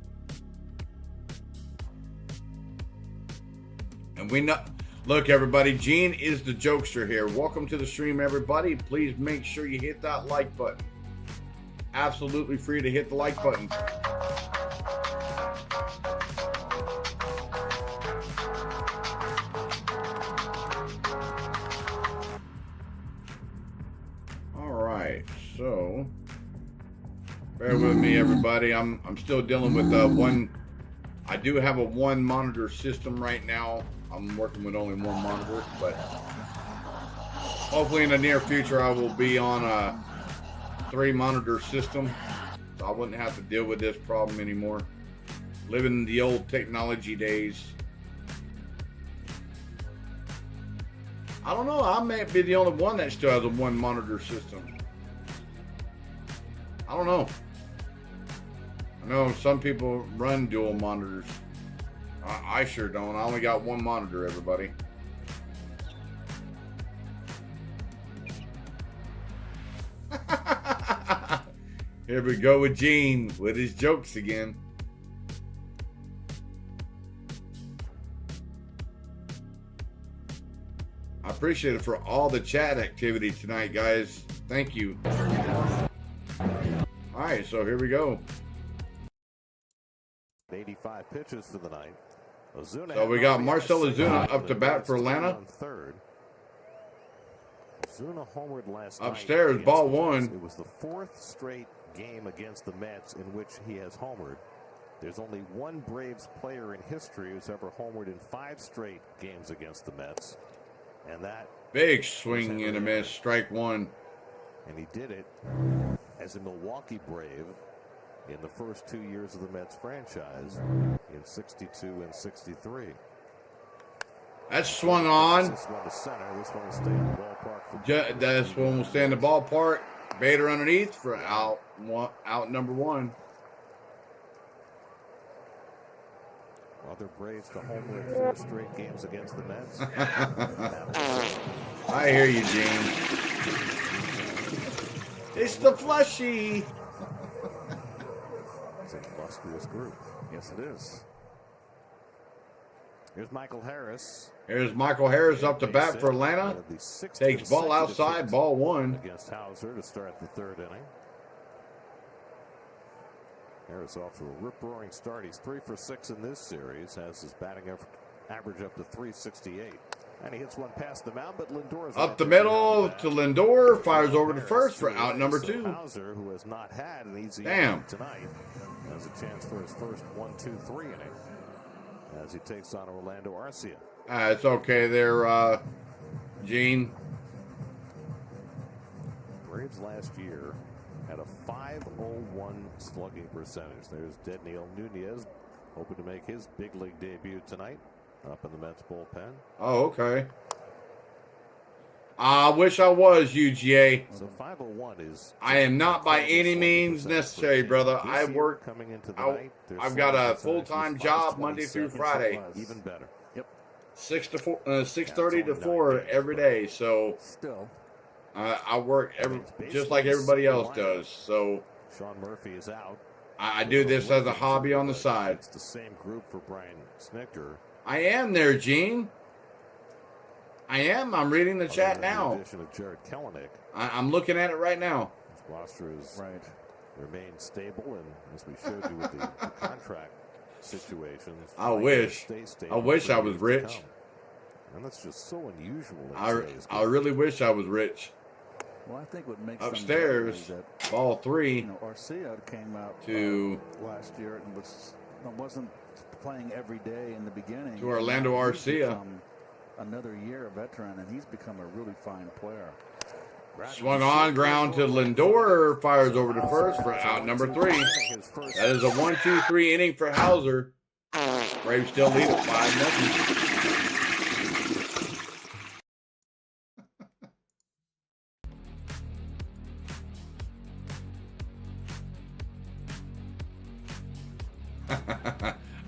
Speaker 1: And we know, look, everybody, Gene is the jokester here. Welcome to the stream, everybody. Please make sure you hit that like button. Absolutely free to hit the like button. All right, so bear with me, everybody. I'm still dealing with one. I do have a 1 monitor system right now. I'm working with only 1 monitor, but hopefully in the near future I will be on a 3 monitor system, so I wouldn't have to deal with this problem anymore. Living the old technology days. I don't know. I may be the only one that still has a 1 monitor system. I don't know. I know some people run dual monitors. I sure don't. I only got 1 monitor, everybody. Here we go with Gene with his jokes again. I appreciate it for all the chat activity tonight, guys. Thank you. All right, so here we go.
Speaker 6: 85 pitches for the night.
Speaker 1: So we got Marcell Ozuna up to bat for Atlanta.
Speaker 6: Ozuna homered last
Speaker 1: upstairs,
Speaker 6: night
Speaker 1: ball 1.
Speaker 6: It was the 4th straight game against the Mets in which he has homered. There's only 1 Braves player in history who's ever homered in 5 straight games against the Mets. And that
Speaker 1: big swing and a miss, strike 1.
Speaker 6: And he did it as a Milwaukee Brave in the first 2 years of the Mets franchise in 62 and 63.
Speaker 1: That's swung on.
Speaker 6: This one to center. This one will stay in the ballpark.
Speaker 1: This one will stay in the ballpark. Bader underneath for out number 1.
Speaker 6: Other Braves to homer in 4 straight games against the Mets.
Speaker 1: I hear you, Gene. It's the Flushy.
Speaker 6: It's a illustrious group.
Speaker 7: Yes, it is.
Speaker 6: Here's Michael Harris.
Speaker 1: Here's Michael Harris up to bat for Atlanta. Takes ball outside, ball 1.
Speaker 6: Against Hauser to start the 3rd inning. Harris off to a rip-roaring start. He's 3 for 6 in this series. Has his batting average up to 368. And he hits one past the mound, but Lindor is
Speaker 1: up the middle to Lindor, fires over to first for out number 2.
Speaker 6: Hauser, who has not had an easy
Speaker 1: Damn.
Speaker 6: tonight, has a chance for his first 1-2-3 inning as he takes on Orlando Arcia.
Speaker 1: It's okay there, Gene.
Speaker 6: Braves last year had a .501 slugging percentage. There's Dedniel Nunez, hoping to make his big league debut tonight up in the Mets bullpen.
Speaker 1: Oh, okay. I wish I was UGA.
Speaker 6: So 501 is.
Speaker 1: I am not by any means necessary, brother. I work.
Speaker 6: Coming into the night,
Speaker 1: I've got a full-time job Monday through Friday.
Speaker 6: Even better. Yep.
Speaker 1: 6:30 to 4 every day. So
Speaker 7: still,
Speaker 1: I work just like everybody else does. So
Speaker 6: Sean Murphy is out.
Speaker 1: I do this as a hobby on the side.
Speaker 6: It's the same group for Brian Snitker.
Speaker 1: I am there, Gene. I am. I'm reading the chat now.
Speaker 6: Addition of Jared Kelenic.
Speaker 1: I'm looking at it right now.
Speaker 6: His roster is remained stable, and as we showed you with the contract situations,
Speaker 1: I wish I was rich.
Speaker 6: And that's just so unusual.
Speaker 1: I really wish I was rich.
Speaker 7: Well, I think what makes
Speaker 1: upstairs, ball 3.
Speaker 7: Arcia came out
Speaker 1: to
Speaker 7: last year and wasn't playing every day in the beginning.
Speaker 1: To Orlando Arcia.
Speaker 7: Another year veteran, and he's become a really fine player.
Speaker 1: Swung on, ground to Lindor, fires over to first for out number 3. That is a 1-2-3 inning for Hauser. Braves still lead it 5-0.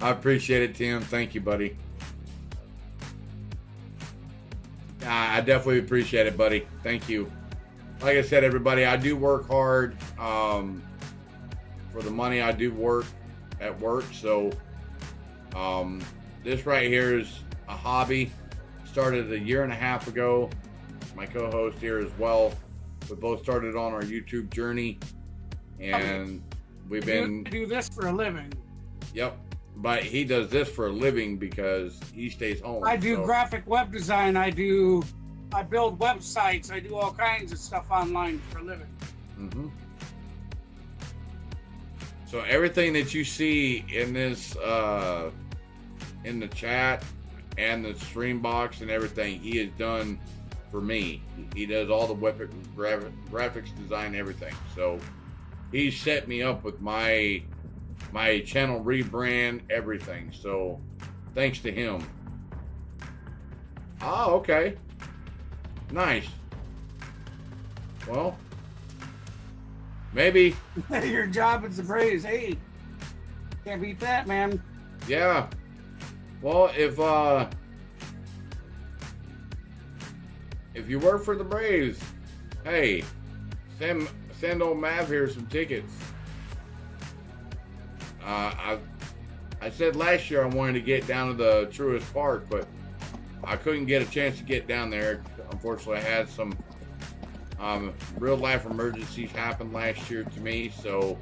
Speaker 1: I appreciate it, Tim. Thank you, buddy. I definitely appreciate it, buddy. Thank you. Like I said, everybody, I do work hard for the money. I do work at work. So this right here is a hobby. Started a year and a half ago. My co-host here as well. We both started on our YouTube journey. And we've been...
Speaker 2: You do this for a living.
Speaker 1: Yep. But he does this for a living because he stays home.
Speaker 2: I do graphic web design. I build websites. I do all kinds of stuff online for a living.
Speaker 1: Mm-hmm. So everything that you see in this, in the chat and the stream box and everything, he has done for me. He does all the web graphics design, everything. So he set me up with my channel rebrand, everything. So thanks to him. Oh, okay. Nice. Well, maybe.
Speaker 2: Your job is the Braves. Hey, can't beat that, man.
Speaker 1: Yeah. Well, if you work for the Braves, hey, send old Mav here some tickets. I said last year I wanted to get down to the Truist Park, but I couldn't get a chance to get down there. Unfortunately, I had some real life emergencies happen last year to me, so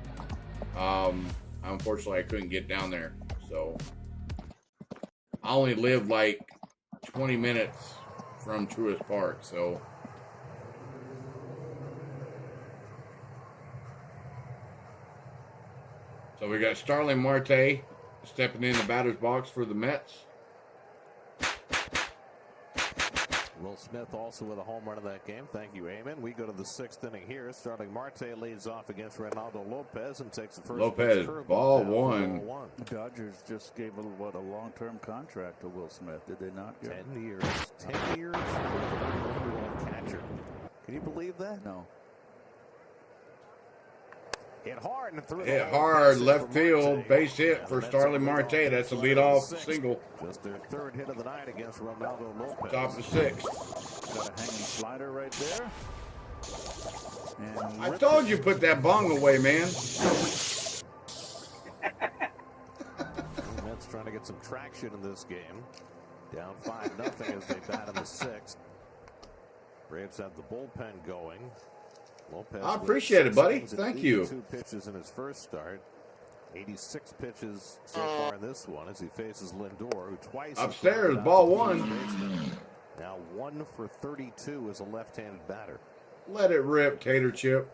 Speaker 1: unfortunately I couldn't get down there. So I only live like 20 minutes from Truist Park, so. So we got Starling Marte stepping in the batter's box for the Mets.
Speaker 6: Will Smith also with a home run in that game. Thank you, Eamon. We go to the 6th inning here. Starling Marte leads off against Reynaldo Lopez and takes the first.
Speaker 1: Lopez, ball one.
Speaker 7: The Dodgers just gave a long-term contract to Will Smith, did they not?
Speaker 6: 10 years. 10 years for the #1 catcher. Can you believe that?
Speaker 7: No.
Speaker 6: Hit hard and threw
Speaker 1: Hit hard, left field, base hit for Starling Marte. That's a leadoff single.
Speaker 6: Just their 3rd hit of the night against Ronaldo Lopez.
Speaker 1: Top of the 6th.
Speaker 7: Got a hanging slider right there. And
Speaker 1: I told you put that bong away, man.
Speaker 6: Mets trying to get some traction in this game. Down 5-0 as they bat in the 6th. Braves have the bullpen going. Lopez
Speaker 1: I appreciate it, buddy. Thank you.
Speaker 6: 2 pitches in his first start. 86 pitches so far in this one as he faces Lindor, who twice
Speaker 1: upstairs, ball 1.
Speaker 6: now 1 for 32 as a left-handed batter.
Speaker 1: Let it rip, Tater Chip.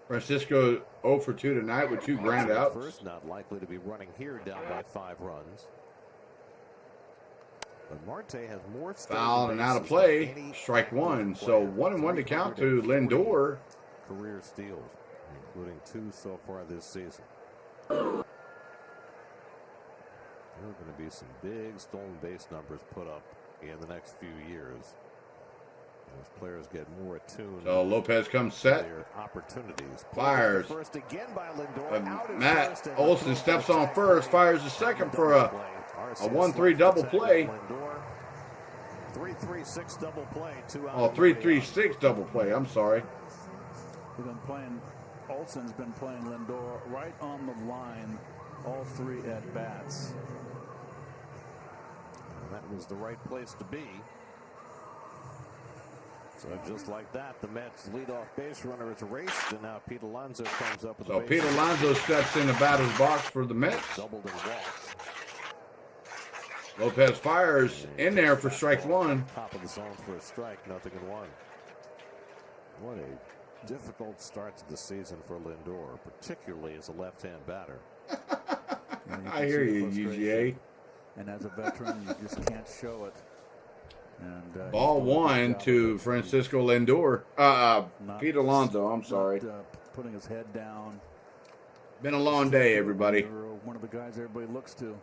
Speaker 1: Francisco 0 for 2 tonight with 2 ground outs.
Speaker 6: First, not likely to be running here, down by 5 runs. But Marte has more
Speaker 1: foul and out of play. Strike 1. So 1-1 to count to Lindor.
Speaker 6: Career steals, including 2 so far this season. There are going to be some big stolen base numbers put up in the next few years as players get more attuned.
Speaker 1: So Lopez comes set.
Speaker 6: Their opportunities.
Speaker 1: Fires.
Speaker 6: First again by Lindor.
Speaker 1: Matt Olson steps on first, fires the second for a 1-3 double play.
Speaker 6: 3-3-6 double play. 2 out.
Speaker 1: Oh, 3-3-6 double play. I'm sorry.
Speaker 7: We've been playing. Olson's been playing Lindor right on the line, all 3 at bats.
Speaker 6: And that was the right place to be. So just like that, the Mets' leadoff base runner is erased, and now Pete Alonso comes up with
Speaker 1: so Pete Alonso steps in the batter's box for the Mets.
Speaker 6: Doubled and walked.
Speaker 1: Lopez fires in there for strike 1.
Speaker 6: Top of the zone for a strike, 0-1. What a difficult start to the season for Lindor, particularly as a left-hand batter.
Speaker 1: I hear you, UGA.
Speaker 7: And as a veteran, you just can't show it. And
Speaker 1: ball 1 to Francisco Lindor. Pete Alonso, I'm sorry.
Speaker 7: Putting his head down.
Speaker 1: Been a long day, everybody.
Speaker 7: One of the guys everybody looks to.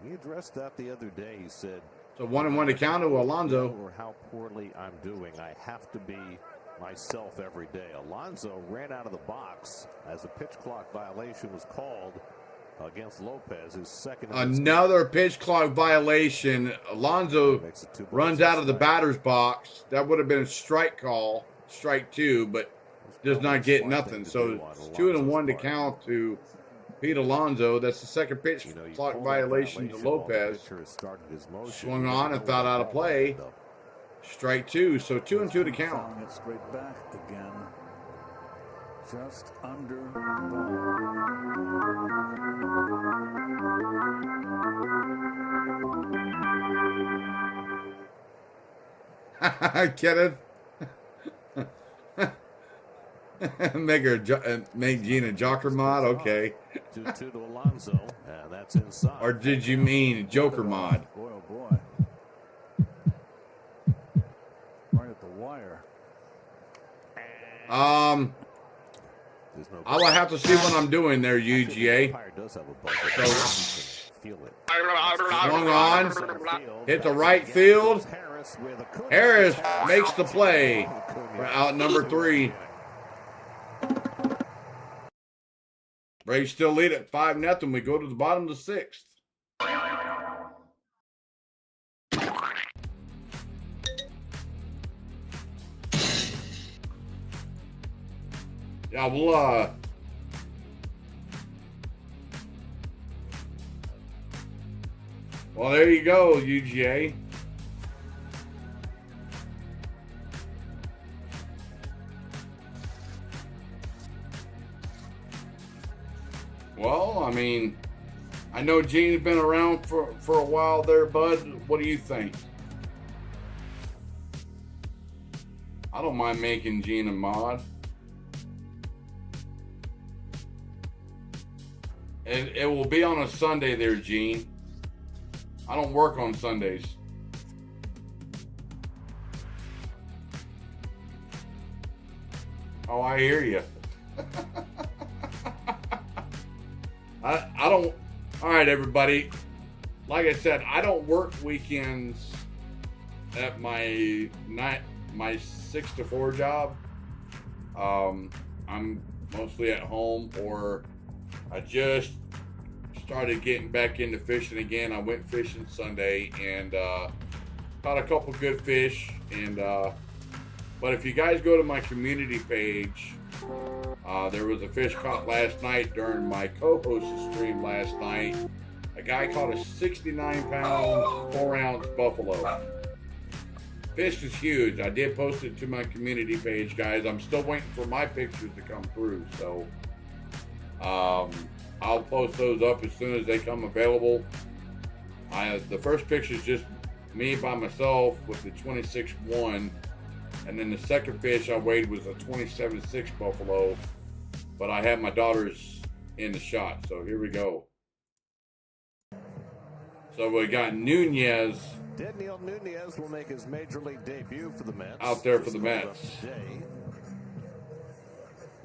Speaker 6: He addressed that the other day. He said,
Speaker 1: so 1-1 to count to Alonso.
Speaker 6: Or how poorly I'm doing. I have to be myself every day. Alonso ran out of the box as a pitch clock violation was called against Lopez, his second.
Speaker 1: Another pitch clock violation. Alonso runs out of the batter's box. That would have been a strike call, strike 2, but does not get nothing. So it's 2-1 to count to Pete Alonso. That's the second pitch clock violation to Lopez. Swung on and fouled out of play. Strike 2, so 2-2 to count.
Speaker 7: It straight back again. Just under the
Speaker 1: ball. Kenneth. Make Gina Joker mod? Okay.
Speaker 6: 2-2 to Alonso, and that's inside.
Speaker 1: Or did you mean Joker mod?
Speaker 7: Boy, oh boy. Right at the wire.
Speaker 1: I will have to see what I'm doing there, UGA.
Speaker 6: Feel it.
Speaker 1: Swung on, hit the right field. Harris makes the play for out number 3. Braves still lead at 5-0. We go to the bottom of the 6th. Yeah, well, there you go, UGA. Well, I mean, I know Gene's been around for a while there, bud. What do you think? I don't mind making Gene a mod. It will be on a Sunday there, Gene. I don't work on Sundays. Oh, I hear you. I don't. All right, everybody. Like I said, I don't work weekends at my 6 to 4 job. I'm mostly at home, or I just started getting back into fishing again. I went fishing Sunday and caught a couple good fish. And but if you guys go to my community page, there was a fish caught last night during my co-host's stream last night. A guy caught a 69-pound, 4-ounce buffalo. Fish is huge. I did post it to my community page, guys. I'm still waiting for my pictures to come through, so I'll post those up as soon as they come available. The first picture is just me by myself with the 26-1. And then the second fish I weighed was a 27-6 buffalo. But I had my daughters in the shot. So here we go. So we got Nunez.
Speaker 6: Daniel Nunez will make his major league debut for the Mets.
Speaker 1: Out there for the Mets.
Speaker 6: Today,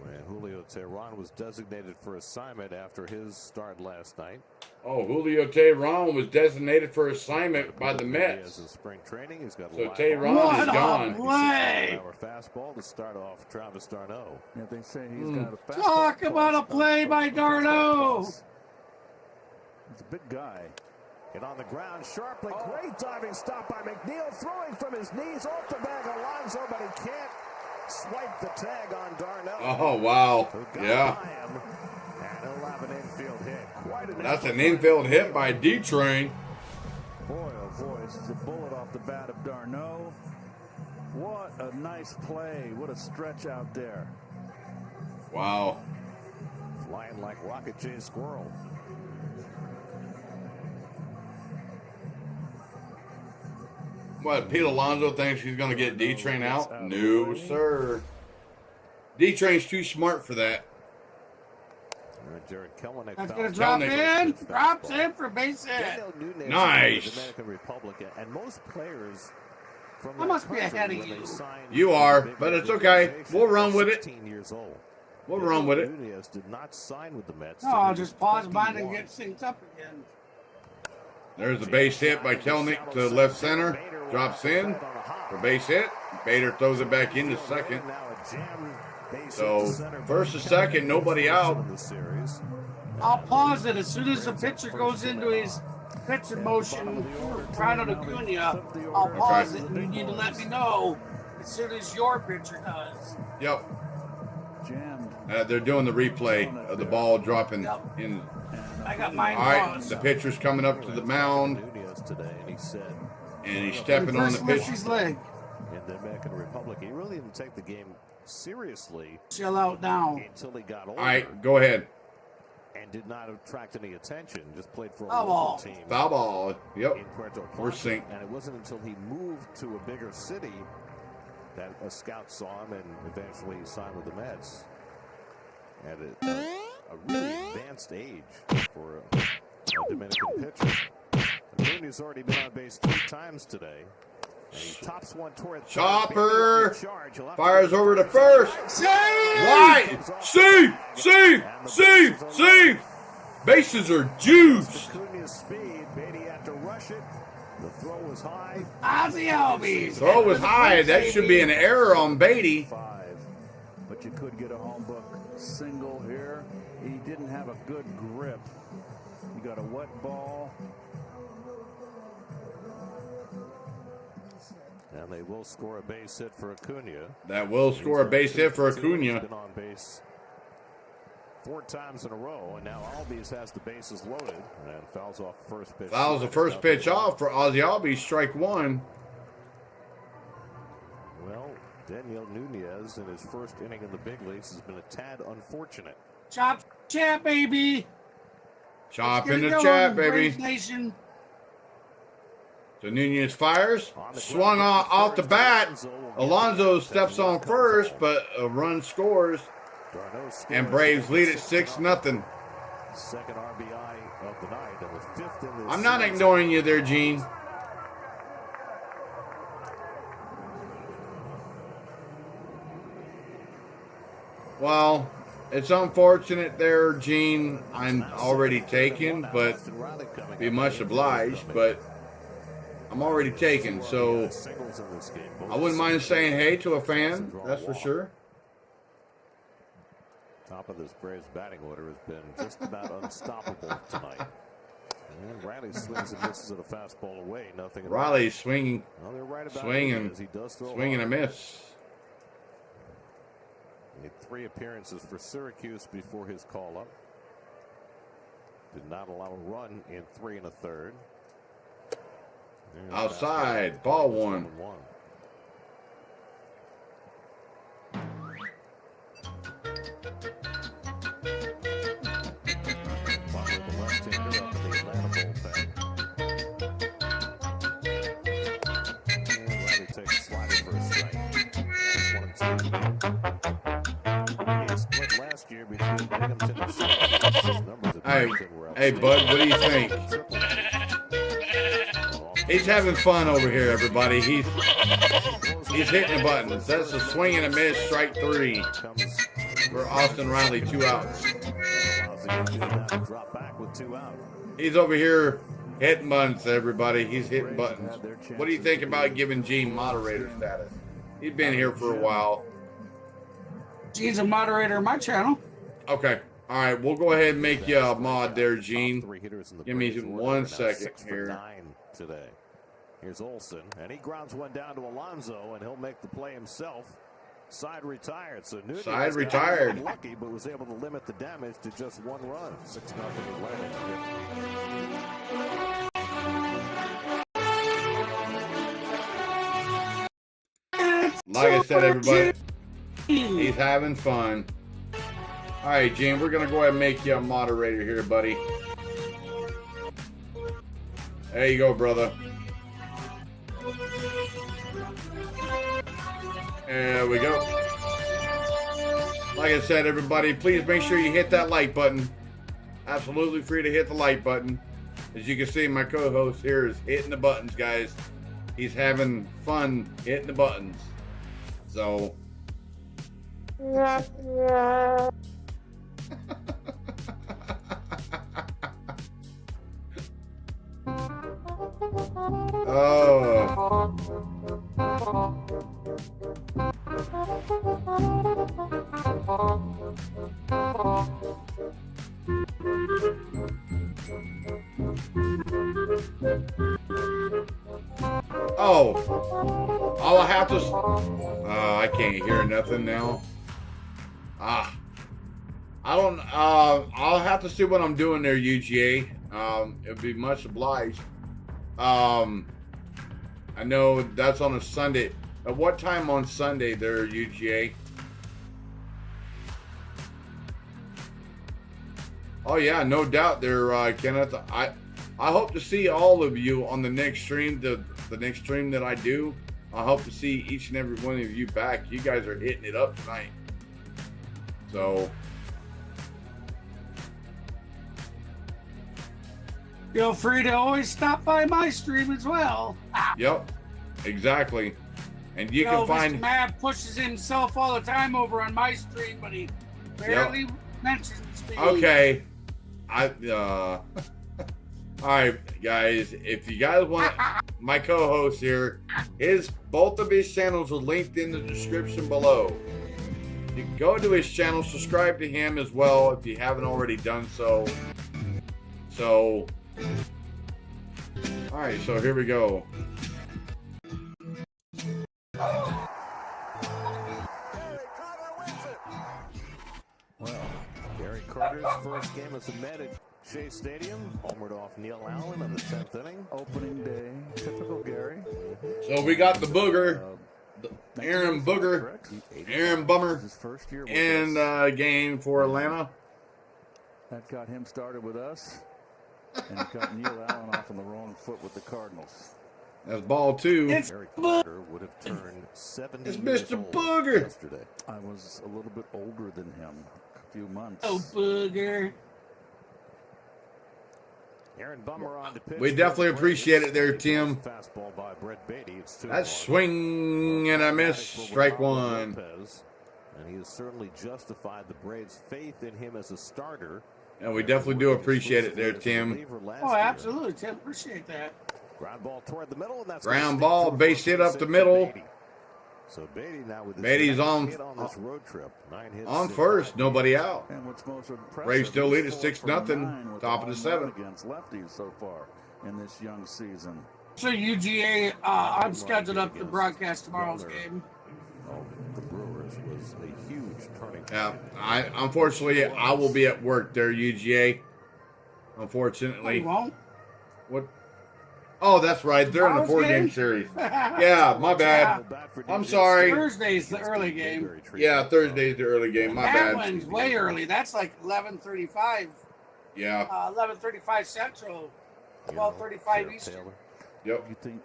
Speaker 6: when Julio Teheran was designated for assignment after his start last night.
Speaker 1: Oh, Julio Teheran was designated for assignment by the Mets.
Speaker 6: In spring training, he's got
Speaker 1: so Teheran is gone.
Speaker 2: Play.
Speaker 6: Fastball to start off Travis d'Arnaud.
Speaker 7: Yeah, they say he's got a fastball.
Speaker 2: Talk about a play by d'Arnaud.
Speaker 7: He's a big guy.
Speaker 6: And on the ground sharply. Great diving stop by McNeil. Throwing from his knees off the bag. Alonso, but he can't swipe the tag on d'Arnaud.
Speaker 1: Oh, wow. Yeah.
Speaker 6: And he'll have an infield hit. Quite an
Speaker 1: That's an infield hit by D-Train.
Speaker 7: Boy, oh boy, this is a bullet off the bat of d'Arnaud. What a nice play. What a stretch out there.
Speaker 1: Wow.
Speaker 6: Flying like Rocket J. Squirrel.
Speaker 1: What, Pete Alonso thinks he's going to get D-Train out? No, sir. D-Train's too smart for that.
Speaker 6: Jared Kelenic.
Speaker 2: That's going to drop in. Drops in for base hit.
Speaker 1: Nice.
Speaker 6: Dominican Republic, and most players from
Speaker 2: I must be ahead of you.
Speaker 1: You are, but it's okay. We'll run with it.
Speaker 6: Years old.
Speaker 1: We'll run with it.
Speaker 6: Nunez did not sign with the Mets.
Speaker 2: No, I'll just pause mine and get synced up again.
Speaker 1: There's a base hit by Kelenic to left center. Drops in for base hit. Bader throws it back into second. So first to second, nobody out.
Speaker 2: I'll pause it as soon as the pitcher goes into his pitching motion. Ronald Acuna, I'll pause it, and you need to let me know as soon as your pitcher does.
Speaker 1: Yep. They're doing the replay of the ball dropping in.
Speaker 2: I got mine.
Speaker 1: All right,
Speaker 2: paused.
Speaker 1: the pitcher's coming up to the mound. And he's stepping on the pitch.
Speaker 2: His leg.
Speaker 6: In the Dominican Republic, he really didn't take the game seriously.
Speaker 2: Chill out now.
Speaker 6: Until he got older.
Speaker 1: All right, go ahead.
Speaker 6: And did not attract any attention. Just played for a
Speaker 2: Foul
Speaker 6: local
Speaker 2: ball.
Speaker 6: team.
Speaker 1: Foul ball. Yep.
Speaker 6: In Puerto Plata.
Speaker 1: We're synced.
Speaker 6: And it wasn't until he moved to a bigger city that a scout saw him and eventually he signed with the Mets. At a really advanced age for a Dominican pitcher. Nunez already been on base 3 times today. And he tops one toward
Speaker 1: Chopper fires over to first. Right. See. Bases are juiced.
Speaker 6: Acuna's speed. Beatty had to rush it. The throw was high.
Speaker 2: Ozzy Albies.
Speaker 1: Throw was high. That should be an error on Beatty.
Speaker 7: 5. But you could get a home book single here. He didn't have a good grip. You got a wet ball.
Speaker 6: And they will score a base hit for Acuna.
Speaker 1: That will score a base hit for Acuna.
Speaker 6: He's been on base 4 times in a row, and now Albies has the bases loaded and fouls off first pitch.
Speaker 1: Fouls the first pitch off for Ozzy Albies, strike 1.
Speaker 6: Well, Daniel Nunez in his first inning in the big leagues has been a tad unfortunate.
Speaker 2: Chop chat, baby.
Speaker 1: Chop in the chat, baby.
Speaker 2: Braves Nation.
Speaker 1: So Nunez fires, swung off the bat. Alonso steps on first, but a run scores, and Braves lead at 6-0.
Speaker 6: Second RBI of the night, and the 5th in this
Speaker 1: I'm not
Speaker 6: series.
Speaker 1: ignoring you there, Gene. Well, it's unfortunate there, Gene. I'm already taken, but be much obliged, but I'm already taken, so I wouldn't mind saying hey to a fan, that's for sure.
Speaker 6: Top of this Braves batting order has been just about unstoppable tonight. And Riley swings and misses at a fastball away. Nothing.
Speaker 1: Riley's swinging,
Speaker 6: Well, they're right about
Speaker 1: swinging,
Speaker 6: it, as he does throw
Speaker 1: swinging a
Speaker 6: hard.
Speaker 1: miss.
Speaker 6: Made 3 appearances for Syracuse before his call-up. Did not allow a run in 3 1/3.
Speaker 1: Outside, ball 1.
Speaker 6: Split last year between Binghamton and Syracuse.
Speaker 1: Hey, bud, what do you think? He's having fun over here, everybody. He's hitting the buttons. That's a swing and a miss, strike 3 for Austin Riley, 2 outs. He's over here hitting buttons, everybody. He's hitting buttons. What do you think about giving Gene moderator status? He's been here for a while.
Speaker 2: Gene's a moderator of my channel.
Speaker 1: Okay. All right. We'll go ahead and make you a mod there, Gene. Give me 1 second here.
Speaker 6: Today. Here's Olsen, and he grounds one down to Alonso, and he'll make the play himself. Side retired. So Nunez
Speaker 1: Side retired.
Speaker 6: Lucky, but was able to limit the damage to just 1 run. 6-0 Atlantic.
Speaker 1: Like I said, everybody, he's having fun. All right, Gene, we're going to go ahead and make you a moderator here, buddy. There you go, brother. There we go. Like I said, everybody, please make sure you hit that like button. Absolutely free to hit the like button. As you can see, my co-host here is hitting the buttons, guys. He's having fun hitting the buttons. So... Oh. Oh. I'll have to... I can't hear nothing now. I don't... I'll have to see what I'm doing there, UGA. It'd be much obliged. I know that's on a Sunday. At what time on Sunday there, UGA? Oh yeah, no doubt there, Kenneth. I hope to see all of you on the next stream. The next stream that I do, I hope to see each and every one of you back. You guys are hitting it up tonight. So.
Speaker 2: Feel free to always stop by my stream as well.
Speaker 1: Yep, exactly. And you can find...
Speaker 2: Mr. Matt pushes himself all the time over on my stream, but he barely mentions me.
Speaker 1: Okay. All right, guys. If you guys want my co-host here, both of his channels are linked in the description below. You can go to his channel, subscribe to him as well if you haven't already done so. All right, so here we go.
Speaker 6: Well, Gary Carter's first game as a Met at Shea Stadium. Homered off Neil Allen in the 10th inning.
Speaker 7: Opening day. Typical Gary.
Speaker 1: So we got the Booger. Aaron Booger. Aaron Bummer.
Speaker 7: His first year
Speaker 1: in game for Atlanta.
Speaker 7: That got him started with us. And it got Neil Allen off on the wrong foot with the Cardinals.
Speaker 1: That's ball 2.
Speaker 6: Gary Carter would have turned 70
Speaker 1: It's
Speaker 6: years
Speaker 1: Mr.
Speaker 6: old
Speaker 1: Booger.
Speaker 6: yesterday.
Speaker 7: I was a little bit older than him. A few months.
Speaker 2: Oh, Booger.
Speaker 6: Aaron Bummer on the pitch.
Speaker 1: We definitely appreciate it there, Tim.
Speaker 6: Fastball by Brett Beatty. It's 2-1.
Speaker 1: That swing and a miss. Strike 1.
Speaker 6: And he has certainly justified the Braves' faith in him as a starter.
Speaker 1: And we definitely do appreciate it there, Tim.
Speaker 2: Oh, absolutely, Tim. Appreciate that.
Speaker 6: Ground ball toward the middle, and that's
Speaker 1: ground ball, base hit up the middle.
Speaker 6: So Beatty now with
Speaker 1: Beatty's on
Speaker 6: this road trip. 9 hits
Speaker 1: on first, nobody out.
Speaker 7: And what's most impressive,
Speaker 1: Braves still lead at 6-0, top of the 7th.
Speaker 7: Against lefties so far in this young season.
Speaker 2: So UGA, I'm scheduled up to broadcast tomorrow's game.
Speaker 6: The Brewers was a huge turning point.
Speaker 1: Yeah, unfortunately I will be at work there, UGA. Unfortunately.
Speaker 2: You won't?
Speaker 1: What? Oh, that's right. They're in the 4-game series. Yeah, my bad. I'm sorry.
Speaker 2: Thursday's the early game.
Speaker 1: Yeah, Thursday's the early game. My
Speaker 2: that
Speaker 1: bad.
Speaker 2: one's way early. That's like 11:35.
Speaker 1: Yeah.
Speaker 2: 11:35 Central, 12:35 Eastern.
Speaker 1: Yep.
Speaker 7: You think,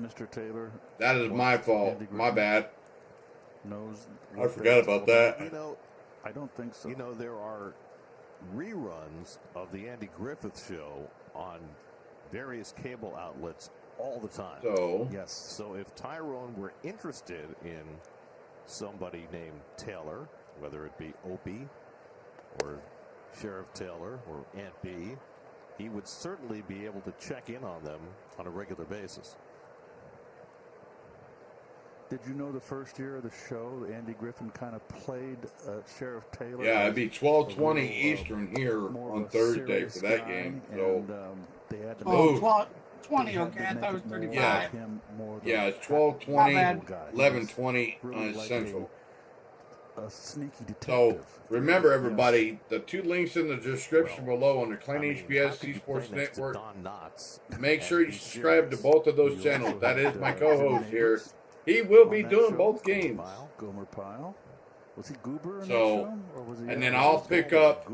Speaker 7: Mr. Taylor?
Speaker 1: That is my fault. My bad.
Speaker 7: knows.
Speaker 1: I forgot about that.
Speaker 6: You know,
Speaker 7: I don't think so.
Speaker 6: You know, there are reruns of the Andy Griffith Show on various cable outlets all the time.
Speaker 1: So
Speaker 7: yes.
Speaker 6: So if Tyrone were interested in somebody named Taylor, whether it be Opie or Sheriff Taylor or Aunt B, he would certainly be able to check in on them on a regular basis.
Speaker 7: Did you know the first year of the show, Andy Griffin kind of played Sheriff Taylor?
Speaker 1: yeah, it'd be 12:20 Eastern here on Thursday for that game. So
Speaker 7: they had to
Speaker 2: 20. Okay, I thought it was 35.
Speaker 1: Yeah, it's 12:20, 11:20 Central.
Speaker 7: A sneaky detective.
Speaker 1: So remember, everybody, the two links in the description below on the Clean HBS C Sports Network. Make sure you subscribe to both of those channels. That is my co-host here. He will be doing both games.
Speaker 7: Gomer Pyle. Was he Goober in
Speaker 1: so,
Speaker 7: that show, or was he
Speaker 1: and then I'll pick up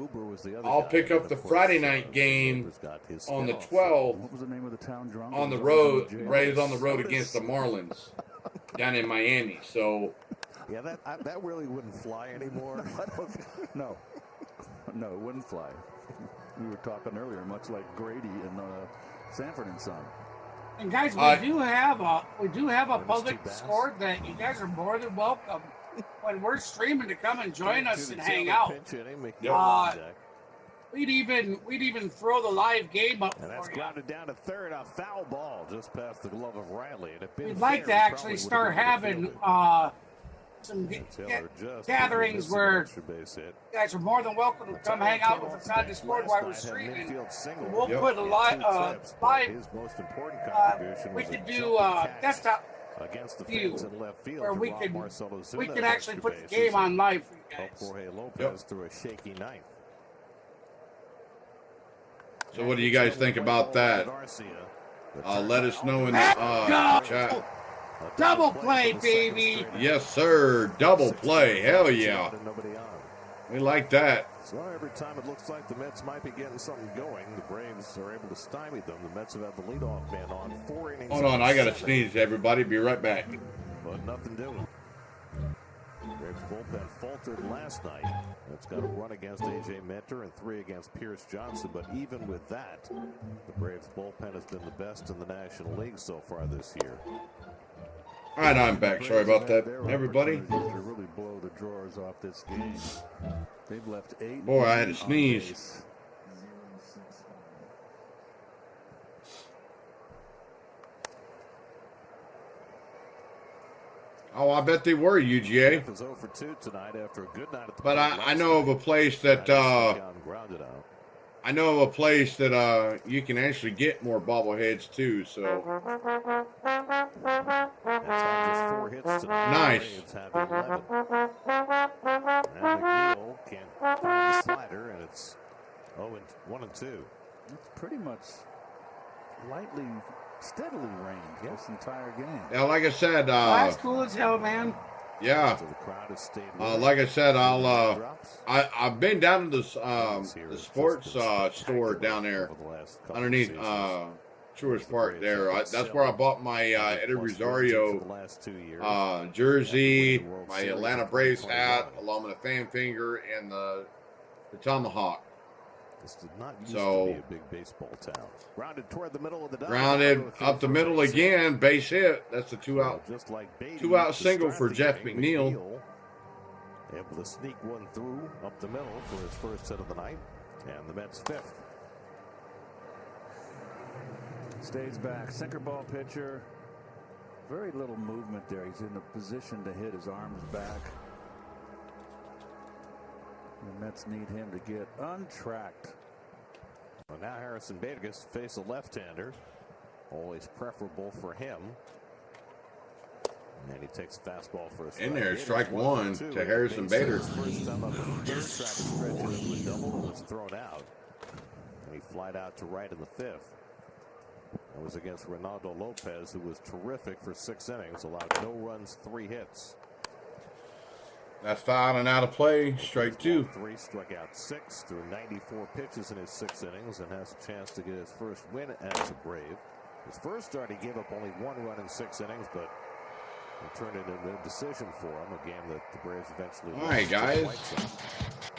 Speaker 1: the Friday night game on the 12th.
Speaker 7: What was the name of the town drunk?
Speaker 1: On the road, Rays on the road against the Marlins down in Miami. So.
Speaker 6: Yeah, that really wouldn't fly anymore.
Speaker 7: No, it wouldn't fly. We were talking earlier, much like Grady and Sanford and Son.
Speaker 2: And guys, we do have a public Discord that you guys are more than welcome when we're streaming to come and join us and hang out. We'd even throw the live game up
Speaker 6: and that's
Speaker 2: for you.
Speaker 6: grounded down to third, a foul ball just past the glove of Riley. And
Speaker 2: we'd like to actually start having some gatherings where you guys are more than welcome to come hang out with us on Discord while we're streaming. We'll put a live we could do desktop view where we can actually put the game on live for you guys.
Speaker 6: Jorge Lopez through a shaky ninth.
Speaker 1: So what do you guys think about that? Let us know in the chat.
Speaker 2: Double play, baby.
Speaker 1: Yes, sir. Double play. Hell yeah. We like that.
Speaker 6: So every time it looks like the Mets might be getting something going, the Braves are able to stymie them. The Mets have had the leadoff man on 4 innings.
Speaker 1: Hold on, I got to sneeze, everybody. Be right back.
Speaker 6: But nothing doing. Braves bullpen faltered last night. It's got a run against A.J. Minter and 3 against Pierce Johnson. But even with that, the Braves bullpen has been the best in the National League so far this year.
Speaker 1: All right, I'm back. Sorry about that, everybody.
Speaker 7: To really blow the drawers off this game. They've left 8.
Speaker 1: Boy, I had to sneeze. Oh, I bet they were, UGA. But I know of a place that you can actually get more bobbleheads too. So nice.
Speaker 6: Slider, and it's 1-2.
Speaker 7: It's pretty much steadily rained this entire game.
Speaker 1: Yeah, like I said,
Speaker 2: that's cool as hell, man.
Speaker 1: Yeah. Like I said, I've been down to the sports store down there underneath Truist Park there. That's where I bought my Eddie Rosario jersey, my Atlanta Braves hat, along with a fan finger and the tomahawk.
Speaker 6: This did not used to be a big baseball town. Grounded toward the middle of the
Speaker 1: grounded up the middle again, base hit. That's a two-out single for Jeff McNeil.
Speaker 6: Able to sneak one through up the middle for his first hit of the night, and the Mets 5th.
Speaker 7: Stays back, sinker ball pitcher. Very little movement there. He's in a position to hit. His arms back. The Mets need him to get untracked.
Speaker 6: Well, now Harrison Bader gets to face a left-hander. Always preferable for him. And he takes fastball for a strike.
Speaker 1: In there, strike one to Harrison Bader.
Speaker 6: First time up the third, tried to stretch it into a double and was thrown out. And he flied out to right in the 5th. That was against Ronaldo Lopez, who was terrific for 6 innings, allowed no runs, 3 hits.
Speaker 1: That's 5 and out of play. Strike 2.
Speaker 6: 3, struck out 6 through 94 pitches in his 6 innings, and has a chance to get his first win as a Brave. His first start, he gave up only 1 run in 6 innings, but Turn it into a decision for them, a game that the Braves eventually
Speaker 1: All right, guys.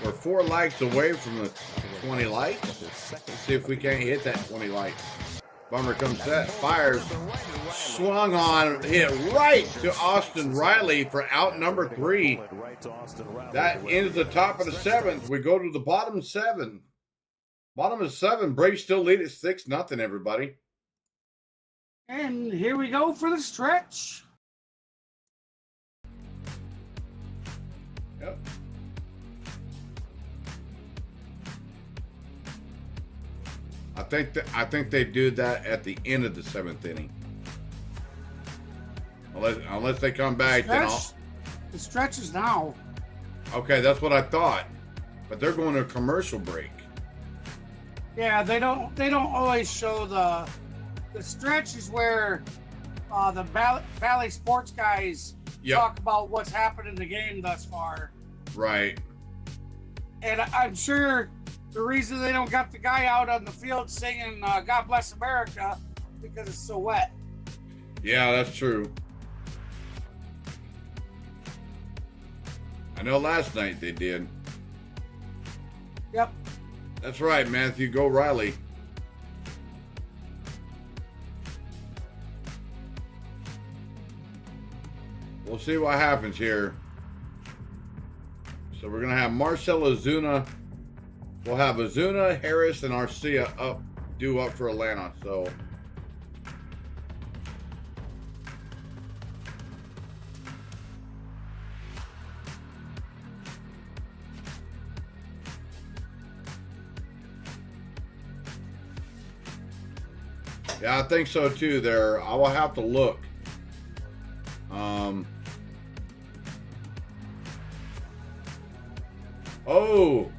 Speaker 1: We're 4 likes away from the 20 likes. Let's see if we can't hit that 20 likes. Bummer comes set, fires, swung on, hit right to Austin Riley for out number 3. That ends the top of the 7th. We go to the bottom 7. Bottom of 7. Braves still lead at 6-0, everybody.
Speaker 2: And here we go for the stretch.
Speaker 1: Yep. I think they do that at the end of the 7th inning. Unless they come back, then
Speaker 2: the stretch is now.
Speaker 1: Okay, that's what I thought. But they're going to a commercial break.
Speaker 2: Yeah, they don't always show the stretch is where the Valley Sports guys talk about what's happened in the game thus far.
Speaker 1: Right.
Speaker 2: And I'm sure the reason they don't got the guy out on the field singing God Bless America is because it's so wet.
Speaker 1: Yeah, that's true. I know last night they did.
Speaker 2: Yep.
Speaker 1: That's right, Matthew. Go Riley. We'll see what happens here. So we're going to have Marcell Ozuna. We'll have Ozuna, Harris, and Arcia due up for Atlanta. So yeah, I think so too. There, I will have to look. Oh,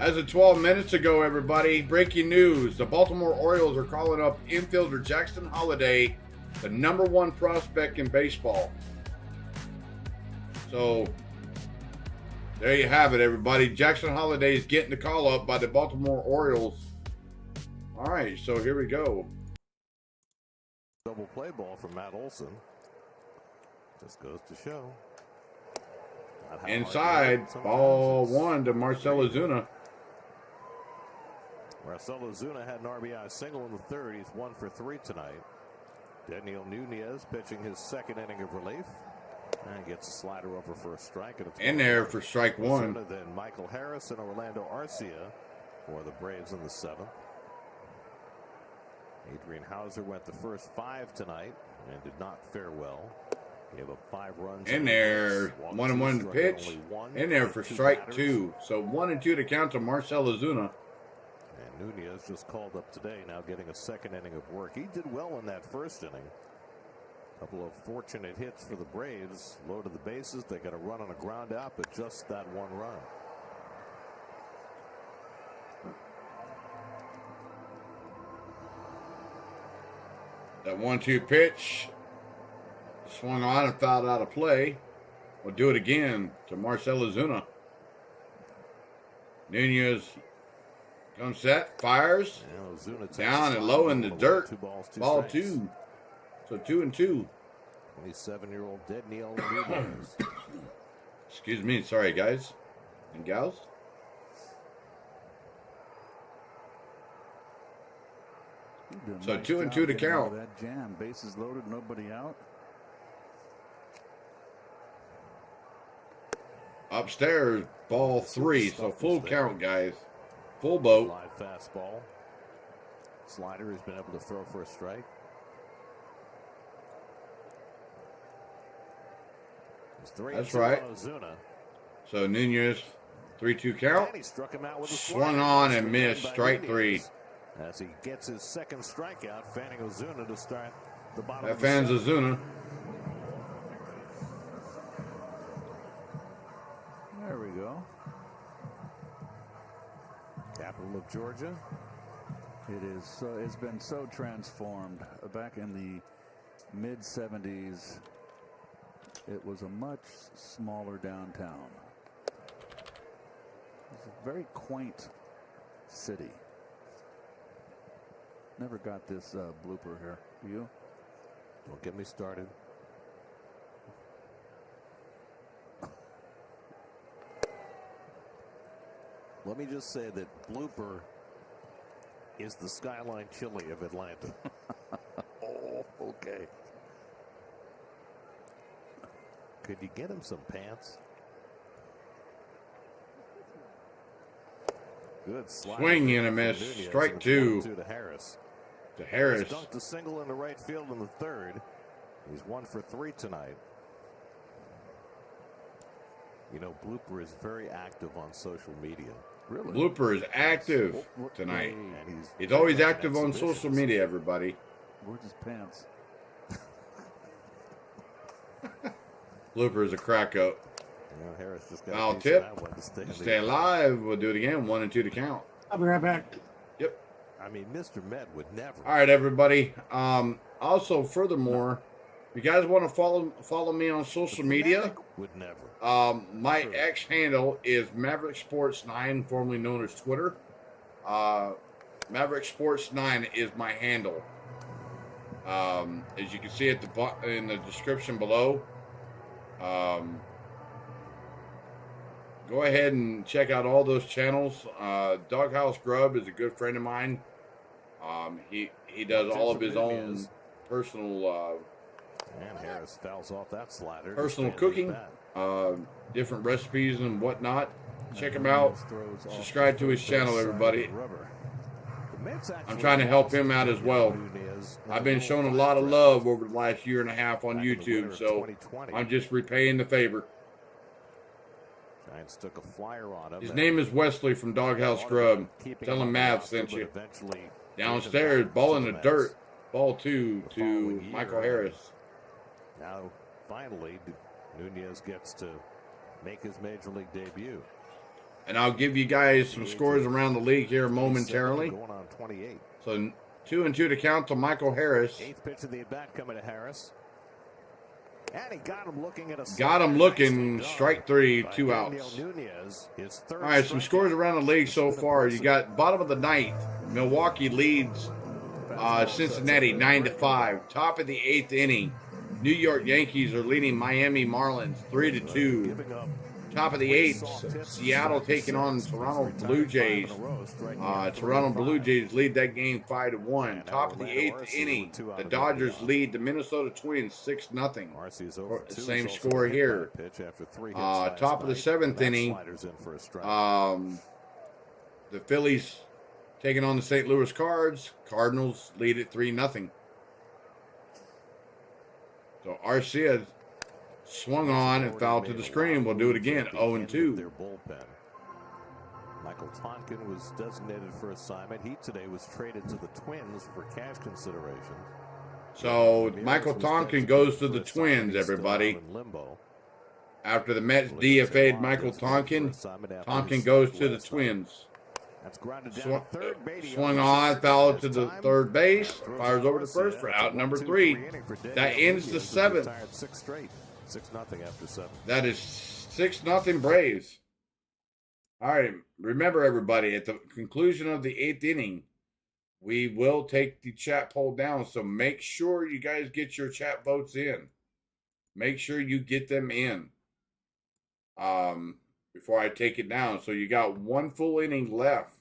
Speaker 1: as of 12 minutes ago, everybody, breaking news. The Baltimore Orioles are calling up infielder Jackson Holliday, the #1 prospect in baseball. So, there you have it, everybody. Jackson Holliday is getting the call up by the Baltimore Orioles. All right, so here we go.
Speaker 6: Double play ball from Matt Olson. Just goes to show.
Speaker 1: Inside, ball 1 to Marcell Ozuna.
Speaker 6: Marcell Ozuna had an RBI single in the 3rd. He's 1 for 3 tonight. Daniel Nunez pitching his 2nd inning of relief. And gets a slider over for a strike. And
Speaker 1: in there for strike 1.
Speaker 6: Ozuna, then Michael Harris and Orlando Arcia for the Braves in the 7th. Adrian Hauser went the first 5 tonight and did not fare well. He gave up 5 runs.
Speaker 1: In there, 1-1 pitch. In there for strike 2. So 1-2 to count to Marcell Ozuna.
Speaker 6: And Nunez just called up today, now getting a 2nd inning of work. He did well in that 1st inning. A couple of fortunate hits for the Braves. Loaded the bases. They got a run on a ground out, but just that 1 run.
Speaker 1: That 1-2 pitch swung on and fouled out of play. We'll do it again to Marcell Ozuna. Nunez comes set, fires, down and low in the dirt. Ball 2. So 2-2.
Speaker 6: 27-year-old Daniel Nunez.
Speaker 1: Excuse me, sorry guys and gals. So
Speaker 7: nice
Speaker 1: 2-2 to count.
Speaker 7: That jam, bases loaded, nobody out.
Speaker 1: Upstairs, ball 3. So full count, guys. Full boat.
Speaker 6: Live fastball. Slider has been able to throw for a strike.
Speaker 1: That's right. So Nunez, 3-2 count. Swung on and missed. Strike 3.
Speaker 6: As he gets his 2nd strikeout, fanning Ozuna to start the bottom.
Speaker 1: That fans Ozuna.
Speaker 7: There we go.
Speaker 6: Capital of Georgia.
Speaker 7: It is. It's been so transformed. Back in the mid-'70s, it was a much smaller downtown. It's a very quaint city. Never got this blooper here. You?
Speaker 6: Don't get me started. Let me just say that Blooper is the skyline chili of Atlanta.
Speaker 7: Oh, okay.
Speaker 6: Could you get him some pants? Good
Speaker 1: swing and a miss. Strike two.
Speaker 6: To Harris.
Speaker 1: To Harris.
Speaker 6: He's dunked a single in the right field in the third. He's 1 for 3 tonight. You know, Blooper is very active on social media.
Speaker 7: Really?
Speaker 1: Blooper is active tonight. He's always active on social media, everybody.
Speaker 7: Where's his pants?
Speaker 1: Blooper is a crack up.
Speaker 6: Harris just
Speaker 1: foul tip. Stay alive. We'll do it again. 1 and 2 to count.
Speaker 2: I'll be right back.
Speaker 1: Yep.
Speaker 6: I mean, Mr. Met would never.
Speaker 1: All right, everybody. Also, furthermore, if you guys want to follow me on social media,
Speaker 6: would never.
Speaker 1: My X handle is Maverick Sports 9, formerly known as Twitter. Maverick Sports 9 is my handle. As you can see at in the description below. Go ahead and check out all those channels. Doghouse Grub is a good friend of mine. He does all of his own personal
Speaker 6: and Harris fouls off that slider.
Speaker 1: Personal cooking, different recipes and whatnot. Check him out. Subscribe to his channel, everybody. I'm trying to help him out as well. I've been shown a lot of love over the last year and a half on YouTube, so I'm just repaying the favor.
Speaker 6: Giants took a flyer on him.
Speaker 1: His name is Wesley from Doghouse Grub. Tell him Mav sent you. Downstairs, ball in the dirt. Ball 2 to Michael Harris.
Speaker 6: Now, finally, Nunez gets to make his major league debut.
Speaker 1: And I'll give you guys some scores around the league here momentarily.
Speaker 6: Going on 28.
Speaker 1: So 2 and 2 to count to Michael Harris.
Speaker 6: 8th pitch of the at bat coming to Harris. And he got him looking at a
Speaker 1: got him looking. Strike 3, 2 outs. All right, some scores around the league so far. You got bottom of the ninth. Milwaukee leads Cincinnati 9-5. Top of the 8th inning. New York Yankees are leading Miami Marlins 3-2. Top of the 8th, Seattle taking on Toronto Blue Jays. Toronto Blue Jays lead that game 5-1. Top of the 8th inning, the Dodgers lead the Minnesota Twins 6-0. Same score here. Top of the 7th inning, the Phillies taking on the St. Louis Cards. Cardinals lead at 3-0. So Arcia swung on and fouled to the screen. We'll do it again. 0-2.
Speaker 6: Their bullpen. Michael Tonkin was designated for assignment. He today was traded to the Twins for cash consideration.
Speaker 1: So Michael Tonkin goes to the Twins, everybody. After the Mets DFA'd Michael Tonkin, Tonkin goes to the Twins. Swung on, fouled to the third base, fires over to first for out number 3. That ends the 7th.
Speaker 6: 6-0 after 7.
Speaker 1: That is 6-0 Braves. All right, remember everybody, at the conclusion of the 8th inning, we will take the chat poll down. So make sure you guys get your chat votes in. Make sure you get them in before I take it down. So you got 1 full inning left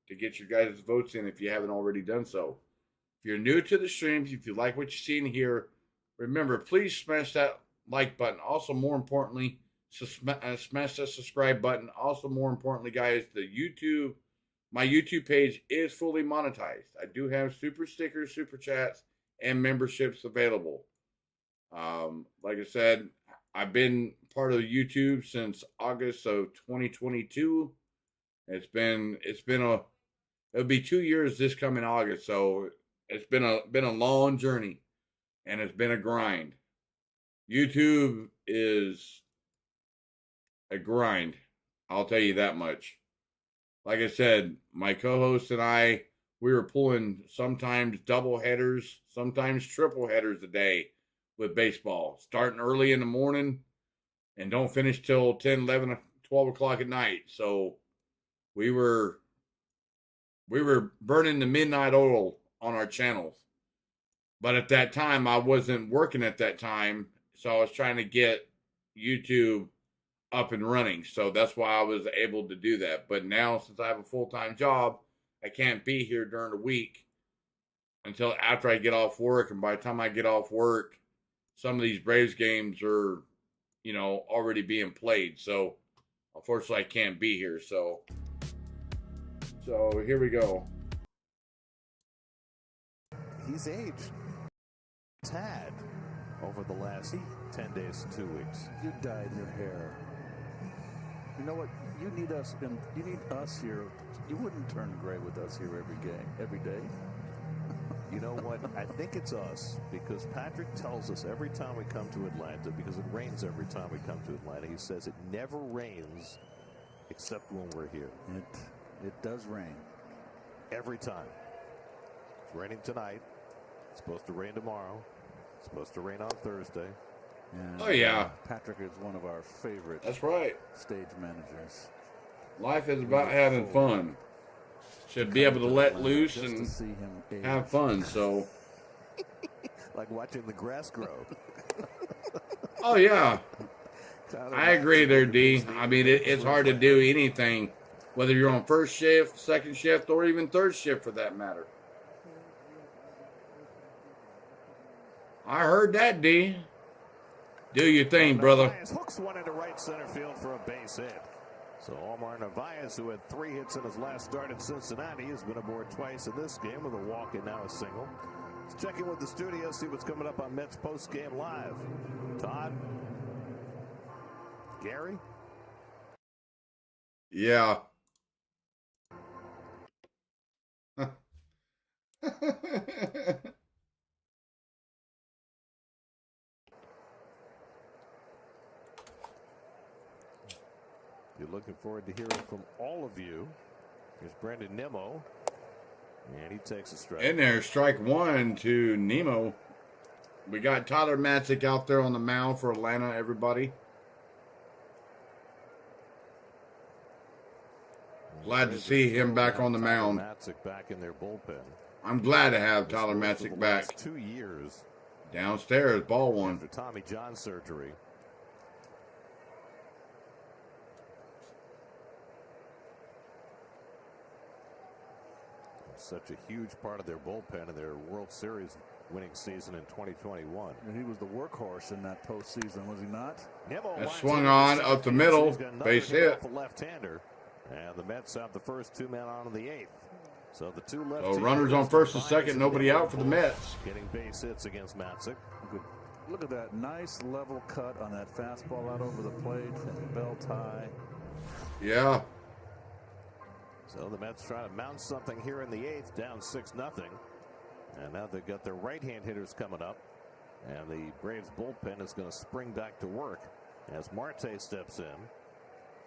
Speaker 1: to get your guys' votes in if you haven't already done so. If you're new to the streams, if you like what you're seeing here, remember, please smash that like button. Also, more importantly, smash that subscribe button. Also, more importantly, guys, my YouTube page is fully monetized. I do have super stickers, super chats, and memberships available. Like I said, I've been part of YouTube since August of 2022. It'll be 2 years this coming August, so it's been a long journey, and it's been a grind. YouTube is a grind. I'll tell you that much. Like I said, my co-host and I, we were pulling sometimes double headers, sometimes triple headers a day with baseball, starting early in the morning and don't finish till 10, 11, 12 o'clock at night. So we were burning the midnight oil on our channels. But at that time, I wasn't working at that time, so I was trying to get YouTube up and running. So that's why I was able to do that. But now, since I have a full-time job, I can't be here during the week until after I get off work. And by the time I get off work, some of these Braves games are, you know, already being played. So unfortunately, I can't be here. So here we go.
Speaker 6: He's aged a tad over the last 10 days to 2 weeks.
Speaker 7: You dyed your hair. You know what? You need us, and you need us here. You wouldn't turn gray with us here every day.
Speaker 6: You know what? I think it's us, because Patrick tells us every time we come to Atlanta, because it rains every time we come to Atlanta, he says it never rains except when we're here.
Speaker 7: It does rain.
Speaker 6: Every time. It's raining tonight. It's supposed to rain tomorrow. It's supposed to rain on Thursday.
Speaker 7: And,
Speaker 1: oh, yeah.
Speaker 7: Patrick is one of our favorite
Speaker 1: That's right.
Speaker 7: stage managers.
Speaker 1: Life is about having fun. Should be able to let loose and have fun. So,
Speaker 6: like watching the grass grow.
Speaker 1: Oh, yeah. I agree there, D. I mean, it's hard to do anything, whether you're on first shift, second shift, or even third shift for that matter. I heard that, D. Do your thing, brother.
Speaker 6: Narvaez hooks one into right center field for a base hit. So Omar Narvaez, who had 3 hits in his last start in Cincinnati, has been aboard twice in this game with a walk and now a single. Let's check in with the studio, see what's coming up on Mets post-game live. Todd? Gary?
Speaker 1: Yeah.
Speaker 6: You're looking forward to hearing from all of you. Here's Brandon Nimmo, and he takes a strike.
Speaker 1: In there, strike one to Nemo. We got Tyler Matzik out there on the mound for Atlanta, everybody. Glad to see him back on the mound.
Speaker 6: Matzik back in their bullpen.
Speaker 1: I'm glad to have Tyler Matzik back.
Speaker 6: 2 years.
Speaker 1: Downstairs, ball one.
Speaker 6: After Tommy John surgery. Such a huge part of their bullpen in their World Series winning season in 2021.
Speaker 7: And he was the workhorse in that postseason, was he not?
Speaker 1: That swung on up the middle, base hit.
Speaker 6: Left-hander, and the Mets have the first 2 men on in the 8th. So the 2 left.
Speaker 1: So runners on first and second, nobody out for the Mets.
Speaker 6: Getting base hits against Matzik.
Speaker 7: Look at that nice level cut on that fastball out over the plate and belt high.
Speaker 1: Yeah.
Speaker 6: So the Mets try to mount something here in the 8th, down 6-0. And now they've got their right-hand hitters coming up. And the Braves bullpen is going to spring back to work as Marte steps in.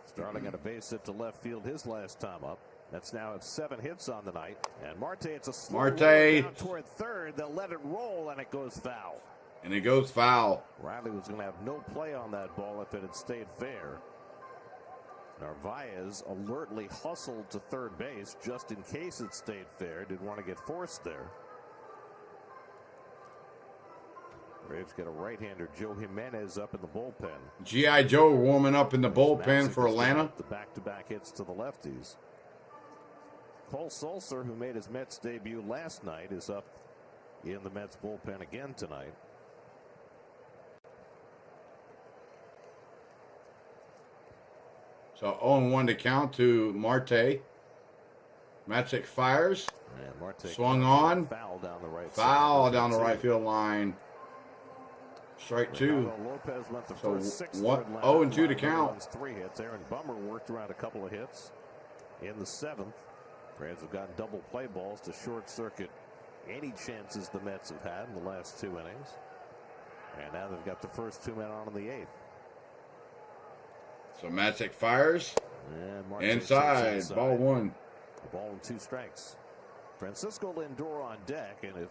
Speaker 6: Starting at a base hit to left field his last time up. Mets now have 7 hits on the night. And Marte, it's a slow down toward third. They'll let it roll, and it goes foul.
Speaker 1: And it goes foul.
Speaker 6: Riley was going to have no play on that ball if it had stayed fair. Narvaez alertly hustled to third base just in case it stayed fair. Didn't want to get forced there. Braves got a right-hander, Joe Jimenez, up in the bullpen.
Speaker 1: G.I. Joe warming up in the bullpen for Atlanta.
Speaker 6: The back-to-back hits to the lefties. Cole Sulser, who made his Mets debut last night, is up in the Mets bullpen again tonight.
Speaker 1: So 0-1 to count to Marte. Matzik fires.
Speaker 6: Marte
Speaker 1: swung on.
Speaker 6: Foul down the right
Speaker 1: down the right field line. Strike 2.
Speaker 6: Lopez went the
Speaker 1: so
Speaker 6: first
Speaker 1: 0-2 to count.
Speaker 6: 3 hits. Aaron Bummer worked around a couple of hits in the 7th. Braves have gotten double play balls to short circuit any chances the Mets have had in the last 2 innings. And now they've got the first 2 men on in the 8th.
Speaker 1: So Matzik fires. Inside. Ball 1.
Speaker 6: A ball and 2 strikes. Francisco Lindor on deck, and if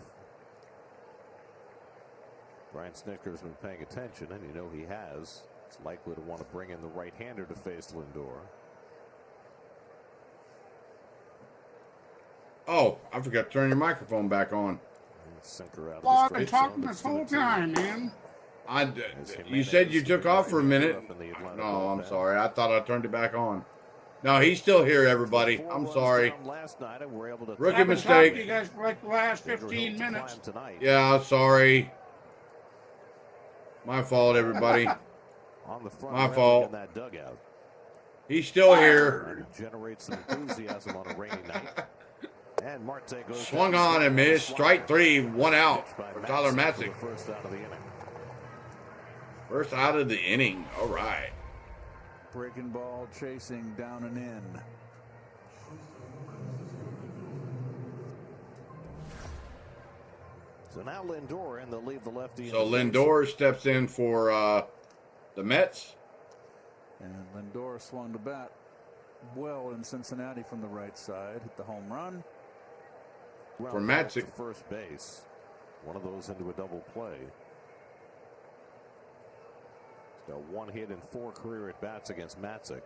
Speaker 6: Brian Snitker's been paying attention, and you know he has, it's likely to want to bring in the right-hander to face Lindor.
Speaker 1: Oh, I forgot to turn your microphone back on.
Speaker 2: Well, I've been talking this whole time, man.
Speaker 1: You said you took off for a minute. No, I'm sorry. I thought I turned it back on. No, he's still here, everybody. I'm sorry. Rookie mistake.
Speaker 2: You guys for like the last 15 minutes.
Speaker 1: Yeah, sorry. My fault, everybody. My fault. He's still here. Swung on and missed. Strike 3, 1 out for Tyler Matzik. First out of the inning. All right.
Speaker 7: Breaking ball, chasing down and in.
Speaker 6: So now Lindor, and they'll leave the lefty.
Speaker 1: So Lindor steps in for the Mets.
Speaker 7: And Lindor swung the bat well in Cincinnati from the right side. Hit the home run.
Speaker 1: For Matzik.
Speaker 6: First base. One of those into a double play. He's got 1 hit and 4 career at bats against Matzik.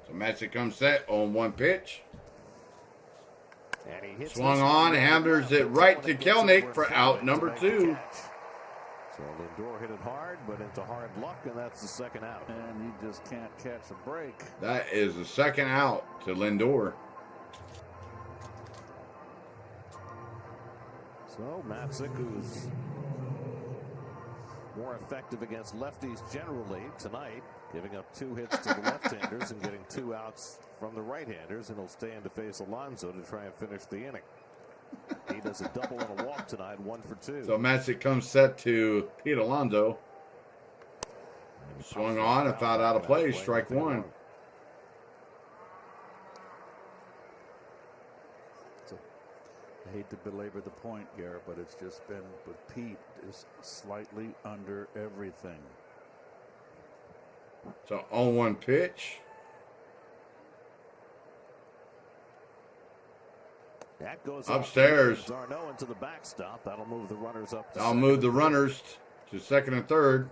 Speaker 1: So Matzik comes set on 1 pitch.
Speaker 6: And he hits
Speaker 1: swung on, hammers it right to Kelnick for out number 2.
Speaker 6: So Lindor hit it hard, but into hard luck, and that's the second out.
Speaker 7: And he just can't catch a break.
Speaker 1: That is the second out to Lindor.
Speaker 6: So Matzik, who's more effective against lefties generally tonight, giving up 2 hits to the left-handers and getting 2 outs from the right-handers, and he'll stay in to face Alonso to try and finish the inning. He does a double and a walk tonight, 1 for 2.
Speaker 1: So Matzik comes set to Pete Alonso. Swung on and fouled out of play, strike 1.
Speaker 7: I hate to belabor the point, Garrett, but it's just been, but Pete is slightly under everything.
Speaker 1: So 0-1 pitch.
Speaker 6: That goes
Speaker 1: upstairs.
Speaker 6: Zarno into the backstop. That'll move the runners up.
Speaker 1: I'll move the runners to second and third.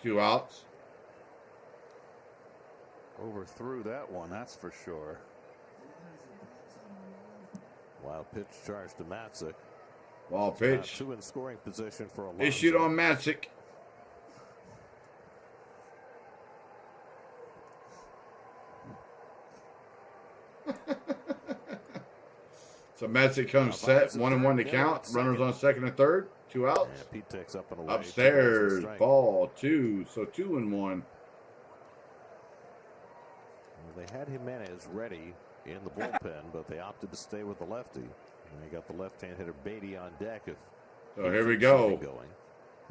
Speaker 1: 2 outs.
Speaker 7: Overthrew that one, that's for sure.
Speaker 6: Wild pitch charge to Matzik.
Speaker 1: Wild pitch.
Speaker 6: 2 in scoring position for Alonso.
Speaker 1: Issued on Matzik. So Matzik comes set, 1-1 to count. Runners on second and third. 2 outs.
Speaker 6: Yeah, Pete takes up and away.
Speaker 1: Upstairs, ball 2. So 2-1.
Speaker 6: Well, they had Jimenez ready in the bullpen, but they opted to stay with the lefty. And they got the left-hand hitter Beatty on deck.
Speaker 1: So here we go.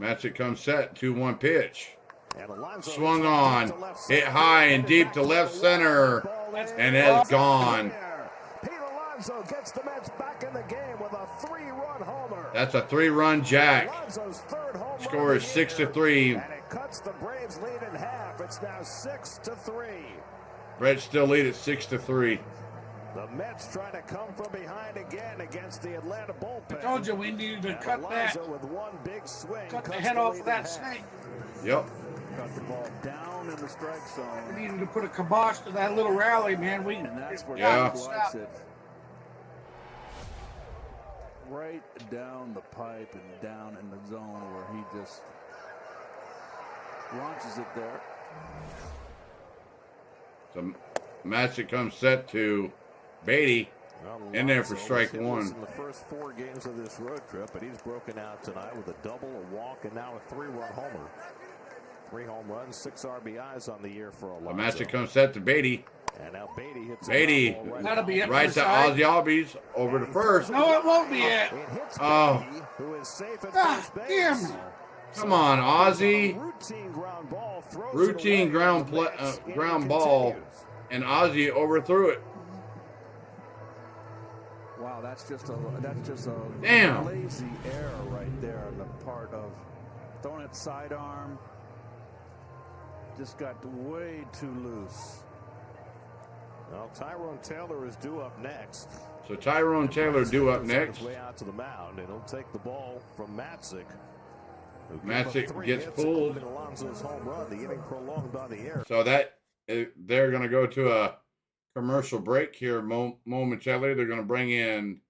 Speaker 1: Matzik comes set, 2-1 pitch. Swung on, hit high and deep to left center, and it's gone.
Speaker 6: Gets the Mets back in the game with a 3-run homer.
Speaker 1: That's a 3-run jack. Score is 6-3.
Speaker 6: And it cuts the Braves lead in half. It's now 6-3.
Speaker 1: Reds still lead at 6-3.
Speaker 6: The Mets trying to come from behind again against the Atlanta bullpen.
Speaker 2: I told you we needed to cut that.
Speaker 6: With 1 big swing,
Speaker 2: cut the head off of that snake.
Speaker 1: Yep.
Speaker 7: Got the ball down in the strike zone.
Speaker 2: We needed to put a kibosh to that little rally, man.
Speaker 7: And that's where
Speaker 1: yeah.
Speaker 7: Likes it. Right down the pipe and down in the zone where he just launches it there.
Speaker 1: So Matzik comes set to Beatty in there for strike 1.
Speaker 6: In the first 4 games of this road trip, but he's broken out tonight with a double, a walk, and now a 3-run homer. 3 home runs, 6 RBIs on the year for Alonso.
Speaker 1: Matzik comes set to Beatty.
Speaker 6: And now Beatty hits
Speaker 1: Beatty
Speaker 2: that'll be it
Speaker 1: right to Ozzy Albies over to first.
Speaker 2: No, it won't be it.
Speaker 1: Oh.
Speaker 6: Who is safe at first base.
Speaker 2: Damn.
Speaker 1: Come on, Ozzy. Routine ground ball, and Ozzy overthrew it.
Speaker 7: Wow, that's just a
Speaker 1: damn
Speaker 7: lazy error right there on the part of throwing it sidearm. Just got way too loose.
Speaker 6: Well, Tyrone Taylor is due up next.
Speaker 1: So Tyrone Taylor due up next.
Speaker 6: Way out to the mound, and he'll take the ball from Matzik.
Speaker 1: Matzik gets pulled.
Speaker 6: Alonso's home run, the inning prolonged on the air.
Speaker 1: So they're going to go to a commercial break here momentarily. They're going to bring in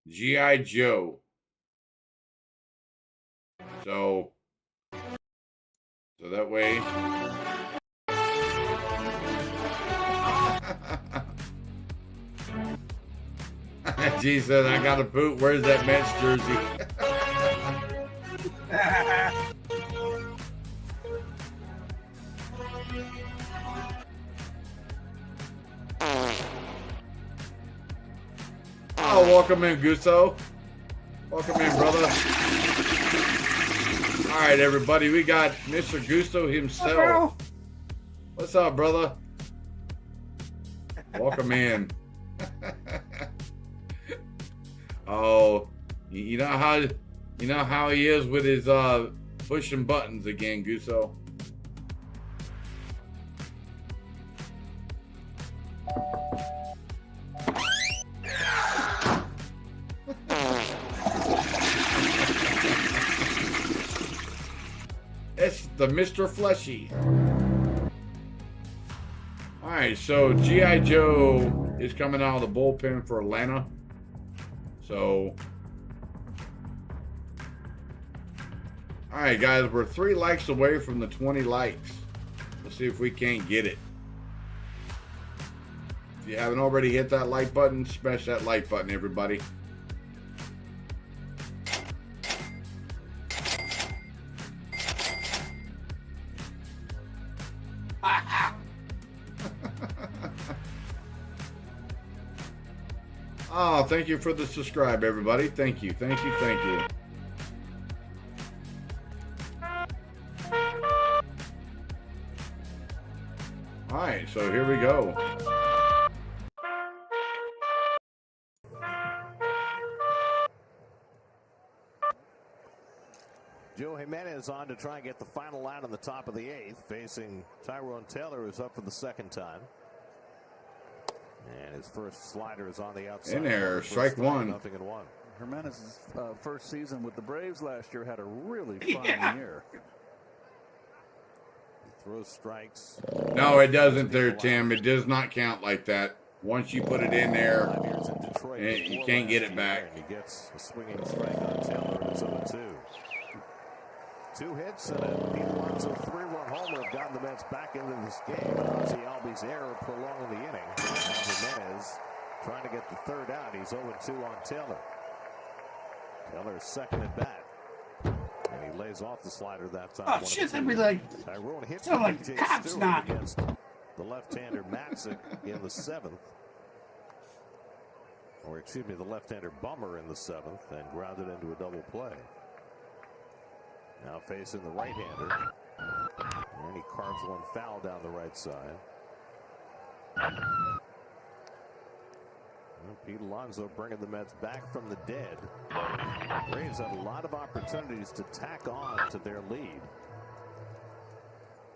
Speaker 1: G.I. Joe. So that way. G said, I got to poop. Where's that Mets jersey? Oh, welcome in, Gusto. Welcome in, brother. All right, everybody. We got Mr. Gusto himself. What's up, brother? Welcome in. Oh, you know how he is with his pushing buttons again, Gusto. It's the Mr. Fleshy. All right, so G.I. Joe is coming out of the bullpen for Atlanta. So, all right, guys, we're 3 likes away from the 20 likes. Let's see if we can't get it. If you haven't already hit that like button, smash that like button, everybody. Oh, thank you for the subscribe, everybody. Thank you, thank you, thank you. All right, so here we go.
Speaker 6: Joe Jimenez on to try and get the final out in the top of the 8th, facing Tyrone Taylor, who's up for the 2nd time. And his first slider is on the outside.
Speaker 1: In there, strike one.
Speaker 6: 0-1.
Speaker 7: Jimenez's first season with the Braves last year had a really fine year.
Speaker 6: He throws strikes.
Speaker 1: No, it doesn't there, Tim. It does not count like that. Once you put it in there, you can't get it back.
Speaker 6: He gets a swinging strike on Taylor, and it's 0-2. 2 hits and a Pete Alonso 3-run homer have gotten the Mets back into this game. Ozzie Albies' error prolonging the inning. Jimenez trying to get the 3rd out. He's 0-2 on Taylor. Taylor's 2nd at bat. And he lays off the slider that time.
Speaker 2: Oh, shit, that'd be like,
Speaker 6: Tyrone hits
Speaker 2: sound like
Speaker 6: DJ
Speaker 2: cops
Speaker 6: Stewart
Speaker 2: knocking.
Speaker 6: against the left-hander Matzik in the 7th. Or, excuse me, the left-hander Bummer in the 7th and grounded into a double play. Now facing the right-hander. And he carves one foul down the right side. Well, Pete Alonso bringing the Mets back from the dead. Braves had a lot of opportunities to tack on to their lead.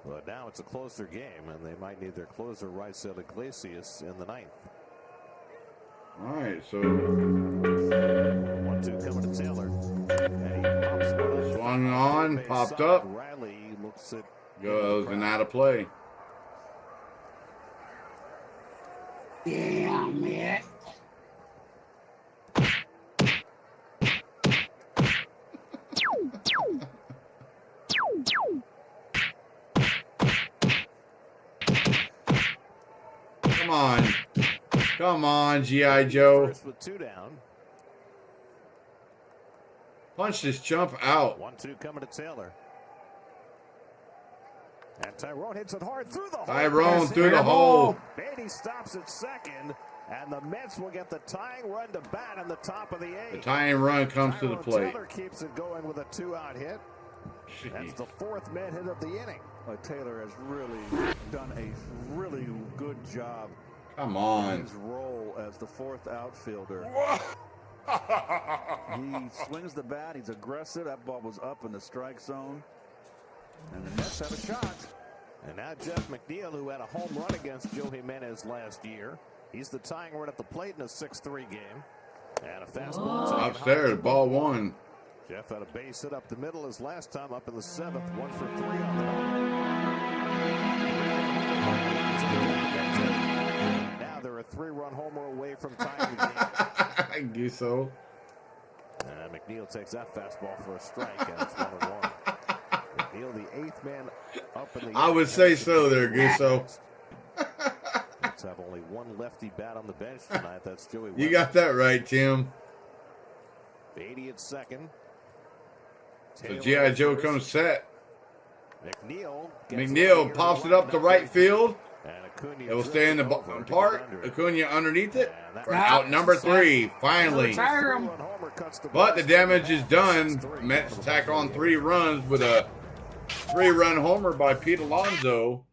Speaker 6: But now it's a closer game, and they might need their closer, Raisel Iglesias, in the 9th.
Speaker 1: All right, so
Speaker 6: 1-2 coming to Taylor. And he pops one up.
Speaker 1: Swung on, popped up.
Speaker 6: Riley looks at
Speaker 1: Goes and out of play.
Speaker 2: damn it.
Speaker 1: Come on. Come on, G.I. Joe.
Speaker 6: First with 2 down.
Speaker 1: Punch this chump out.
Speaker 6: 1-2 coming to Taylor. And Tyrone hits it hard through the hole.
Speaker 1: Tyrone through the hole.
Speaker 6: Beatty stops at 2nd, and the Mets will get the tying run to bat in the top of the 8th.
Speaker 1: The tying run comes to the plate.
Speaker 6: Taylor keeps it going with a 2-out hit. That's the 4th Met hit of the inning.
Speaker 7: Taylor has really done a really good job.
Speaker 1: Come on.
Speaker 7: His role as the 4th outfielder. He swings the bat. He's aggressive. That ball was up in the strike zone. And the Mets have a shot.
Speaker 6: And now Jeff McNeil, who had a home run against Joe Jimenez last year. He's the tying run at the plate in a 6-3 game. And a fastball.
Speaker 1: Upstairs, ball 1.
Speaker 6: Jeff had a base hit up the middle his last time up in the 7th. 1 for 3 on the night. Now they're a 3-run homer away from tying the game.
Speaker 1: I guess so.
Speaker 6: And McNeil takes that fastball for a strike, and it's 1-1.
Speaker 1: I would say so there, Gusso.
Speaker 6: Let's have only one lefty bat on the bench tonight. That's Joey West.
Speaker 1: You got that right, Tim.
Speaker 6: 80 at second.
Speaker 1: So G.I. Joe comes set.
Speaker 6: McNeil
Speaker 1: pops it up to right field. It will stay in the park. Acuna underneath it for out number 3, finally. But the damage is done. Mets tack on 3 runs with a 3-run homer by Pete Alonso.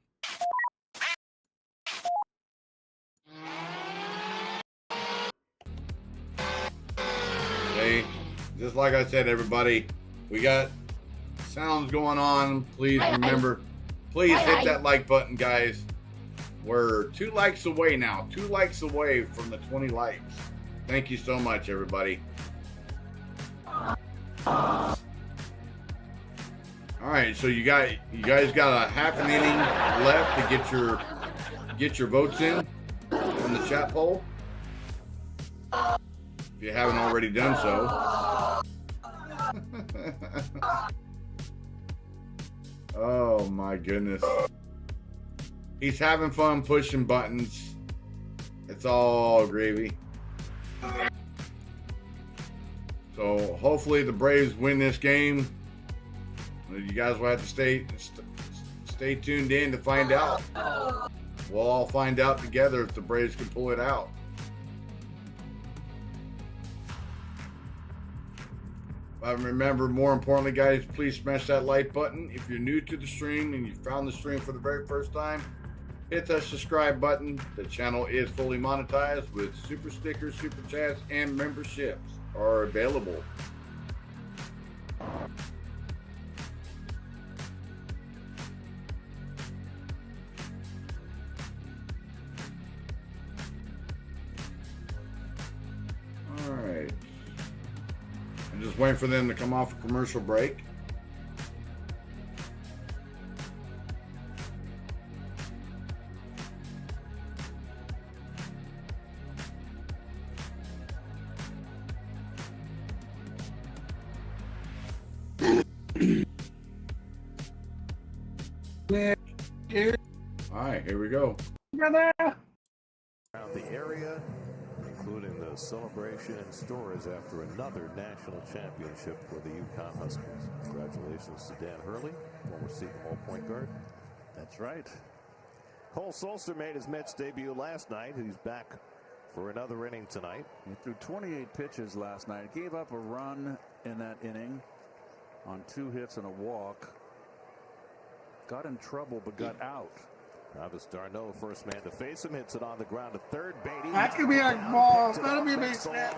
Speaker 1: Hey, just like I said, everybody, we got sounds going on. Please remember, please hit that like button, guys. We're 2 likes away now. 2 likes away from the 20 likes. Thank you so much, everybody. All right, so you guys got a half an inning left to get your votes in on the chat poll. If you haven't already done so. Oh my goodness. He's having fun pushing buttons. It's all gravy. So hopefully the Braves win this game. You guys will have to stay tuned in to find out. We'll all find out together if the Braves can pull it out. But remember, more importantly, guys, please smash that like button. If you're new to the stream and you found the stream for the very first time, hit that subscribe button. The channel is fully monetized with super stickers, super chats, and memberships are available. All right. I'm just waiting for them to come off a commercial break. All right, here we go.
Speaker 6: Around the area, including the celebration in stores after another national championship for the UConn Huskers. Congratulations to Dan Hurley, former Seton Hall point guard.
Speaker 7: That's right.
Speaker 6: Cole Sulser made his Mets debut last night. He's back for another inning tonight.
Speaker 7: He threw 28 pitches last night. Gave up a run in that inning on 2 hits and a walk. Got in trouble but got out.
Speaker 6: Travis d'Arnaud, first man to face him, hits it on the ground to third. Beatty.
Speaker 2: That could be a ball. That'll be a base hit.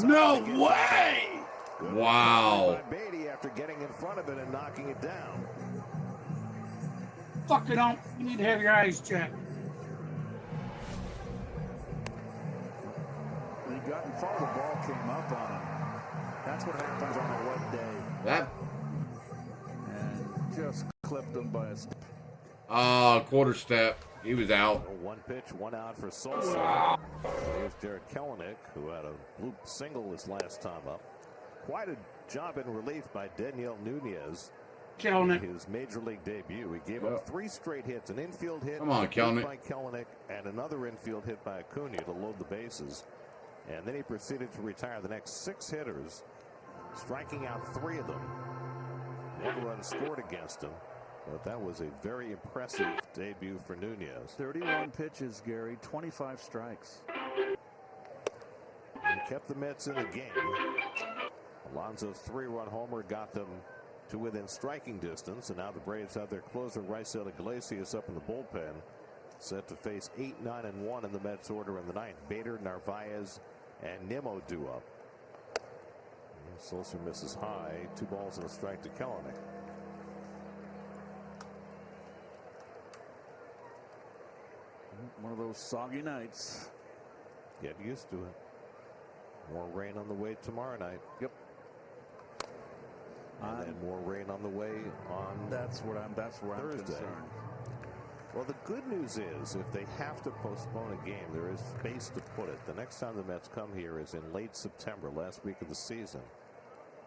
Speaker 2: No way!
Speaker 1: Wow.
Speaker 6: Beatty after getting in front of it and knocking it down.
Speaker 2: Fuck it up. You need to have your eyes checked.
Speaker 7: When he got in front of the ball, came up on him. That's what happens on a wet day.
Speaker 1: That.
Speaker 7: And just clipped him by a step.
Speaker 1: Quarter step. He was out.
Speaker 6: 1 pitch, 1 out for Sulser. Here's Jared Kelenic, who had a blue single his last time up. Quite a job in relief by Daniel Nunez.
Speaker 2: Kelenic.
Speaker 6: His major league debut. He gave up 3 straight hits, an infield hit
Speaker 1: by
Speaker 6: Kelenic and another infield hit by Acuna to load the bases. And then he proceeded to retire the next 6 hitters, striking out 3 of them. 1 run scored against him. But that was a very impressive debut for Nunez.
Speaker 7: 31 pitches, Gary, 25 strikes.
Speaker 6: He kept the Mets in the game. Alonso's 3-run homer got them to within striking distance, and now the Braves have their closer Raisel Iglesias up in the bullpen, set to face 8, 9, and 1 in the Mets order in the 9th. Bader, Narvaez, and Nimmo due up. Sulser misses high. 2 balls and a strike to Kelenic.
Speaker 7: One of those soggy nights.
Speaker 6: Get used to it. More rain on the way tomorrow night.
Speaker 7: Yep.
Speaker 6: And then more rain on the way on
Speaker 7: that's where I'm
Speaker 6: Thursday.
Speaker 7: Concerned.
Speaker 6: Well, the good news is if they have to postpone a game, there is space to put it. The next time the Mets come here is in late September, last week of the season.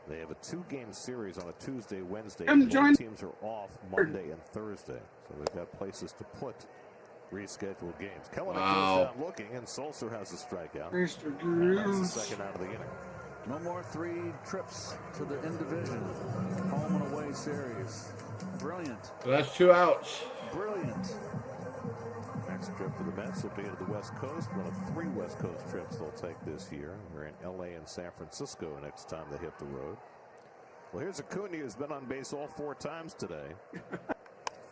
Speaker 6: They have a 2-game series on a Tuesday, Wednesday.
Speaker 2: Join.
Speaker 6: Teams are off Monday and Thursday, so they've got places to put rescheduled games. Kelenic goes down looking, and Sulcer has a strikeout. That's the second out of the inning.
Speaker 7: No more 3 trips to the in division. Home and away series. Brilliant.
Speaker 1: So that's 2 outs.
Speaker 7: Brilliant.
Speaker 6: Next trip for the Mets will be to the West Coast. One of 3 West Coast trips they'll take this year. They're in L.A. and San Francisco next time they hit the road. Well, here's Acuna, who's been on base all 4 times today.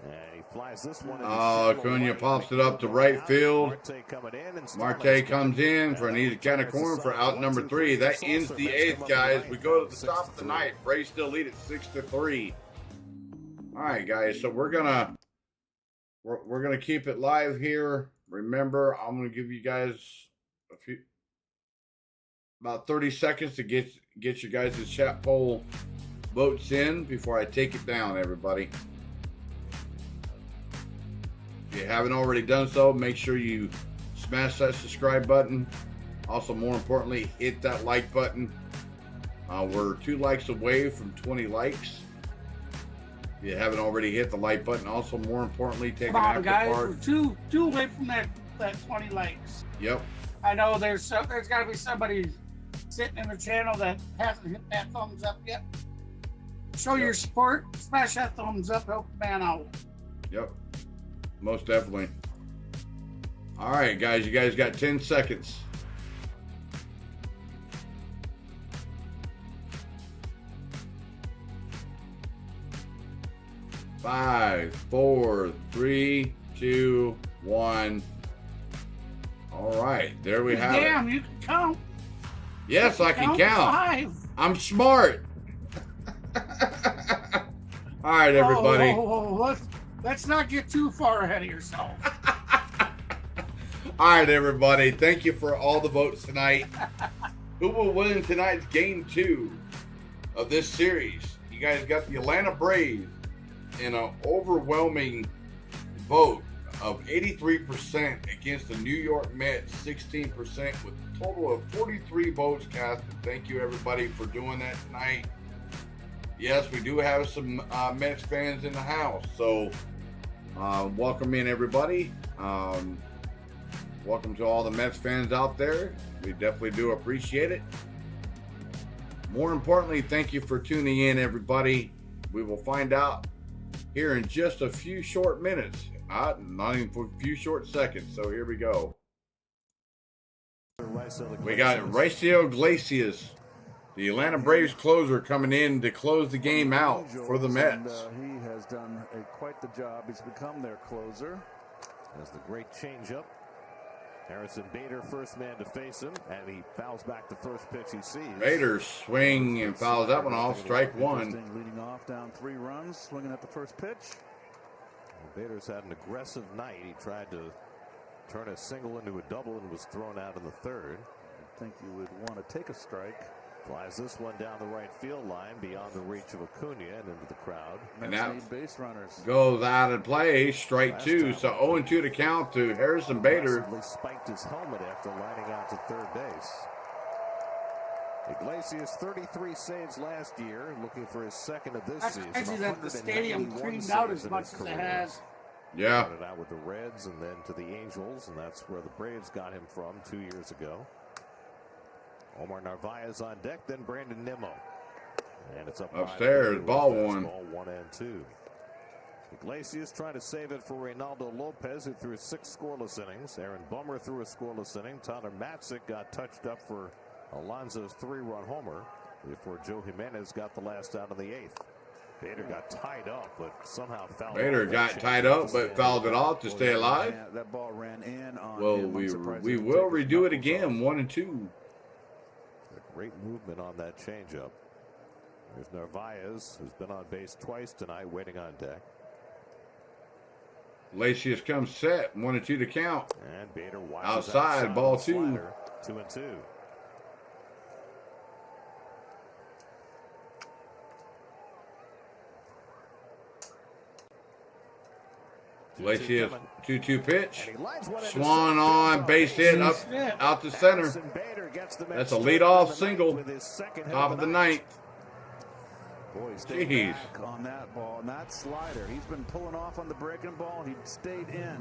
Speaker 6: And he flies this one.
Speaker 1: Acuna pops it up to right field. Marte comes in for an easy kind of corner for out number 3. That ends the 8th, guys. We go to the top of the ninth. Braves still lead at 6-3. All right, guys. So we're gonna keep it live here. Remember, I'm gonna give you guys about 30 seconds to get you guys' chat poll votes in before I take it down, everybody. If you haven't already done so, make sure you smash that subscribe button. Also, more importantly, hit that like button. We're 2 likes away from 20 likes. If you haven't already hit the like button, also more importantly, take an active part.
Speaker 2: We're two away from that 20 likes.
Speaker 1: Yep.
Speaker 2: I know there's got to be somebody sitting in the channel that hasn't hit that thumbs up yet. Show your support. Smash that thumbs up. Help the man out.
Speaker 1: Yep. Most definitely. All right, guys. You guys got 10 seconds. Five, 4, 3, 2, 1. All right, there we have it.
Speaker 2: Damn, you can count.
Speaker 1: Yes, I can count.
Speaker 2: 5.
Speaker 1: I'm smart. All right, everybody.
Speaker 2: Let's not get too far ahead of yourself.
Speaker 1: All right, everybody. Thank you for all the votes tonight. Who will win tonight's game 2 of this series? You guys got the Atlanta Braves in an overwhelming vote of 83% against the New York Mets, 16%, with a total of 43 votes cast. Thank you, everybody, for doing that tonight. Yes, we do have some Mets fans in the house, so welcome in, everybody. Welcome to all the Mets fans out there. We definitely do appreciate it. More importantly, thank you for tuning in, everybody. We will find out here in just a few short minutes. Not even for a few short seconds. So here we go. We got Raisel Iglesias, the Atlanta Braves closer, coming in to close the game out for the Mets.
Speaker 7: He has done quite the job. He's become their closer.
Speaker 6: That's the great changeup. Harrison Bader, first man to face him, and he fouls back the first pitch he sees.
Speaker 1: Bader swing and fouls that one off. Strike 1.
Speaker 7: Leading off down 3 runs, swinging at the first pitch.
Speaker 6: Bader's had an aggressive night. He tried to turn a single into a double and was thrown out in the 3rd.
Speaker 7: I think you would want to take a strike.
Speaker 6: Flies this one down the right field line beyond the reach of Acuna and into the crowd.
Speaker 1: And that
Speaker 7: base runners
Speaker 1: goes out of play. Strike 2. So 0-2 to count to Harrison Bader.
Speaker 6: Spiked his helmet after lining out to 3rd base. Iglesias 33 saves last year, looking for his 2nd of this season.
Speaker 2: That's crazy that the stadium cleaned out as much as it has.
Speaker 1: Yeah.
Speaker 6: Started out with the Reds and then to the Angels, and that's where the Braves got him from 2 years ago. Omar Narvaez on deck, then Brandon Nimmo. And it's up
Speaker 1: upstairs, ball 1.
Speaker 6: Ball 1 and 2. Iglesias trying to save it for Reynaldo Lopez, who threw 6 scoreless innings. Aaron Bummer threw a scoreless inning. Tyler Matzik got touched up for Alonso's 3-run homer before Joe Jimenez got the last out of the 8th. Bader got tied up, but somehow fouled.
Speaker 1: Bader got tied up, but fouled it off to stay alive.
Speaker 7: That ball ran in on
Speaker 1: well,
Speaker 7: him.
Speaker 1: we will redo it again, 1 and 2.
Speaker 6: Great movement on that changeup. There's Narvaez, who's been on base twice tonight, waiting on deck.
Speaker 1: Iglesias comes set, 1 and 2 to count.
Speaker 6: And Bader
Speaker 1: outside, ball 2.
Speaker 6: 2 and 2.
Speaker 1: Iglesias 2-2 pitch. Swan on, base hit up out to center. That's a leadoff single. Top of the 9th.
Speaker 7: Boy, he stayed back on that ball, and that slider. He's been pulling off on the breaking ball. He stayed in.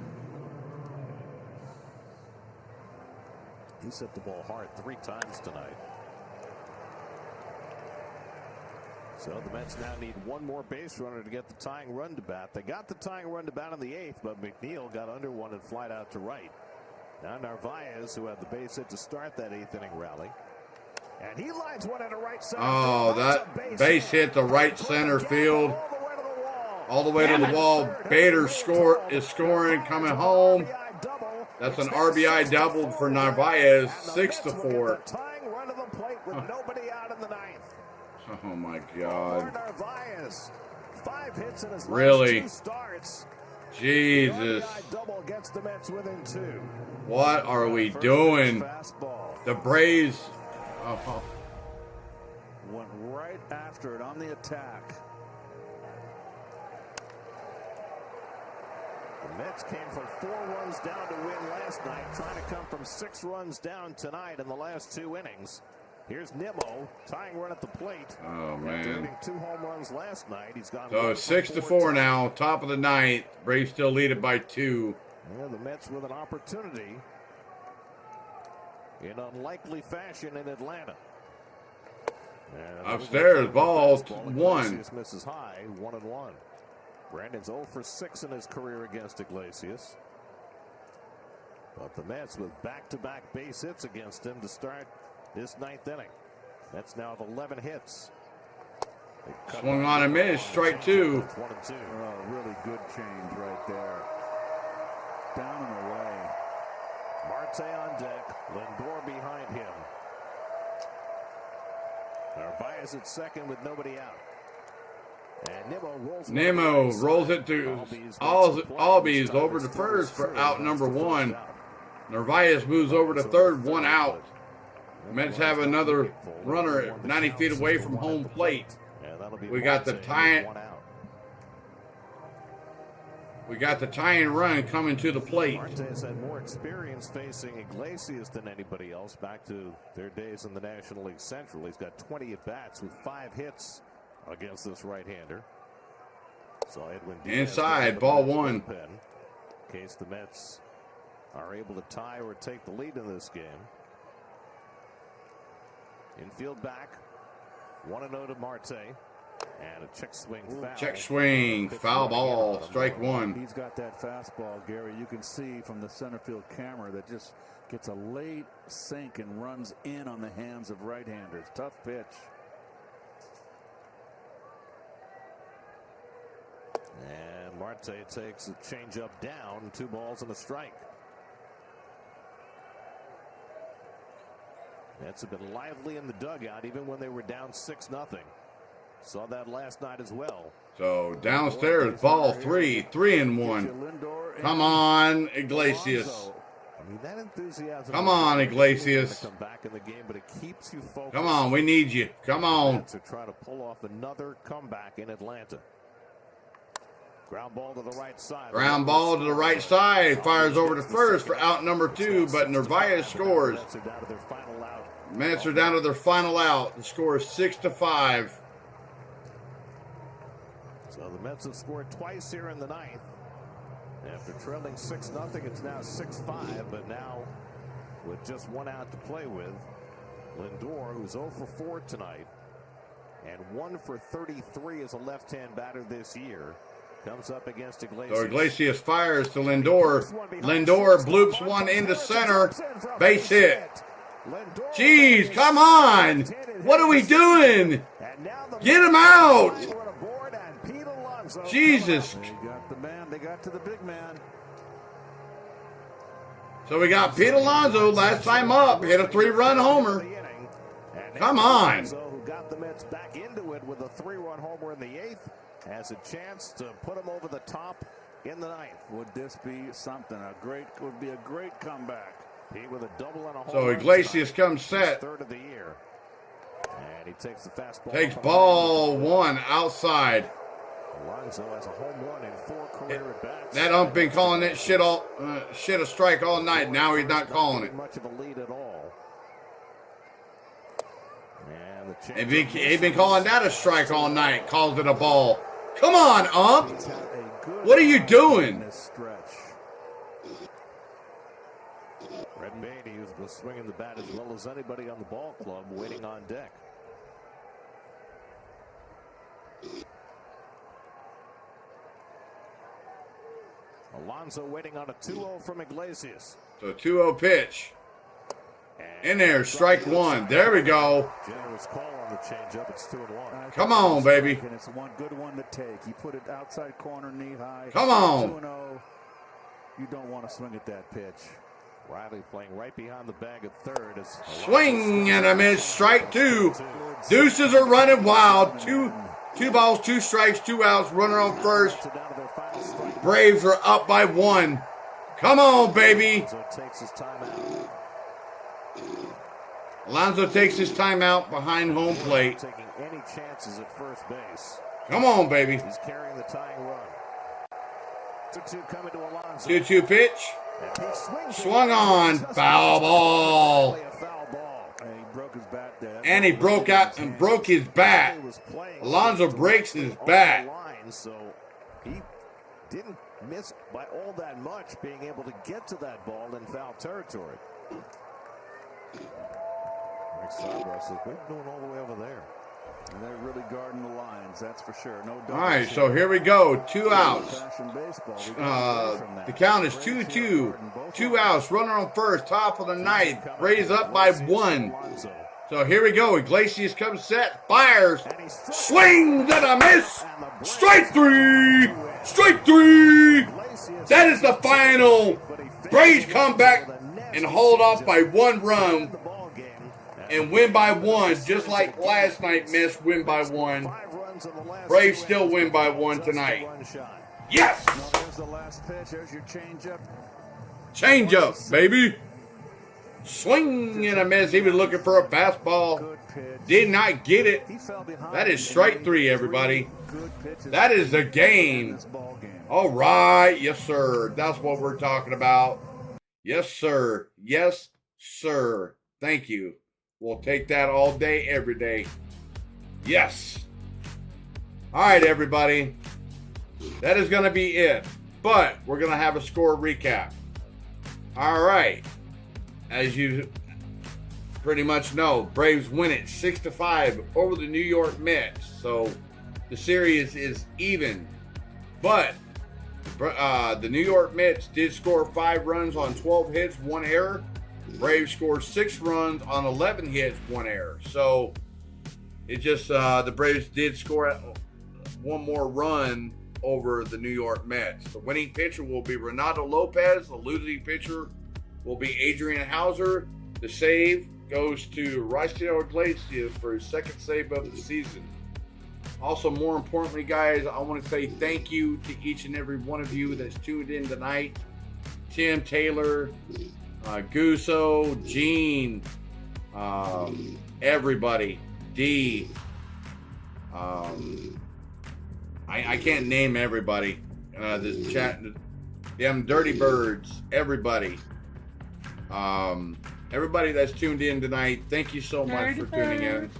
Speaker 6: He's hit the ball hard 3 times tonight. So the Mets now need one more base runner to get the tying run to bat. They got the tying run to bat in the 8th, but McNeil got under one and flied out to right. Now Narvaez, who had the base hit to start that 8th inning rally. And he lines one into right center.
Speaker 1: Oh, that base hit to right center field. All the way to the wall. Bader is scoring, coming home. That's an RBI double for Narvaez, 6-4.
Speaker 6: Tying run to the plate with nobody out in the 9th.
Speaker 1: Oh my God.
Speaker 6: Narvaez, 5 hits in his
Speaker 1: really?
Speaker 6: last 2 starts.
Speaker 1: Jesus.
Speaker 6: Double gets the Mets within 2.
Speaker 1: What are we doing? The Braves. Oh.
Speaker 7: Went right after it on the attack.
Speaker 6: The Mets came from 4 runs down to win last night, trying to come from 6 runs down tonight in the last 2 innings. Here's Nimmo, tying run at the plate.
Speaker 1: Oh, man.
Speaker 6: After hitting 2 home runs last night, he's gone.
Speaker 1: So 6-4 now, top of the 9th. Braves still lead it by 2.
Speaker 6: Yeah, the Mets with an opportunity in unlikely fashion in Atlanta. And
Speaker 1: upstairs, ball 1.
Speaker 6: Misses high, 1-1. Brandon's 0 for 6 in his career against Iglesias. But the Mets with back-to-back base hits against him to start this 9th inning. Mets now have 11 hits.
Speaker 1: Swung on a miss, strike 2.
Speaker 6: 1-2.
Speaker 7: Oh, really good change right there. Down and away.
Speaker 6: Marte on deck, Lindor behind him. Narvaez at second with nobody out. And
Speaker 1: Nimmo rolls it to Albies over to first for out number 1. Narvaez moves over to third, 1 out. Mets have another runner 90 feet away from home plate. We got the tying run coming to the plate.
Speaker 6: Marte's had more experience facing Iglesias than anybody else back to their days in the National League Central. He's got 20 at-bats with 5 hits against this right-hander. So Edwin Diaz
Speaker 1: inside, ball 1.
Speaker 6: In case the Mets are able to tie or take the lead in this game. Infield back, 1-0 to Marte. And a check swing foul.
Speaker 1: Check swing, foul ball, strike 1.
Speaker 7: He's got that fastball, Gary. You can see from the center field camera that just gets a late sink and runs in on the hands of right-handers. Tough pitch.
Speaker 6: And Marte takes a changeup down, 2 balls and a strike. Mets have been lively in the dugout even when they were down 6-0. Saw that last night as well.
Speaker 1: So downstairs, ball 3, 3-1. Come on, Iglesias.
Speaker 6: I mean, that enthusiasm.
Speaker 1: Come on, Iglesias.
Speaker 6: Come back in the game, but it keeps you focused.
Speaker 1: Come on, we need you. Come on.
Speaker 6: To try to pull off another comeback in Atlanta. Ground ball to the right side.
Speaker 1: Ground ball to the right side. Fires over to first for out number 2, but Narvaez scores. Mets are down to their final out. The score is 6-5.
Speaker 6: So the Mets have scored twice here in the 9th. After trailing 6-0, it's now 6-5. But now, with just 1 out to play with, Lindor, who's 0 for 4 tonight, and 1 for 33 as a left-hand batter this year, comes up against Iglesias.
Speaker 1: So Iglesias fires to Lindor. Lindor bloops one into center. Base hit. Jeez, come on. What are we doing? Get him out. Jesus.
Speaker 7: They got the man. They got to the big man.
Speaker 1: So we got Pete Alonso last time up. Hit a 3-run homer. Come on.
Speaker 6: Who got the Mets back into it with a 3-run homer in the 8th. Has a chance to put him over the top in the 9th.
Speaker 7: Would this be something? Would be a great comeback.
Speaker 6: He with a double and a home.
Speaker 1: So Iglesias comes set.
Speaker 6: 3rd of the year. And he takes the fastball.
Speaker 1: Takes ball 1 outside.
Speaker 6: Alonso has a home run in 4 career at-bats.
Speaker 1: That ump been calling that shit a strike all night. Now he's not calling it.
Speaker 6: Much of a lead at all. And
Speaker 1: They've been calling that a strike all night. Calls it a ball. Come on, ump. What are you doing?
Speaker 6: Red Beatty was swinging the bat as well as anybody on the ball club, waiting on deck. Alonso waiting on a 2-0 from Iglesias.
Speaker 1: So 2-0 pitch. In there, strike one. There we go.
Speaker 6: Generous call on the changeup. It's 2-1.
Speaker 1: Come on, baby.
Speaker 7: And it's one good one to take. He put it outside corner, knee high.
Speaker 1: Come on.
Speaker 7: 2-0. You don't want to swing at that pitch.
Speaker 6: Riley playing right behind the bag at third.
Speaker 1: Swing and a miss. Strike two. Deuces are running wild. Two balls, 2 strikes, 2 outs. Runner on first. Braves are up by 1. Come on, baby. Alonso takes his timeout behind home plate.
Speaker 6: Taking any chances at first base.
Speaker 1: Come on, baby.
Speaker 6: He's carrying the tying run. 2-2 coming to Alonso.
Speaker 1: 2-2 pitch. Swung on. Foul ball.
Speaker 7: And he broke his bat there.
Speaker 1: And he broke out and broke his bat. Alonso breaks his bat.
Speaker 6: So he didn't miss by all that much, being able to get to that ball in foul territory. We're doing all the way over there.
Speaker 7: And they're really guarding the lines, that's for sure. No doubt.
Speaker 1: All right, so here we go. 2 outs. The count is 2-2. 2 outs. Runner on first. Top of the ninth. Raised up by 1. So here we go. Iglesias comes set. Fires. Swings and a miss. Strike 3. Strike 3. That is the final. Braves come back and hold off by 1 run. And win by 1, just like last night, Miss, win by 1. Braves still win by 1 tonight. Yes!
Speaker 7: There's the last pitch. There's your changeup.
Speaker 1: Change-up, baby. Swing and a miss. He was looking for a fastball. Did not get it. That is strike 3, everybody. That is the game. All right. Yes, sir. That's what we're talking about. Yes, sir. Yes, sir. Thank you. We'll take that all day, every day. Yes. All right, everybody. That is going to be it. But we're going to have a score recap. All right. As you pretty much know, Braves win it 6-5 over the New York Mets. So the series is even. But the New York Mets did score 5 runs on 12 hits, 1 error. Braves scored 6 runs on 11 hits, 1 error. So it just the Braves did score 1 more run over the New York Mets. The winning pitcher will be Renato Lopez. The losing pitcher will be Adrian Hauser. The save goes to Raisel Iglesias for his 2nd save of the season. Also, more importantly, guys, I want to say thank you to each and every one of you that's tuned in tonight. Tim Taylor, Guso, Gene, everybody, D. I can't name everybody. This chat, them Dirty Birds, everybody. Everybody that's tuned in tonight, thank you so much for tuning in.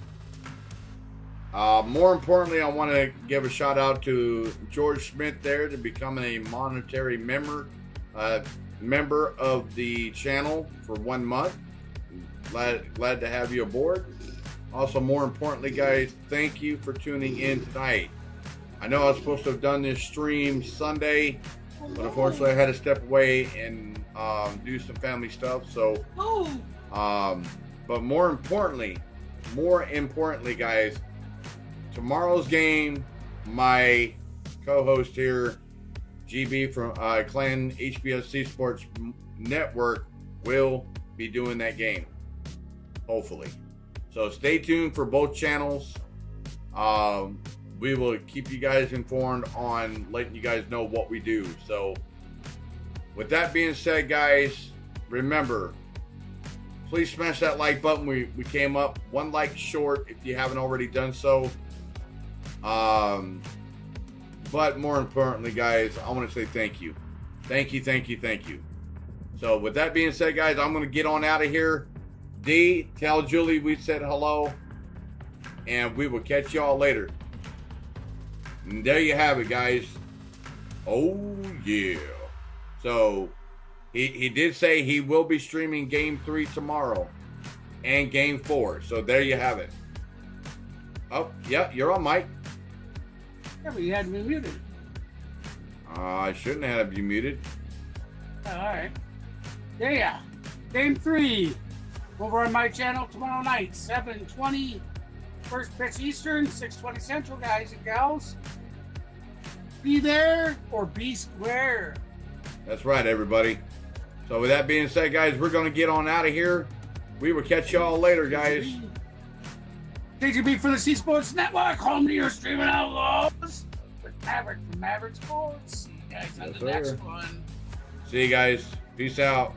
Speaker 1: More importantly, I want to give a shout out to George Smith there to becoming a monetary member of the channel for 1 month. Glad to have you aboard. Also, more importantly, guys, thank you for tuning in tonight. I know I was supposed to have done this stream Sunday, but unfortunately I had to step away and do some family stuff. So, but more importantly, guys, tomorrow's game, my co-host here, GB from Clan HBSC Sports Network, will be doing that game, hopefully. So stay tuned for both channels. We will keep you guys informed on letting you guys know what we do. So with that being said, guys, remember, please smash that like button. We came up 1 like short if you haven't already done so. But more importantly, guys, I want to say thank you. Thank you. So with that being said, guys, I'm going to get on out of here. D, tell Julie we said hello. and we will catch y'all later. And there you have it, guys. Oh, yeah. So, he did say he will be streaming Game 3 tomorrow and Game 4. So, there you have it. Oh, yeah, you're on, Mike.
Speaker 2: Yeah, but you had me muted.
Speaker 1: I shouldn't have you muted.
Speaker 2: All right. Yeah. Game 3 over on my channel tomorrow night, 7:20. First pitch Eastern, 6:20 Central, guys and gals. Be there or be square.
Speaker 1: That's right, everybody. So with that being said, guys, we're going to get on out of here. We will catch y'all later, guys.
Speaker 2: KGB for the C Sports Network, home to your streaming outlaws. With Maverick from Maverick Sports. See you guys on the next one.
Speaker 1: See you guys. Peace out.